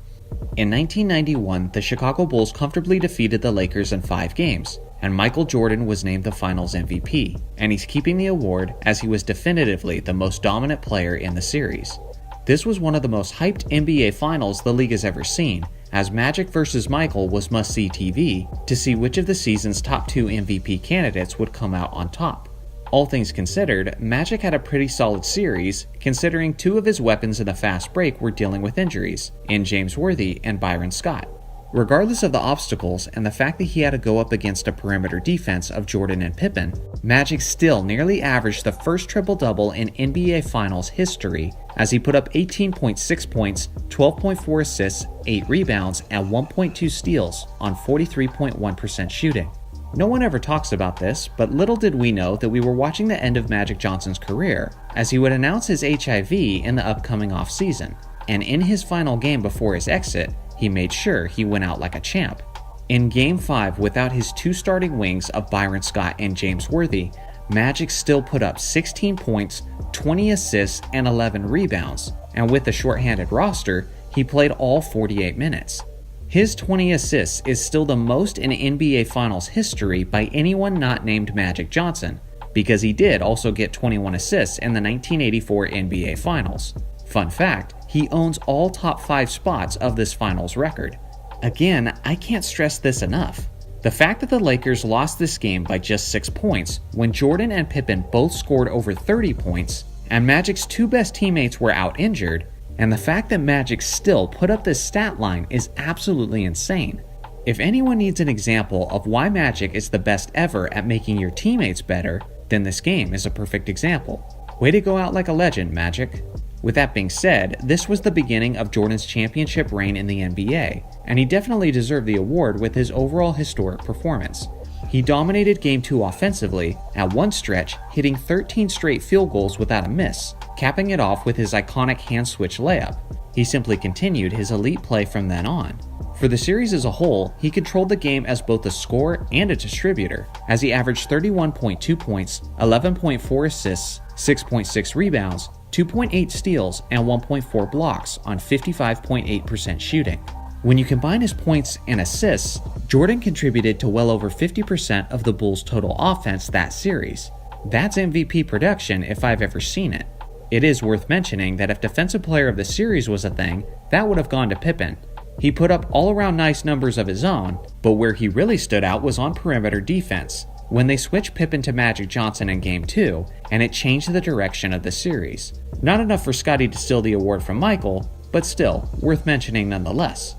In 1991, the Chicago Bulls comfortably defeated the Lakers in 5 games, and Michael Jordan was named the Finals MVP, and he's keeping the award as he was definitively the most dominant player in the series. This was one of the most hyped NBA Finals the league has ever seen, as Magic vs. Michael was must-see TV to see which of the season's top 2 MVP candidates would come out on top. All things considered, Magic had a pretty solid series, considering two of his weapons in the fast break were dealing with injuries, in James Worthy and Byron Scott. Regardless of the obstacles and the fact that he had to go up against a perimeter defense of Jordan and Pippen, Magic still nearly averaged the first triple-double in NBA Finals history as he put up 18.6 points, 12.4 assists, 8 rebounds, and 1.2 steals on 43.1% shooting. No one ever talks about this, but little did we know that we were watching the end of Magic Johnson's career, as he would announce his HIV in the upcoming offseason, and in his final game before his exit, he made sure he went out like a champ. In Game 5, without his two starting wings of Byron Scott and James Worthy, Magic still put up 16 points, 20 assists, and 11 rebounds, and with a shorthanded roster, he played all 48 minutes. His 20 assists is still the most in NBA Finals history by anyone not named Magic Johnson, because he did also get 21 assists in the 1984 NBA Finals. Fun fact, he owns all top 5 spots of this Finals record. Again, I can't stress this enough. The fact that the Lakers lost this game by just 6 points when Jordan and Pippen both scored over 30 points, and Magic's two best teammates were out injured, and the fact that Magic still put up this stat line is absolutely insane. If anyone needs an example of why Magic is the best ever at making your teammates better, then this game is a perfect example. Way to go out like a legend, Magic. With that being said, this was the beginning of Jordan's championship reign in the NBA, and he definitely deserved the award with his overall historic performance. He dominated Game 2 offensively, at one stretch hitting 13 straight field goals without a miss, capping it off with his iconic hand-switch layup. He simply continued his elite play from then on. For the series as a whole, he controlled the game as both a scorer and a distributor, as he averaged 31.2 points, 11.4 assists, 6.6 rebounds, 2.8 steals, and 1.4 blocks on 55.8% shooting. When you combine his points and assists, Jordan contributed to well over 50% of the Bulls' total offense that series. That's MVP production if I've ever seen it. It is worth mentioning that if Defensive Player of the Series was a thing, that would have gone to Pippen. He put up all-around nice numbers of his own, but where he really stood out was on perimeter defense, when they switched Pippen to Magic Johnson in Game 2, and it changed the direction of the series. Not enough for Scottie to steal the award from Michael, but still, worth mentioning nonetheless.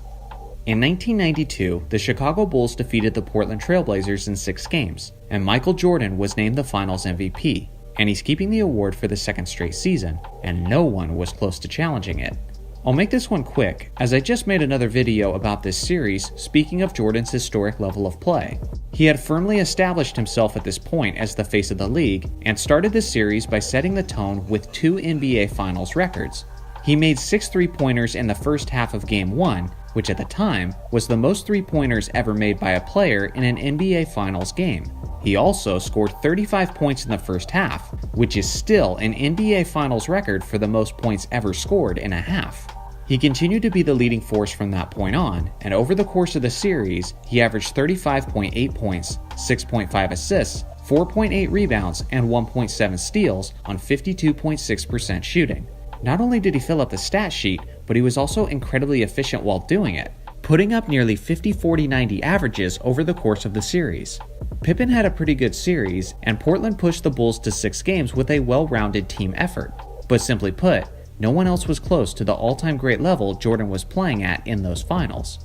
In 1992, the Chicago Bulls defeated the Portland Trail Blazers in 6 games, and Michael Jordan was named the Finals MVP, and he's keeping the award for the second straight season, and no one was close to challenging it. I'll make this one quick, as I just made another video about this series speaking of Jordan's historic level of play. He had firmly established himself at this point as the face of the league, and started this series by setting the tone with 2 NBA Finals records. He made 6 3-pointers in the first half of Game 1, which at the time was the most 3-pointers ever made by a player in an NBA Finals game. He also scored 35 points in the first half, which is still an NBA Finals record for the most points ever scored in a half. He continued to be the leading force from that point on, and over the course of the series, he averaged 35.8 points, 6.5 assists, 4.8 rebounds, and 1.7 steals on 52.6% shooting. Not only did he fill up the stat sheet, but he was also incredibly efficient while doing it, putting up nearly 50-40-90 averages over the course of the series. Pippen had a pretty good series, and Portland pushed the Bulls to 6 games with a well-rounded team effort. But simply put, no one else was close to the all-time great level Jordan was playing at in those finals.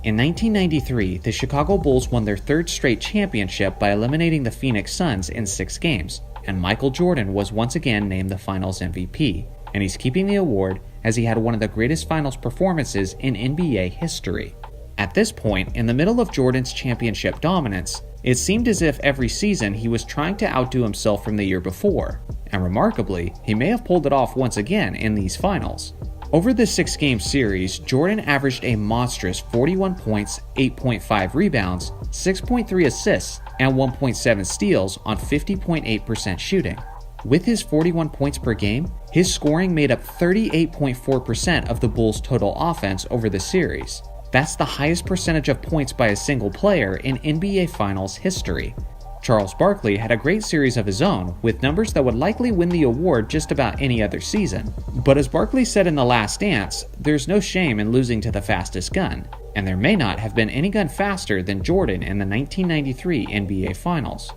In 1993, the Chicago Bulls won their 3rd straight championship by eliminating the Phoenix Suns in 6 games, and Michael Jordan was once again named the Finals MVP, and he's keeping the award as he had one of the greatest Finals performances in NBA history. At this point, in the middle of Jordan's championship dominance, it seemed as if every season he was trying to outdo himself from the year before, and remarkably, he may have pulled it off once again in these finals. Over the 6-game series, Jordan averaged a monstrous 41 points, 8.5 rebounds, 6.3 assists, and 1.7 steals on 50.8% shooting. With his 41 points per game, his scoring made up 38.4% of the Bulls' total offense over the series. That's the highest percentage of points by a single player in NBA Finals history. Charles Barkley had a great series of his own, with numbers that would likely win the award just about any other season. But as Barkley said in The Last Dance, there's no shame in losing to the fastest gun, and there may not have been any gun faster than Jordan in the 1993 NBA Finals.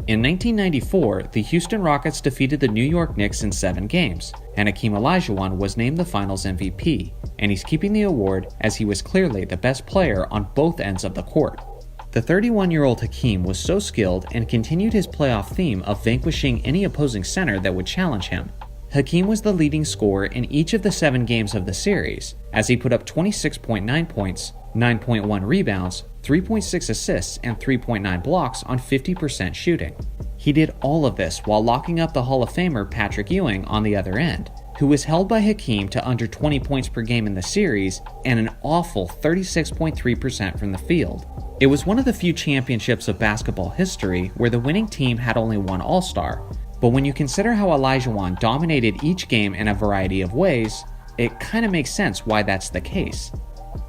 In 1994, the Houston Rockets defeated the New York Knicks in 7 games, and Hakeem Olajuwon was named the Finals MVP, and he's keeping the award as he was clearly the best player on both ends of the court. The 31-year-old Hakeem was so skilled and continued his playoff theme of vanquishing any opposing center that would challenge him. Hakeem was the leading scorer in each of the 7 games of the series, as he put up 26.9 points, 9.1 rebounds, 3.6 assists, and 3.9 blocks on 50% shooting. He did all of this while locking up the Hall of Famer Patrick Ewing on the other end, who was held by Hakeem to under 20 points per game in the series and an awful 36.3% from the field. It was one of the few championships of basketball history where the winning team had only one All-Star, but when you consider how Olajuwon dominated each game in a variety of ways, it kinda makes sense why that's the case.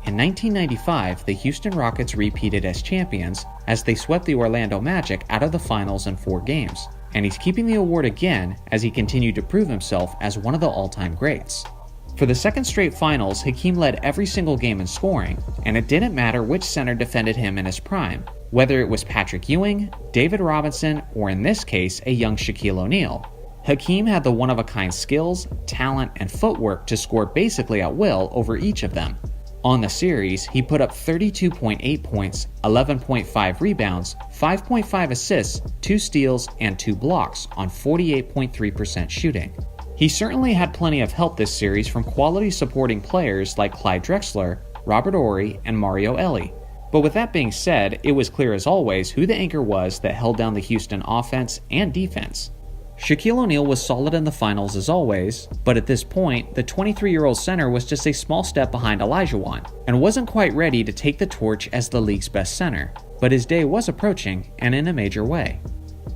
In 1995, the Houston Rockets repeated as champions as they swept the Orlando Magic out of the finals in 4 games, and he's keeping the award again as he continued to prove himself as one of the all-time greats. For the second straight finals, Hakeem led every single game in scoring, and it didn't matter which center defended him in his prime, whether it was Patrick Ewing, David Robinson, or in this case, a young Shaquille O'Neal. Hakeem had the one-of-a-kind skills, talent, and footwork to score basically at will over each of them. On the series, he put up 32.8 points, 11.5 rebounds, 5.5 assists, 2 steals, and 2 blocks on 48.3% shooting. He certainly had plenty of help this series from quality supporting players like Clyde Drexler, Robert Horry, and Mario Elie. But with that being said, it was clear as always who the anchor was that held down the Houston offense and defense. Shaquille O'Neal was solid in the finals as always, but at this point, the 23-year-old center was just a small step behind Olajuwon, and wasn't quite ready to take the torch as the league's best center, but his day was approaching, and in a major way.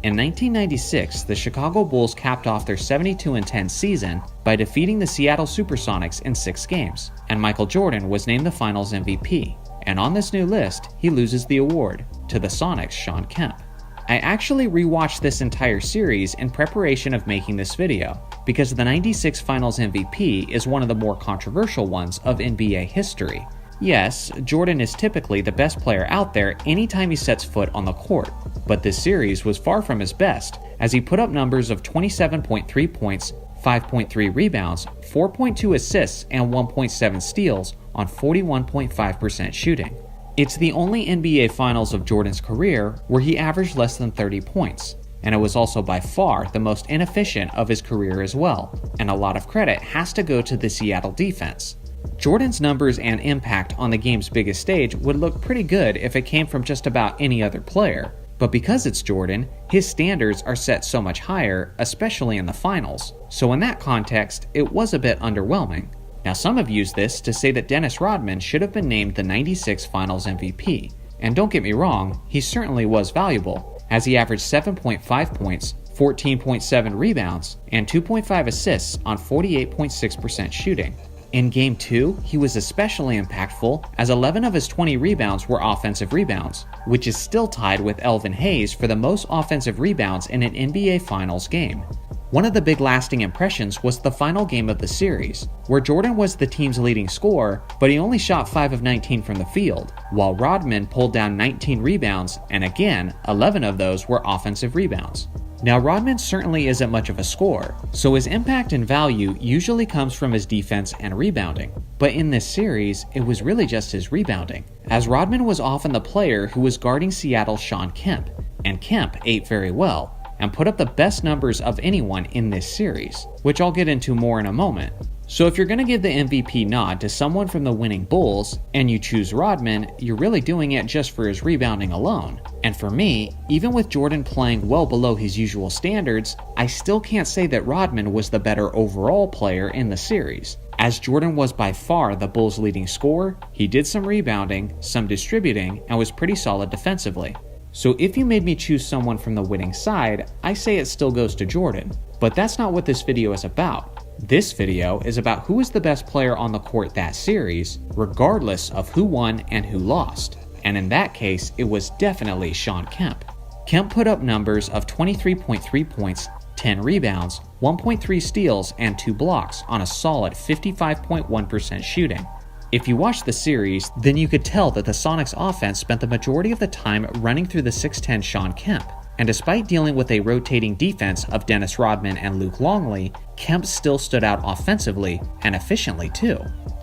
In 1996, the Chicago Bulls capped off their 72-10 season by defeating the Seattle Supersonics in 6 games, and Michael Jordan was named the Finals MVP, and on this new list, he loses the award to the Sonics' Shawn Kemp. I actually rewatched this entire series in preparation of making this video, because the 96 Finals MVP is one of the more controversial ones of NBA history. Yes, Jordan is typically the best player out there anytime he sets foot on the court, but this series was far from his best, as he put up numbers of 27.3 points, 5.3 rebounds, 4.2 assists, and 1.7 steals on 41.5% shooting. It's the only NBA Finals of Jordan's career where he averaged less than 30 points, and it was also by far the most inefficient of his career as well, and a lot of credit has to go to the Seattle defense. Jordan's numbers and impact on the game's biggest stage would look pretty good if it came from just about any other player, but because it's Jordan, his standards are set so much higher, especially in the finals, so in that context, it was a bit underwhelming. Now some have used this to say that Dennis Rodman should have been named the 96 Finals MVP, and don't get me wrong, he certainly was valuable, as he averaged 7.5 points, 14.7 rebounds, and 2.5 assists on 48.6% shooting. In Game 2, he was especially impactful as 11 of his 20 rebounds were offensive rebounds, which is still tied with Elvin Hayes for the most offensive rebounds in an NBA Finals game. One of the big lasting impressions was the final game of the series, where Jordan was the team's leading scorer, but he only shot 5 of 19 from the field, while Rodman pulled down 19 rebounds, and again, 11 of those were offensive rebounds. Now Rodman certainly isn't much of a scorer, so his impact and value usually comes from his defense and rebounding. But in this series, it was really just his rebounding, as Rodman was often the player who was guarding Seattle's Shawn Kemp, and Kemp ate very well, and put up the best numbers of anyone in this series, which I'll get into more in a moment. So if you're going to give the MVP nod to someone from the winning Bulls, and you choose Rodman, you're really doing it just for his rebounding alone. And for me, even with Jordan playing well below his usual standards, I still can't say that Rodman was the better overall player in the series. As Jordan was by far the Bulls' leading scorer, he did some rebounding, some distributing, and was pretty solid defensively. So if you made me choose someone from the winning side, I say it still goes to Jordan. But that's not what this video is about. This video is about who is the best player on the court that series, regardless of who won and who lost. And in that case, it was definitely Shawn Kemp. Kemp put up numbers of 23.3 points, 10 rebounds, 1.3 steals, and 2 blocks on a solid 55.1% shooting. If you watched the series, then you could tell that the Sonics offense spent the majority of the time running through the 6'10 Shawn Kemp, and despite dealing with a rotating defense of Dennis Rodman and Luke Longley, Kemp still stood out offensively and efficiently too.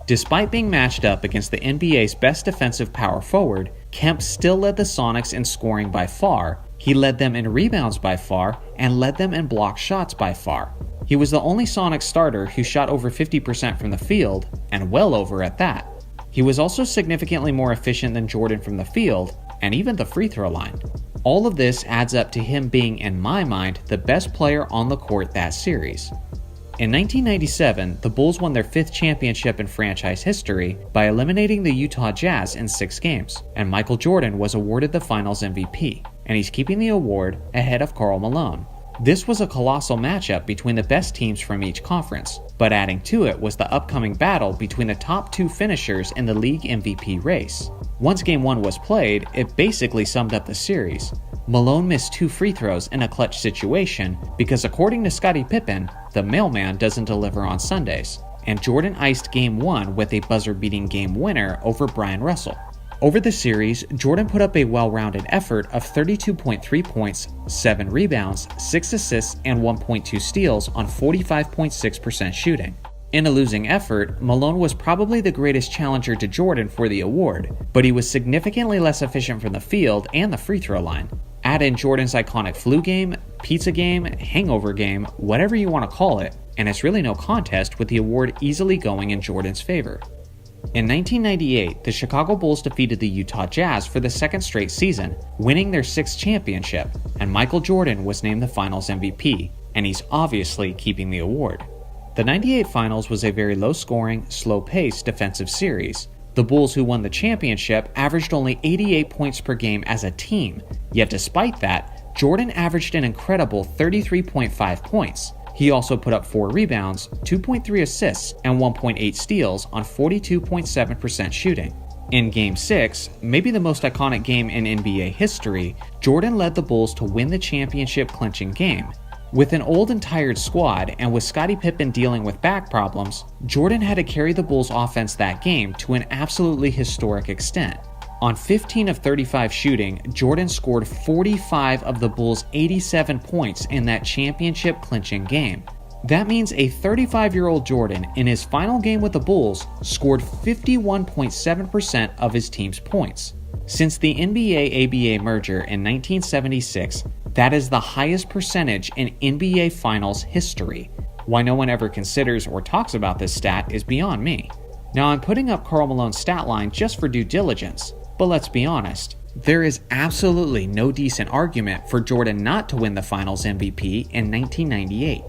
Despite being matched up against the NBA's best defensive power forward, Kemp still led the Sonics in scoring by far, he led them in rebounds by far, and led them in blocked shots by far. He was the only Sonics starter who shot over 50% from the field, and well over at that. He was also significantly more efficient than Jordan from the field, and even the free throw line. All of this adds up to him being, in my mind, the best player on the court that series. In 1997, the Bulls won their 5th championship in franchise history by eliminating the Utah Jazz in 6 games, and Michael Jordan was awarded the Finals MVP, and he's keeping the award ahead of Karl Malone. This was a colossal matchup between the best teams from each conference, but adding to it was the upcoming battle between the top 2 finishers in the league MVP race. Once Game 1 was played, it basically summed up the series. Malone missed 2 free throws in a clutch situation because, according to Scottie Pippen, the mailman doesn't deliver on Sundays, and Jordan iced Game 1 with a buzzer-beating game winner over Brian Russell. Over the series, Jordan put up a well-rounded effort of 32.3 points, 7 rebounds, 6 assists, and 1.2 steals on 45.6% shooting. In a losing effort, Malone was probably the greatest challenger to Jordan for the award, but he was significantly less efficient from the field and the free throw line. Add in Jordan's iconic flu game, pizza game, hangover game, whatever you want to call it, and it's really no contest with the award easily going in Jordan's favor. In 1998, the Chicago Bulls defeated the Utah Jazz for the 2nd straight season, winning their 6th championship, and Michael Jordan was named the Finals MVP, and he's obviously keeping the award. The 98 Finals was a very low-scoring, slow-paced defensive series. The Bulls, who won the championship, averaged only 88 points per game as a team, yet despite that, Jordan averaged an incredible 33.5 points. He also put up 4 rebounds, 2.3 assists, and 1.8 steals on 42.7% shooting. In Game 6, maybe the most iconic game in NBA history, Jordan led the Bulls to win the championship-clinching game. With an old and tired squad, and with Scottie Pippen dealing with back problems, Jordan had to carry the Bulls' offense that game to an absolutely historic extent. On 15 of 35 shooting, Jordan scored 45 of the Bulls' 87 points in that championship-clinching game. That means a 35-year-old Jordan, in his final game with the Bulls, scored 51.7% of his team's points. Since the NBA-ABA merger in 1976, that is the highest percentage in NBA Finals history. Why no one ever considers or talks about this stat is beyond me. Now, I'm putting up Karl Malone's stat line just for due diligence, but let's be honest, there is absolutely no decent argument for Jordan not to win the Finals MVP in 1998.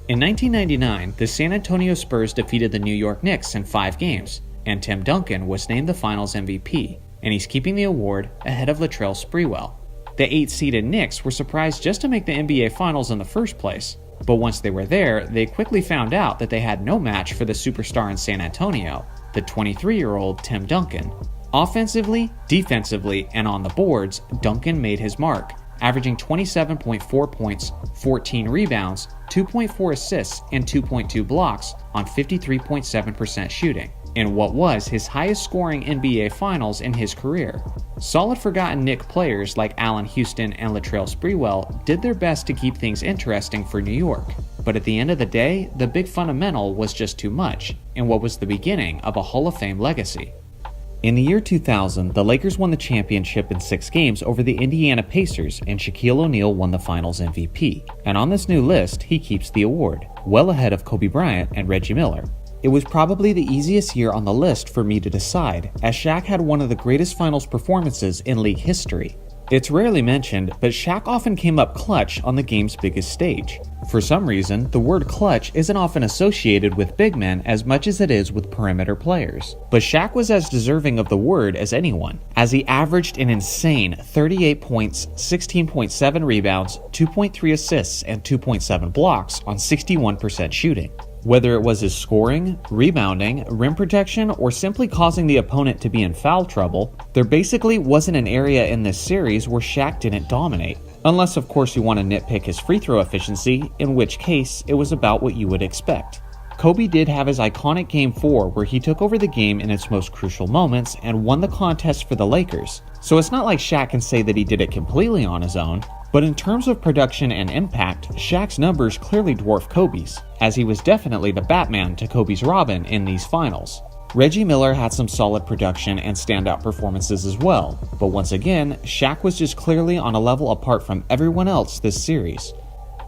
In 1999, the San Antonio Spurs defeated the New York Knicks in 5 games, and Tim Duncan was named the Finals MVP, and he's keeping the award ahead of Latrell Sprewell. The 8-seeded Knicks were surprised just to make the NBA Finals in the first place, but once they were there, they quickly found out that they had no match for the superstar in San Antonio, the 23-year-old Tim Duncan. Offensively, defensively, and on the boards, Duncan made his mark, averaging 27.4 points, 14 rebounds, 2.4 assists, and 2.2 blocks on 53.7% shooting, in what was his highest scoring NBA Finals in his career. Solid forgotten Knick players like Allen Houston and Latrell Sprewell did their best to keep things interesting for New York, but at the end of the day, the big fundamental was just too much, in what was the beginning of a Hall of Fame legacy. In the year 2000, the Lakers won the championship in 6 games over the Indiana Pacers, and Shaquille O'Neal won the Finals MVP. And on this new list, he keeps the award, well ahead of Kobe Bryant and Reggie Miller. It was probably the easiest year on the list for me to decide, as Shaq had one of the greatest finals performances in league history. It's rarely mentioned, but Shaq often came up clutch on the game's biggest stage. For some reason, the word clutch isn't often associated with big men as much as it is with perimeter players. But Shaq was as deserving of the word as anyone, as he averaged an insane 38 points, 16.7 rebounds, 2.3 assists, and 2.7 blocks on 61% shooting. Whether it was his scoring, rebounding, rim protection, or simply causing the opponent to be in foul trouble, there basically wasn't an area in this series where Shaq didn't dominate. Unless of course you want to nitpick his free throw efficiency, in which case it was about what you would expect. Kobe did have his iconic Game 4 where he took over the game in its most crucial moments and won the contest for the Lakers, so it's not like Shaq can say that he did it completely on his own. But in terms of production and impact, Shaq's numbers clearly dwarf Kobe's, as he was definitely the Batman to Kobe's Robin in these finals. Reggie Miller had some solid production and standout performances as well, but once again, Shaq was just clearly on a level apart from everyone else this series.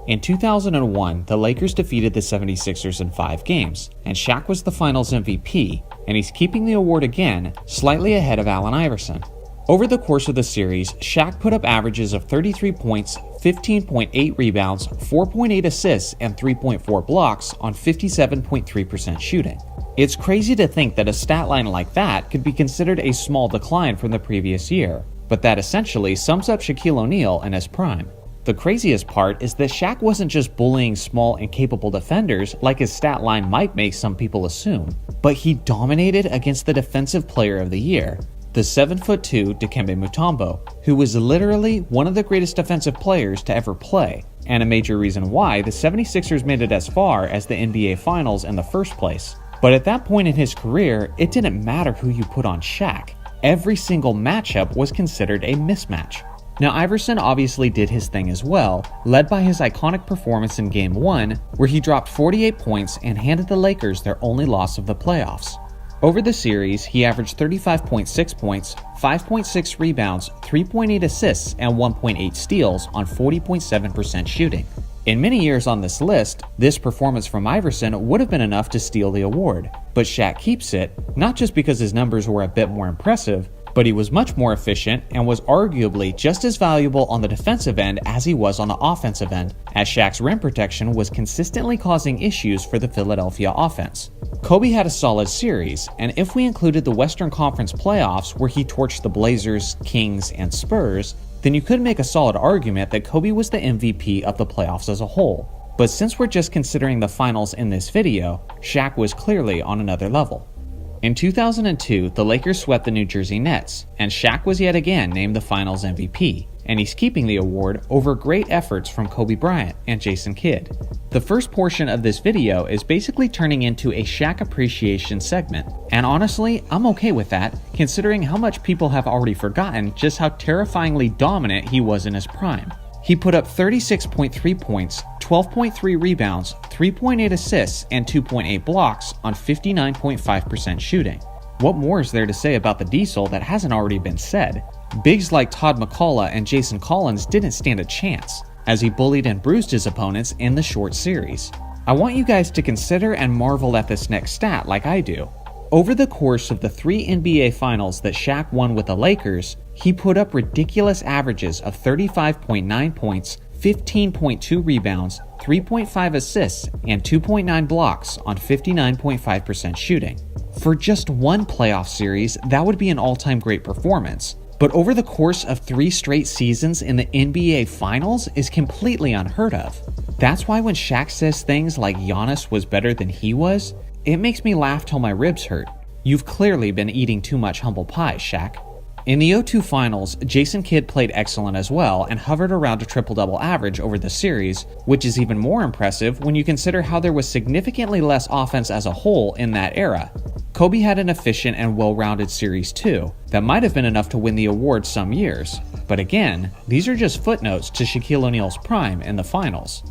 In 2001, the Lakers defeated the 76ers in 5 games, and Shaq was the finals MVP, and he's keeping the award again, slightly ahead of Allen Iverson. Over the course of the series, Shaq put up averages of 33 points, 15.8 rebounds, 4.8 assists, and 3.4 blocks on 57.3% shooting. It's crazy to think that a stat line like that could be considered a small decline from the previous year, but that essentially sums up Shaquille O'Neal in his prime. The craziest part is that Shaq wasn't just bullying small and capable defenders like his stat line might make some people assume, but he dominated against the Defensive Player of the Year, the 7'2" Dikembe Mutombo, who was literally one of the greatest defensive players to ever play, and a major reason why the 76ers made it as far as the NBA Finals in the first place. But at that point in his career, it didn't matter who you put on Shaq. Every single matchup was considered a mismatch. Now, Iverson obviously did his thing as well, led by his iconic performance in Game 1, where he dropped 48 points and handed the Lakers their only loss of the playoffs. Over the series, he averaged 35.6 points, 5.6 rebounds, 3.8 assists, and 1.8 steals on 40.7% shooting. In many years on this list, this performance from Iverson would have been enough to steal the award, but Shaq keeps it, not just because his numbers were a bit more impressive, but he was much more efficient and was arguably just as valuable on the defensive end as he was on the offensive end, as Shaq's rim protection was consistently causing issues for the Philadelphia offense. Kobe had a solid series, and if we included the Western Conference playoffs where he torched the Blazers, Kings, and Spurs, then you could make a solid argument that Kobe was the MVP of the playoffs as a whole. But since we're just considering the finals in this video, Shaq was clearly on another level. In 2002, the Lakers swept the New Jersey Nets, and Shaq was yet again named the Finals MVP, and he's keeping the award over great efforts from Kobe Bryant and Jason Kidd. The first portion of this video is basically turning into a Shaq appreciation segment, and honestly, I'm okay with that, considering how much people have already forgotten just how terrifyingly dominant he was in his prime. He put up 36.3 points, 12.3 rebounds, 3.8 assists, and 2.8 blocks on 59.5% shooting. What more is there to say about the Diesel that hasn't already been said? Bigs like Todd McCullough and Jason Collins didn't stand a chance, as he bullied and bruised his opponents in the short series. I want you guys to consider and marvel at this next stat like I do. Over the course of the 3 NBA Finals that Shaq won with the Lakers, he put up ridiculous averages of 35.9 points, 15.2 rebounds, 3.5 assists, and 2.9 blocks on 59.5% shooting. For just one playoff series, that would be an all-time great performance. But over the course of 3 straight seasons in the NBA Finals is completely unheard of. That's why when Shaq says things like Giannis was better than he was, it makes me laugh till my ribs hurt. You've clearly been eating too much humble pie, Shaq. In the 2002 Finals, Jason Kidd played excellent as well and hovered around a triple-double average over the series, which is even more impressive when you consider how there was significantly less offense as a whole in that era. Kobe had an efficient and well-rounded series too, that might have been enough to win the award some years. But again, these are just footnotes to Shaquille O'Neal's prime in the finals.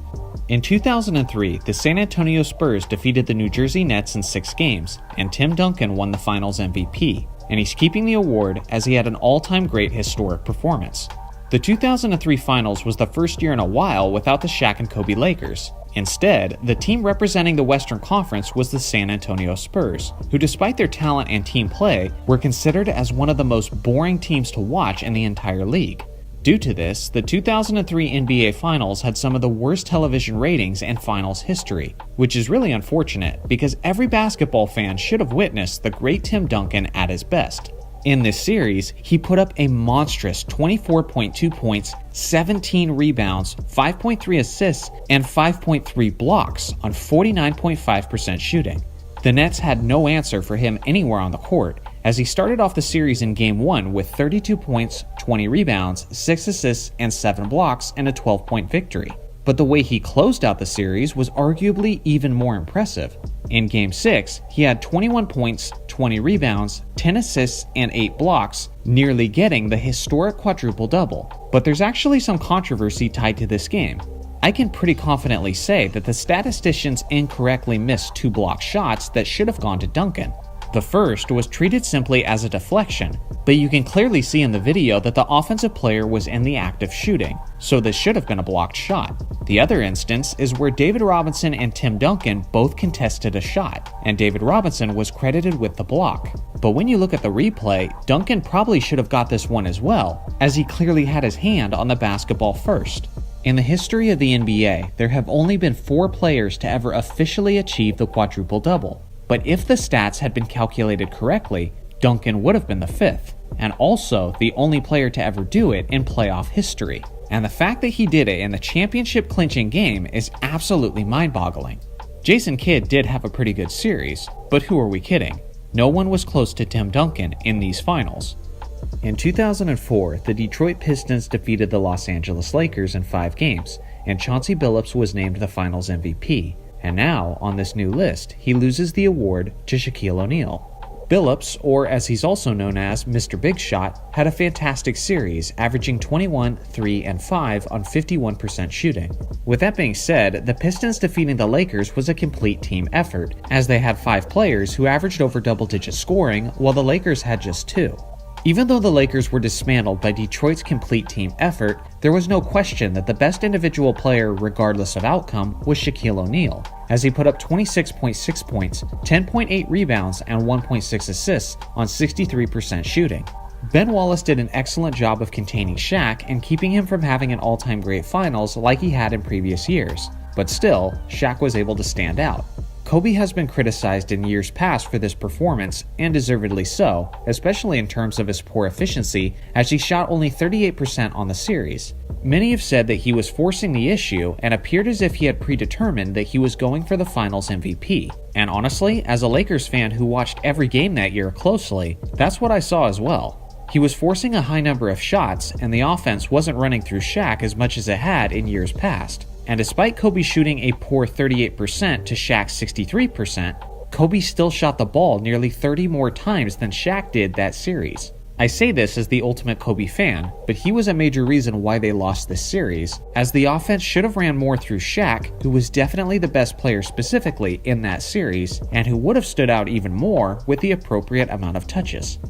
In 2003, the San Antonio Spurs defeated the New Jersey Nets in 6 games, and Tim Duncan won the Finals MVP, and he's keeping the award as he had an all-time great historic performance. The 2003 Finals was the first year in a while without the Shaq and Kobe Lakers. Instead, the team representing the Western Conference was the San Antonio Spurs, who despite their talent and team play, were considered as one of the most boring teams to watch in the entire league. Due to this, the 2003 NBA Finals had some of the worst television ratings in finals history, which is really unfortunate because every basketball fan should have witnessed the great Tim Duncan at his best. In this series, he put up a monstrous 24.2 points, 17 rebounds, 5.3 assists, and 5.3 blocks on 49.5% shooting. The Nets had no answer for him anywhere on the court, as he started off the series in Game 1 with 32 points, 20 rebounds, 6 assists, and 7 blocks in a 12-point victory. But the way he closed out the series was arguably even more impressive. In Game 6, he had 21 points, 20 rebounds, 10 assists, and 8 blocks, nearly getting the historic quadruple-double. But there's actually some controversy tied to this game. I can pretty confidently say that the statisticians incorrectly missed 2 block shots that should have gone to Duncan. The first was treated simply as a deflection, but you can clearly see in the video that the offensive player was in the act of shooting, so this should have been a blocked shot. The other instance is where David Robinson and Tim Duncan both contested a shot, and David Robinson was credited with the block. But when you look at the replay, Duncan probably should have got this one as well, as he clearly had his hand on the basketball first. In the history of the NBA, there have only been 4 players to ever officially achieve the quadruple-double. But if the stats had been calculated correctly, Duncan would have been the 5th, and also the only player to ever do it in playoff history. And the fact that he did it in the championship clinching game is absolutely mind-boggling. Jason Kidd did have a pretty good series, but who are we kidding? No one was close to Tim Duncan in these finals. In 2004, the Detroit Pistons defeated the Los Angeles Lakers in 5 games, and Chauncey Billups was named the Finals MVP. And now, on this new list, he loses the award to Shaquille O'Neal. Billups, or as he's also known as Mr. Big Shot, had a fantastic series, averaging 21, 3, and 5 on 51% shooting. With that being said, the Pistons defeating the Lakers was a complete team effort, as they had 5 players who averaged over double-digit scoring, while the Lakers had just 2. Even though the Lakers were dismantled by Detroit's complete team effort, there was no question that the best individual player regardless of outcome was Shaquille O'Neal, as he put up 26.6 points, 10.8 rebounds, and 1.6 assists on 63% shooting. Ben Wallace did an excellent job of containing Shaq and keeping him from having an all-time great finals like he had in previous years, but still, Shaq was able to stand out. Kobe has been criticized in years past for this performance, and deservedly so, especially in terms of his poor efficiency, as he shot only 38% on the series. Many have said that he was forcing the issue and appeared as if he had predetermined that he was going for the Finals MVP. And honestly, as a Lakers fan who watched every game that year closely, that's what I saw as well. He was forcing a high number of shots, and the offense wasn't running through Shaq as much as it had in years past. And despite Kobe shooting a poor 38% to Shaq's 63%, Kobe still shot the ball nearly 30 more times than Shaq did that series. I say this as the ultimate Kobe fan, but he was a major reason why they lost this series, as the offense should have ran more through Shaq, who was definitely the best player specifically in that series, and who would have stood out even more with the appropriate amount of touches.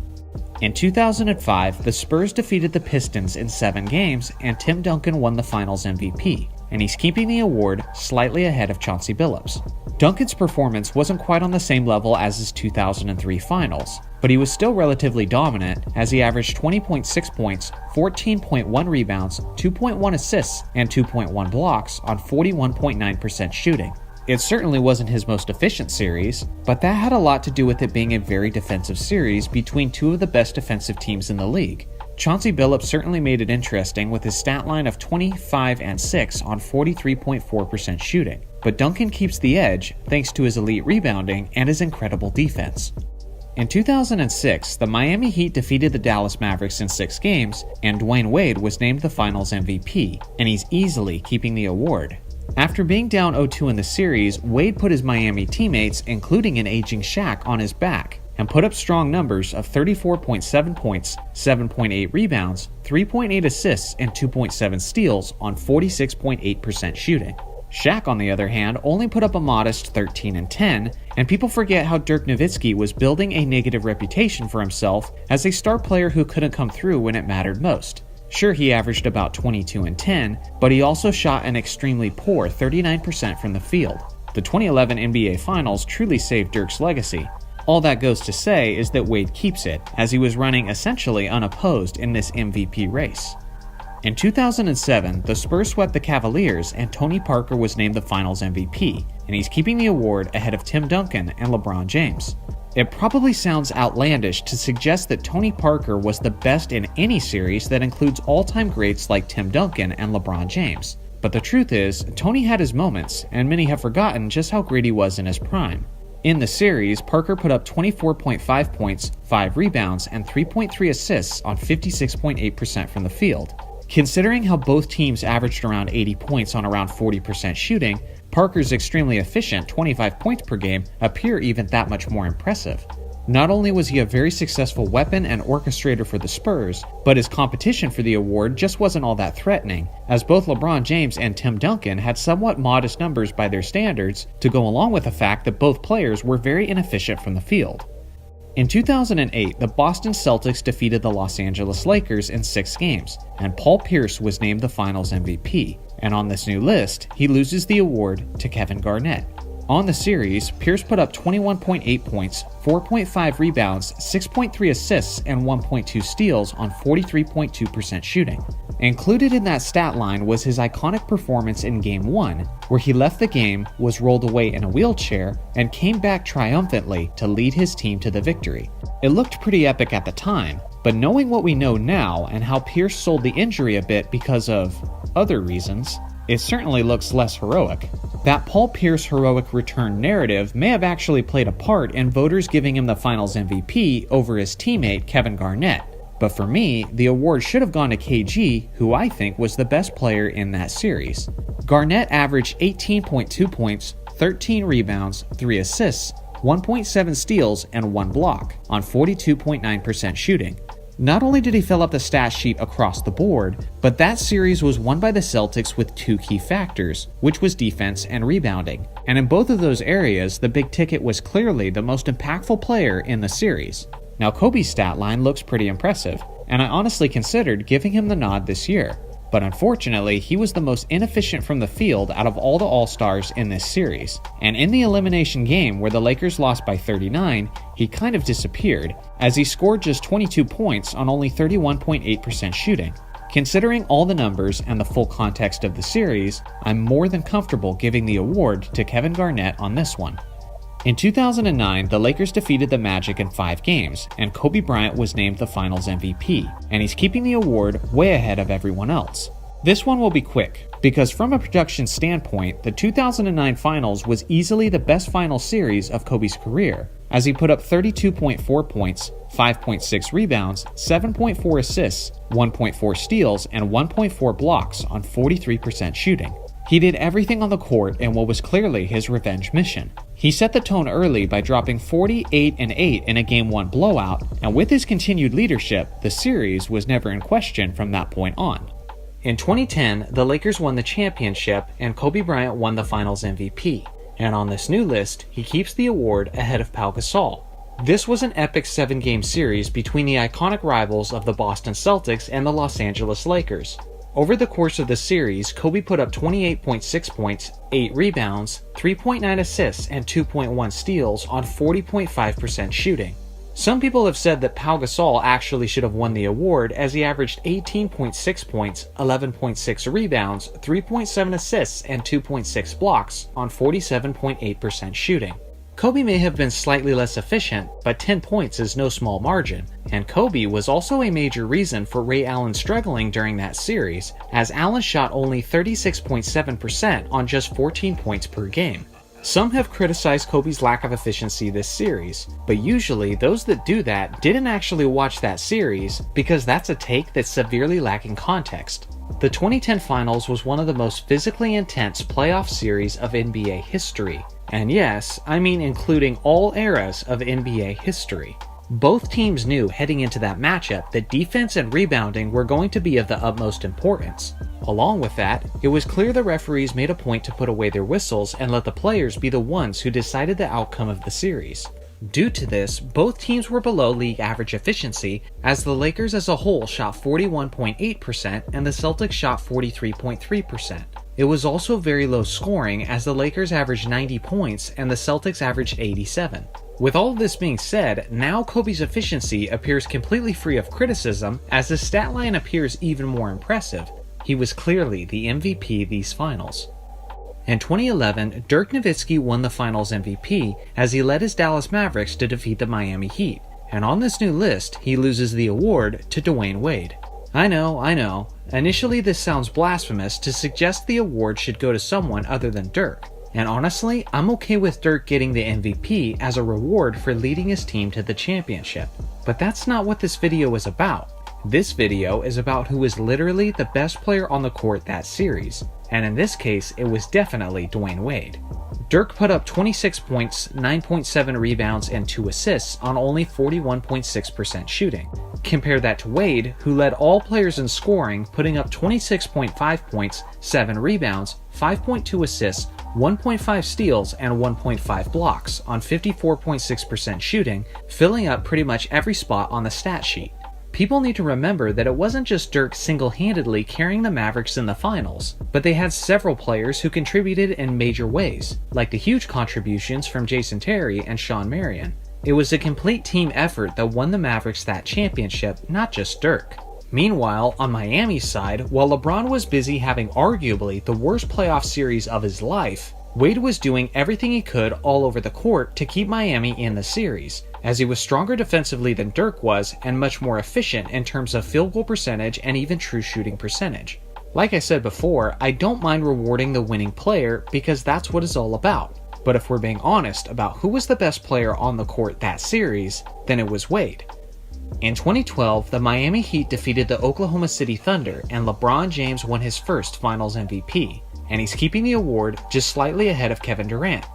In 2005, the Spurs defeated the Pistons in 7 games, and Tim Duncan won the Finals MVP, and he's keeping the award slightly ahead of Chauncey Billups. Duncan's performance wasn't quite on the same level as his 2003 Finals, but he was still relatively dominant as he averaged 20.6 points, 14.1 rebounds, 2.1 assists, and 2.1 blocks on 41.9% shooting. It certainly wasn't his most efficient series, but that had a lot to do with it being a very defensive series between 2 of the best defensive teams in the league. Chauncey Billups certainly made it interesting with his stat line of 25 and 6 on 43.4% shooting, but Duncan keeps the edge thanks to his elite rebounding and his incredible defense. In 2006, the Miami Heat defeated the Dallas Mavericks in 6 games, and Dwayne Wade was named the Finals MVP, and he's easily keeping the award. After being down 0-2 in the series, Wade put his Miami teammates, including an aging Shaq, on his back, and put up strong numbers of 34.7 points, 7.8 rebounds, 3.8 assists, and 2.7 steals on 46.8% shooting. Shaq, on the other hand, only put up a modest 13 and 10, and people forget how Dirk Nowitzki was building a negative reputation for himself as a star player who couldn't come through when it mattered most. Sure, he averaged about 22 and 10, but he also shot an extremely poor 39% from the field. The 2011 NBA Finals truly saved Dirk's legacy. All that goes to say is that Wade keeps it, as he was running essentially unopposed in this MVP race. In 2007, the Spurs swept the Cavaliers and Tony Parker was named the Finals MVP, and he's keeping the award ahead of Tim Duncan and LeBron James. It probably sounds outlandish to suggest that Tony Parker was the best in any series that includes all-time greats like Tim Duncan and LeBron James. But the truth is, Tony had his moments, and many have forgotten just how great he was in his prime. In the series, Parker put up 24.5 points, 5 rebounds, and 3.3 assists on 56.8% from the field. Considering how both teams averaged around 80 points on around 40% shooting, Parker's extremely efficient 25 points per game appear even that much more impressive. Not only was he a very successful weapon and orchestrator for the Spurs, but his competition for the award just wasn't all that threatening, as both LeBron James and Tim Duncan had somewhat modest numbers by their standards to go along with the fact that both players were very inefficient from the field. In 2008, the Boston Celtics defeated the Los Angeles Lakers in 6 games, and Paul Pierce was named the Finals MVP, and on this new list, he loses the award to Kevin Garnett. On the series, Pierce put up 21.8 points, 4.5 rebounds, 6.3 assists, and 1.2 steals on 43.2% shooting. Included in that stat line was his iconic performance in Game 1, where he left the game, was rolled away in a wheelchair, and came back triumphantly to lead his team to the victory. It looked pretty epic at the time, but knowing what we know now and how Pierce sold the injury a bit because of other reasons, it certainly looks less heroic. That Paul Pierce heroic return narrative may have actually played a part in voters giving him the Finals MVP over his teammate Kevin Garnett. But for me, the award should have gone to KG, who I think was the best player in that series. Garnett averaged 18.2 points, 13 rebounds, 3 assists, 1.7 steals, and 1 block on 42.9% shooting. Not only did he fill up the stat sheet across the board, but that series was won by the Celtics with 2 key factors, which was defense and rebounding. And in both of those areas, the big ticket was clearly the most impactful player in the series. Now Kobe's stat line looks pretty impressive, and I honestly considered giving him the nod this year. But unfortunately, he was the most inefficient from the field out of all the All-Stars in this series. And in the elimination game where the Lakers lost by 39, he kind of disappeared, as he scored just 22 points on only 31.8% shooting. Considering all the numbers and the full context of the series, I'm more than comfortable giving the award to Kevin Garnett on this one. In 2009, the Lakers defeated the Magic in 5 games, and Kobe Bryant was named the Finals MVP, and he's keeping the award way ahead of everyone else. This one will be quick, because from a production standpoint, the 2009 Finals was easily the best final series of Kobe's career, as he put up 32.4 points, 5.6 rebounds, 7.4 assists, 1.4 steals, and 1.4 blocks on 43% shooting. He did everything on the court in what was clearly his revenge mission. He set the tone early by dropping 48 and 8 in a Game 1 blowout, and with his continued leadership, the series was never in question from that point on. In 2010, the Lakers won the championship and Kobe Bryant won the Finals MVP, and on this new list, he keeps the award ahead of Pau Gasol. This was an epic 7-game series between the iconic rivals of the Boston Celtics and the Los Angeles Lakers. Over the course of the series, Kobe put up 28.6 points, 8 rebounds, 3.9 assists, and 2.1 steals on 40.5% shooting. Some people have said that Pau Gasol actually should have won the award, as he averaged 18.6 points, 11.6 rebounds, 3.7 assists, and 2.6 blocks on 47.8% shooting. Kobe may have been slightly less efficient, but 10 points is no small margin, and Kobe was also a major reason for Ray Allen struggling during that series, as Allen shot only 36.7% on just 14 points per game. Some have criticized Kobe's lack of efficiency this series, but usually those that do that didn't actually watch that series, because that's a take that's severely lacking context. The 2010 Finals was one of the most physically intense playoff series of NBA history. And yes, I mean including all eras of NBA history. Both teams knew heading into that matchup that defense and rebounding were going to be of the utmost importance. Along with that, it was clear the referees made a point to put away their whistles and let the players be the ones who decided the outcome of the series. Due to this, both teams were below league average efficiency, as the Lakers as a whole shot 41.8% and the Celtics shot 43.3%. It was also very low scoring, as the Lakers averaged 90 points and the Celtics averaged 87. With all of this being said, now Kobe's efficiency appears completely free of criticism, as his stat line appears even more impressive. He was clearly the MVP these finals. In 2011, Dirk Nowitzki won the Finals MVP as he led his Dallas Mavericks to defeat the Miami Heat, and on this new list, he loses the award to Dwayne Wade. I know. Initially this sounds blasphemous to suggest the award should go to someone other than Dirk, and honestly, I'm okay with Dirk getting the MVP as a reward for leading his team to the championship. But that's not what this video is about. This video is about who was literally the best player on the court that series, and in this case, it was definitely Dwayne Wade. Dirk put up 26 points, 9.7 rebounds, and 2 assists on only 41.6% shooting. Compare that to Wade, who led all players in scoring, putting up 26.5 points, 7 rebounds, 5.2 assists, 1.5 steals, and 1.5 blocks on 54.6% shooting, filling up pretty much every spot on the stat sheet. People need to remember that it wasn't just Dirk single-handedly carrying the Mavericks in the finals, but they had several players who contributed in major ways, like the huge contributions from Jason Terry and Shawn Marion. It was a complete team effort that won the Mavericks that championship, not just Dirk. Meanwhile, on Miami's side, while LeBron was busy having arguably the worst playoff series of his life, Wade was doing everything he could all over the court to keep Miami in the series, as he was stronger defensively than Dirk was and much more efficient in terms of field goal percentage and even true shooting percentage. Like I said before, I don't mind rewarding the winning player because that's what it's all about. But if we're being honest about who was the best player on the court that series, then it was Wade. In 2012, the Miami Heat defeated the Oklahoma City Thunder and LeBron James won his first Finals MVP, and he's keeping the award just slightly ahead of Kevin Durant.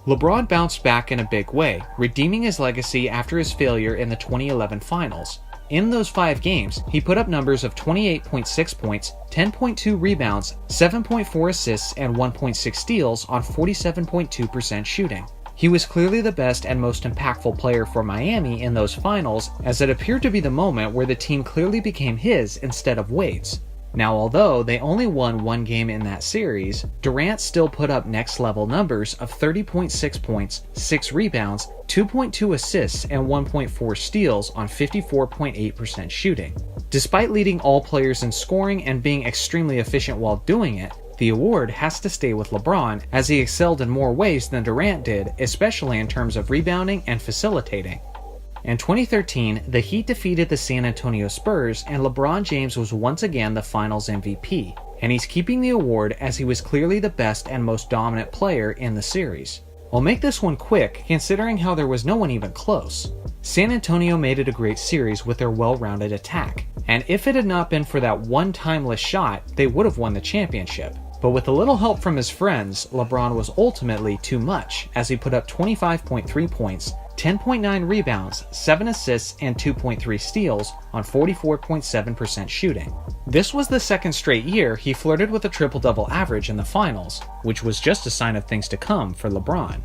LeBron bounced back in a big way, redeeming his legacy after his failure in the 2011 Finals. In those 5 games, he put up numbers of 28.6 points, 10.2 rebounds, 7.4 assists, and 1.6 steals on 47.2% shooting. He was clearly the best and most impactful player for Miami in those finals, as it appeared to be the moment where the team clearly became his instead of Wade's. Now, although they only won 1 game in that series, Durant still put up next-level numbers of 30.6 points, 6 rebounds, 2.2 assists, and 1.4 steals on 54.8% shooting. Despite leading all players in scoring and being extremely efficient while doing it, the award has to stay with LeBron, as he excelled in more ways than Durant did, especially in terms of rebounding and facilitating. In 2013, the Heat defeated the San Antonio Spurs, and LeBron James was once again the Finals MVP, and he's keeping the award as he was clearly the best and most dominant player in the series. I'll make this one quick, considering how there was no one even close. San Antonio made it a great series with their well-rounded attack, and if it had not been for that one timeless shot, they would have won the championship. But with a little help from his friends, LeBron was ultimately too much, as he put up 25.3 points, 10.9 rebounds, 7 assists, and 2.3 steals on 44.7% shooting. This was the second straight year he flirted with a triple-double average in the finals, which was just a sign of things to come for LeBron.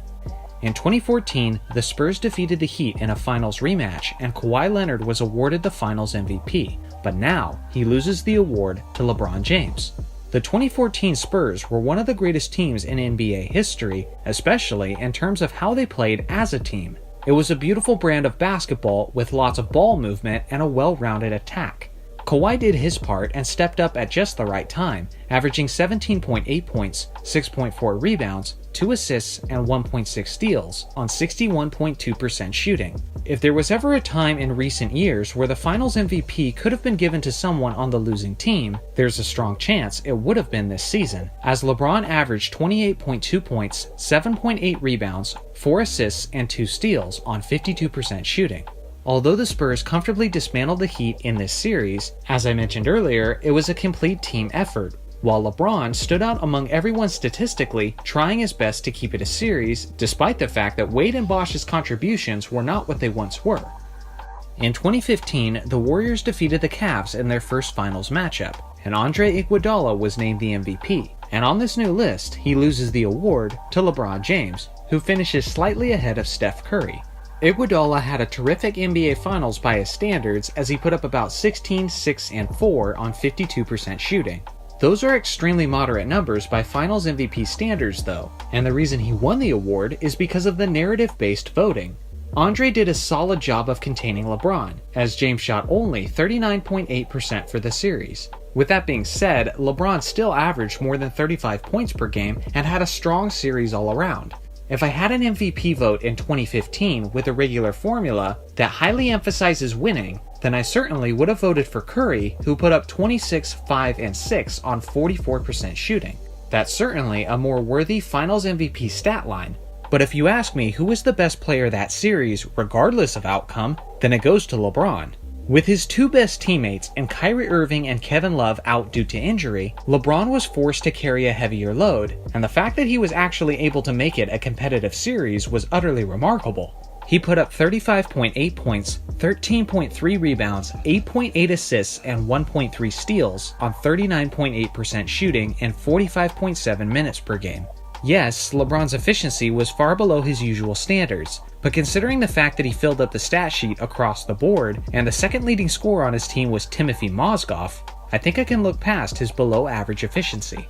In 2014, the Spurs defeated the Heat in a finals rematch, and Kawhi Leonard was awarded the finals MVP, but now he loses the award to LeBron James. The 2014 Spurs were one of the greatest teams in NBA history, especially in terms of how they played as a team. It was a beautiful brand of basketball with lots of ball movement and a well-rounded attack. Kawhi did his part and stepped up at just the right time, averaging 17.8 points, 6.4 rebounds, 2 assists, and 1.6 steals on 61.2% shooting. If there was ever a time in recent years where the Finals MVP could have been given to someone on the losing team, there's a strong chance it would have been this season, as LeBron averaged 28.2 points, 7.8 rebounds, 4 assists, and 2 steals on 52% shooting. Although the Spurs comfortably dismantled the Heat in this series, as I mentioned earlier, it was a complete team effort, while LeBron stood out among everyone statistically, trying his best to keep it a series, despite the fact that Wade and Bosh's contributions were not what they once were. In 2015, the Warriors defeated the Cavs in their first finals matchup, and Andre Iguodala was named the MVP, and on this new list, he loses the award to LeBron James, who finishes slightly ahead of Steph Curry. Iguodala had a terrific NBA Finals by his standards, as he put up about 16, 6, and 4 on 52% shooting. Those are extremely moderate numbers by Finals MVP standards though, and the reason he won the award is because of the narrative-based voting. Andre did a solid job of containing LeBron, as James shot only 39.8% for the series. With that being said, LeBron still averaged more than 35 points per game and had a strong series all around. If I had an MVP vote in 2015 with a regular formula that highly emphasizes winning, then I certainly would have voted for Curry, who put up 26, 5, and 6 on 44% shooting. That's certainly a more worthy Finals MVP stat line. But if you ask me who was the best player that series, regardless of outcome, then it goes to LeBron. With his two best teammates in Kyrie Irving and Kevin Love out due to injury, LeBron was forced to carry a heavier load, and the fact that he was actually able to make it a competitive series was utterly remarkable. He put up 35.8 points, 13.3 rebounds, 8.8 assists, and 1.3 steals on 39.8% shooting and 45.7 minutes per game. Yes, LeBron's efficiency was far below his usual standards, but considering the fact that he filled up the stat sheet across the board and the second leading scorer on his team was Timothy Mozgov, I think I can look past his below average efficiency.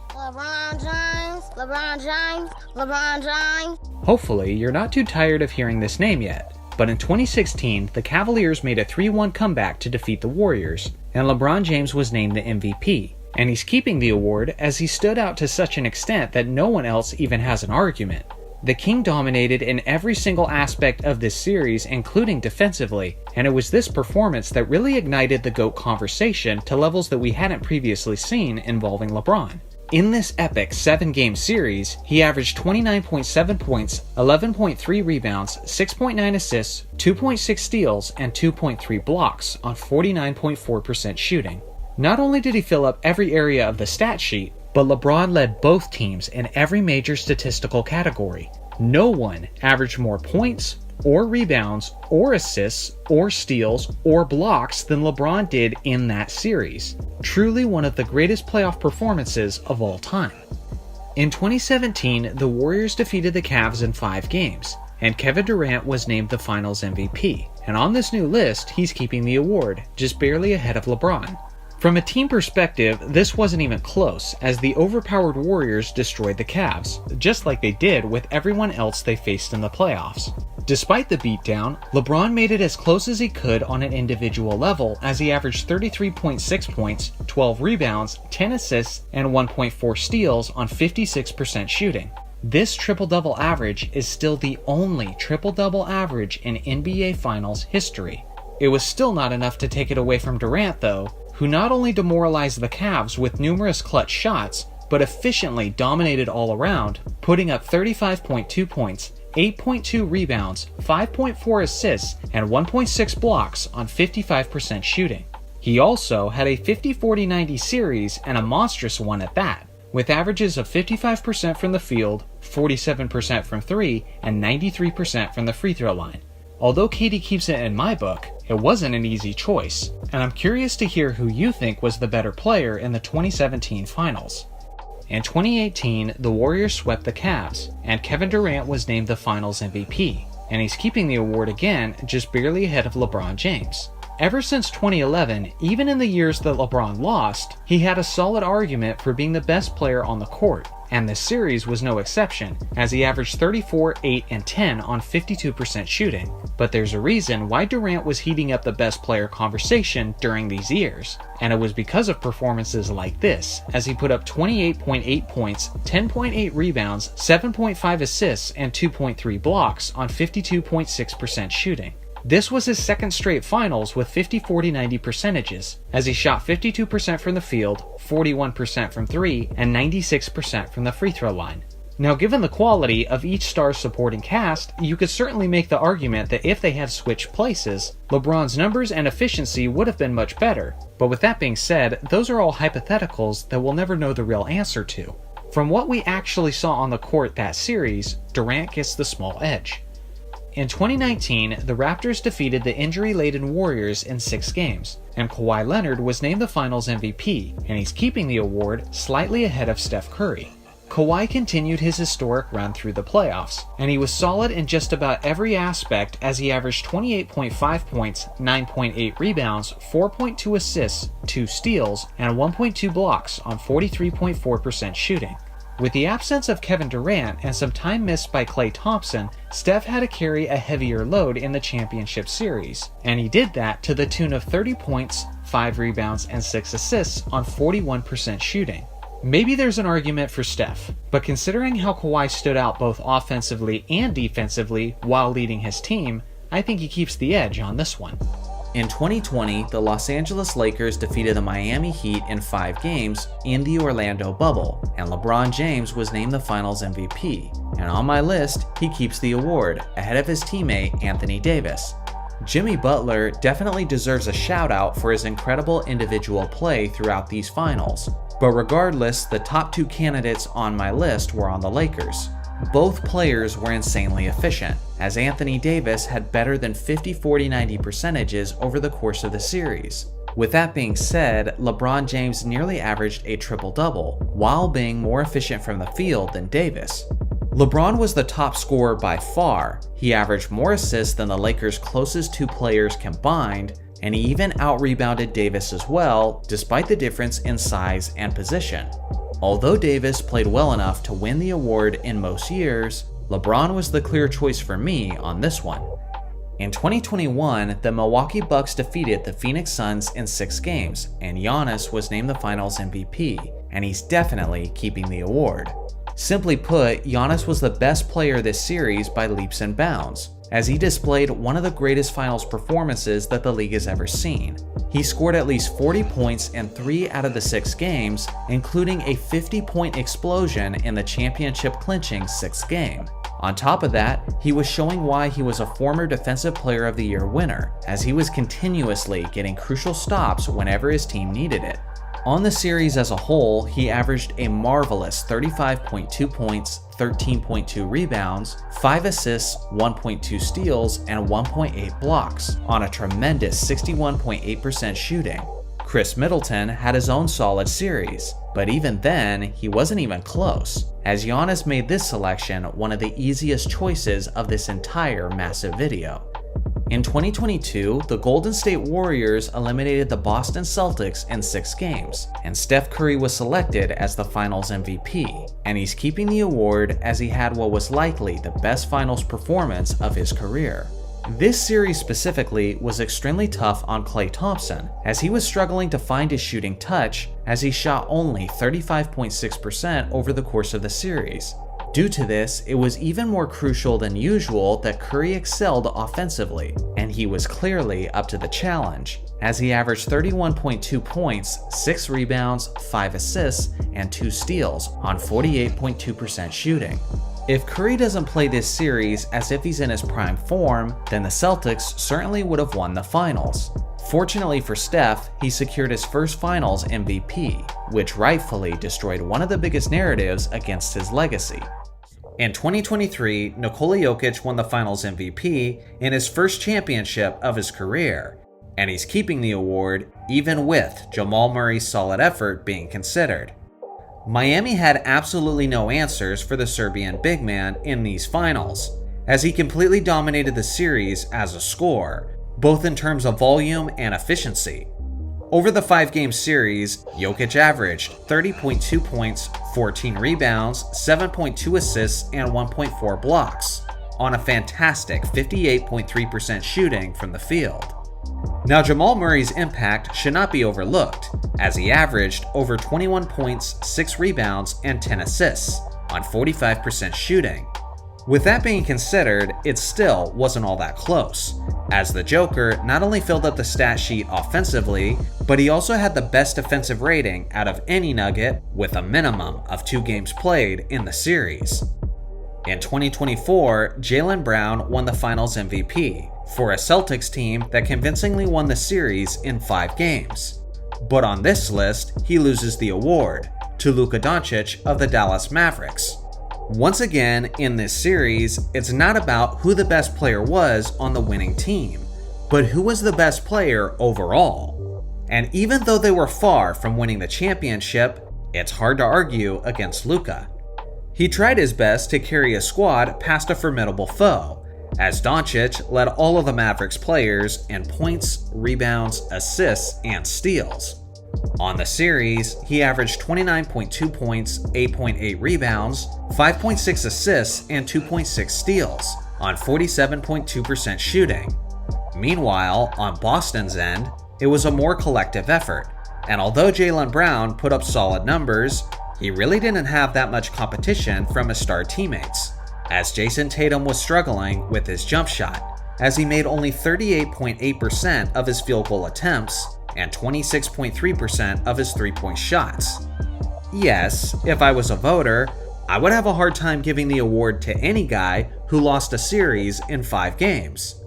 LeBron James, LeBron James, LeBron James. Hopefully, you're not too tired of hearing this name yet, but in 2016, the Cavaliers made a 3-1 comeback to defeat the Warriors, and LeBron James was named the MVP. And he's keeping the award as he stood out to such an extent that no one else even has an argument. The King dominated in every single aspect of this series, including defensively, and it was this performance that really ignited the GOAT conversation to levels that we hadn't previously seen involving LeBron. In this epic 7-game series, he averaged 29.7 points, 11.3 rebounds, 6.9 assists, 2.6 steals, and 2.3 blocks on 49.4% shooting. Not only did he fill up every area of the stat sheet, but LeBron led both teams in every major statistical category. No one averaged more points, or rebounds, or assists, or steals, or blocks than LeBron did in that series. Truly one of the greatest playoff performances of all time. In 2017, the Warriors defeated the Cavs in 5 games, and Kevin Durant was named the Finals MVP. And on this new list, he's keeping the award, just barely ahead of LeBron. From a team perspective, this wasn't even close, as the overpowered Warriors destroyed the Cavs, just like they did with everyone else they faced in the playoffs. Despite the beatdown, LeBron made it as close as he could on an individual level, as he averaged 33.6 points, 12 rebounds, 10 assists, and 1.4 steals on 56% shooting. This triple-double average is still the only triple-double average in NBA Finals history. It was still not enough to take it away from Durant, though, who not only demoralized the Cavs with numerous clutch shots, but efficiently dominated all around, putting up 35.2 points, 8.2 rebounds, 5.4 assists, and 1.6 blocks on 55% shooting. He also had a 50-40-90 series, and a monstrous one at that, with averages of 55% from the field, 47% from 3, and 93% from the free throw line. Although KD keeps it in my book, it wasn't an easy choice, and I'm curious to hear who you think was the better player in the 2017 Finals. In 2018, the Warriors swept the Cavs, and Kevin Durant was named the Finals MVP, and he's keeping the award again, just barely ahead of LeBron James. Ever since 2011, even in the years that LeBron lost, he had a solid argument for being the best player on the court, and this series was no exception, as he averaged 34, 8, and 10 on 52% shooting. But there's a reason why Durant was heating up the best player conversation during these years, and it was because of performances like this, as he put up 28.8 points, 10.8 rebounds, 7.5 assists, and 2.3 blocks on 52.6% shooting. This was his second straight finals with 50-40-90 percentages, as he shot 52% from the field, 41% from 3, and 96% from the free throw line. Now, given the quality of each star's supporting cast, you could certainly make the argument that if they had switched places, LeBron's numbers and efficiency would have been much better. But with that being said, those are all hypotheticals that we'll never know the real answer to. From what we actually saw on the court that series, Durant gets the small edge. In 2019, the Raptors defeated the injury-laden Warriors in 6 games, and Kawhi Leonard was named the Finals MVP, and he's keeping the award slightly ahead of Steph Curry. Kawhi continued his historic run through the playoffs, and he was solid in just about every aspect as he averaged 28.5 points, 9.8 rebounds, 4.2 assists, 2 steals, and 1.2 blocks on 43.4% shooting. With the absence of Kevin Durant and some time missed by Klay Thompson, Steph had to carry a heavier load in the championship series, and he did that to the tune of 30 points, 5 rebounds, and 6 assists on 41% shooting. Maybe there's an argument for Steph, but considering how Kawhi stood out both offensively and defensively while leading his team, I think he keeps the edge on this one. In 2020, the Los Angeles Lakers defeated the Miami Heat in 5 games in the Orlando bubble, and LeBron James was named the Finals MVP. And on my list, he keeps the award, ahead of his teammate Anthony Davis. Jimmy Butler definitely deserves a shout out for his incredible individual play throughout these finals, but regardless, the top two candidates on my list were on the Lakers. Both players were insanely efficient, as Anthony Davis had better than 50-40-90 percentages over the course of the series. With that being said, LeBron James nearly averaged a triple-double, while being more efficient from the field than Davis. LeBron was the top scorer by far. He averaged more assists than the Lakers' closest two players combined, and he even out-rebounded Davis as well, despite the difference in size and position. Although Davis played well enough to win the award in most years, LeBron was the clear choice for me on this one. In 2021, the Milwaukee Bucks defeated the Phoenix Suns in 6 games, and Giannis was named the Finals MVP, and he's definitely keeping the award. Simply put, Giannis was the best player this series by leaps and bounds, as he displayed one of the greatest finals performances that the league has ever seen. He scored at least 40 points in 3 out of the 6 games, including a 50-point explosion in the championship-clinching 6th game. On top of that, he was showing why he was a former Defensive Player of the Year winner, as he was continuously getting crucial stops whenever his team needed it. On the series as a whole, he averaged a marvelous 35.2 points, 13.2 rebounds, 5 assists, 1.2 steals, and 1.8 blocks, on a tremendous 61.8% shooting. Chris Middleton had his own solid series, but even then, he wasn't even close, as Giannis made this selection one of the easiest choices of this entire massive video. In 2022, the Golden State Warriors eliminated the Boston Celtics in 6 games, and Steph Curry was selected as the Finals MVP, and he's keeping the award as he had what was likely the best Finals performance of his career. This series specifically was extremely tough on Klay Thompson, as he was struggling to find his shooting touch, as he shot only 35.6% over the course of the series. Due to this, it was even more crucial than usual that Curry excelled offensively, and he was clearly up to the challenge, as he averaged 31.2 points, 6 rebounds, 5 assists, and 2 steals on 48.2% shooting. If Curry doesn't play this series as if he's in his prime form, then the Celtics certainly would have won the finals. Fortunately for Steph, he secured his first Finals MVP, which rightfully destroyed one of the biggest narratives against his legacy. In 2023, Nikola Jokic won the Finals MVP in his first championship of his career, and he's keeping the award even with Jamal Murray's solid effort being considered. Miami had absolutely no answers for the Serbian big man in these finals, as he completely dominated the series as a scorer, both in terms of volume and efficiency. Over the 5-game series, Jokic averaged 30.2 points, 14 rebounds, 7.2 assists, and 1.4 blocks, on a fantastic 58.3% shooting from the field. Now, Jamal Murray's impact should not be overlooked, as he averaged over 21 points, 6 rebounds, and 10 assists, on 45% shooting. With that being considered, it still wasn't all that close, as the Joker not only filled up the stat sheet offensively, but he also had the best defensive rating out of any Nugget with a minimum of 2 games played in the series. In 2024, Jaylen Brown won the Finals MVP for a Celtics team that convincingly won the series in 5 games. But on this list, he loses the award to Luka Doncic of the Dallas Mavericks. Once again, in this series, it's not about who the best player was on the winning team, but who was the best player overall. And even though they were far from winning the championship, it's hard to argue against Luka. He tried his best to carry a squad past a formidable foe, as Doncic led all of the Mavericks players in points, rebounds, assists, and steals. On the series, he averaged 29.2 points, 8.8 rebounds, 5.6 assists, and 2.6 steals, on 47.2% shooting. Meanwhile, on Boston's end, it was a more collective effort, and although Jaylen Brown put up solid numbers, he really didn't have that much competition from his star teammates, as Jason Tatum was struggling with his jump shot, as he made only 38.8% of his field goal attempts and 26.3% of his three-point shots. Yes, if I was a voter, I would have a hard time giving the award to any guy who lost a series in 5 games.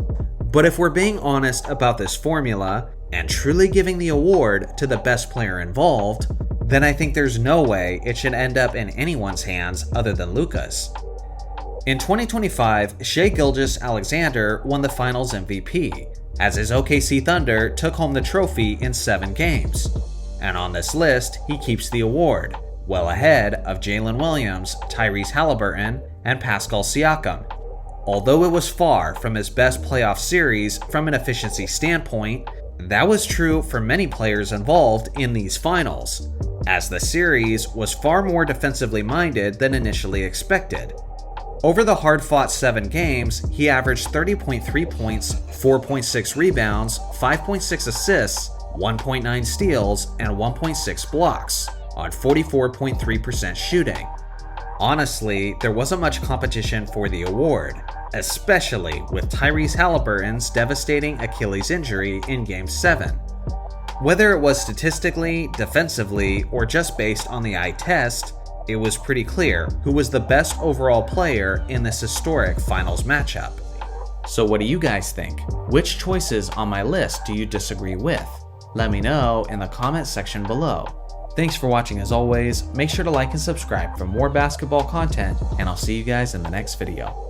But if we're being honest about this formula and truly giving the award to the best player involved, then I think there's no way it should end up in anyone's hands other than Luka's. In 2025, Shai Gilgeous-Alexander won the Finals MVP, as his OKC Thunder took home the trophy in 7 games. And on this list, he keeps the award, well ahead of Jalen Williams, Tyrese Halliburton, and Pascal Siakam. Although it was far from his best playoff series from an efficiency standpoint, that was true for many players involved in these finals, as the series was far more defensively minded than initially expected. Over the hard-fought 7 games, he averaged 30.3 points, 4.6 rebounds, 5.6 assists, 1.9 steals, and 1.6 blocks, on 44.3% shooting. Honestly, there wasn't much competition for the award, especially with Tyrese Halliburton's devastating Achilles injury in Game 7. Whether it was statistically, defensively, or just based on the eye test, it was pretty clear who was the best overall player in this historic finals matchup. So what do you guys think? Which choices on my list do you disagree with? Let me know in the comments section below. Thanks for watching as always, make sure to like and subscribe for more basketball content, and I'll see you guys in the next video.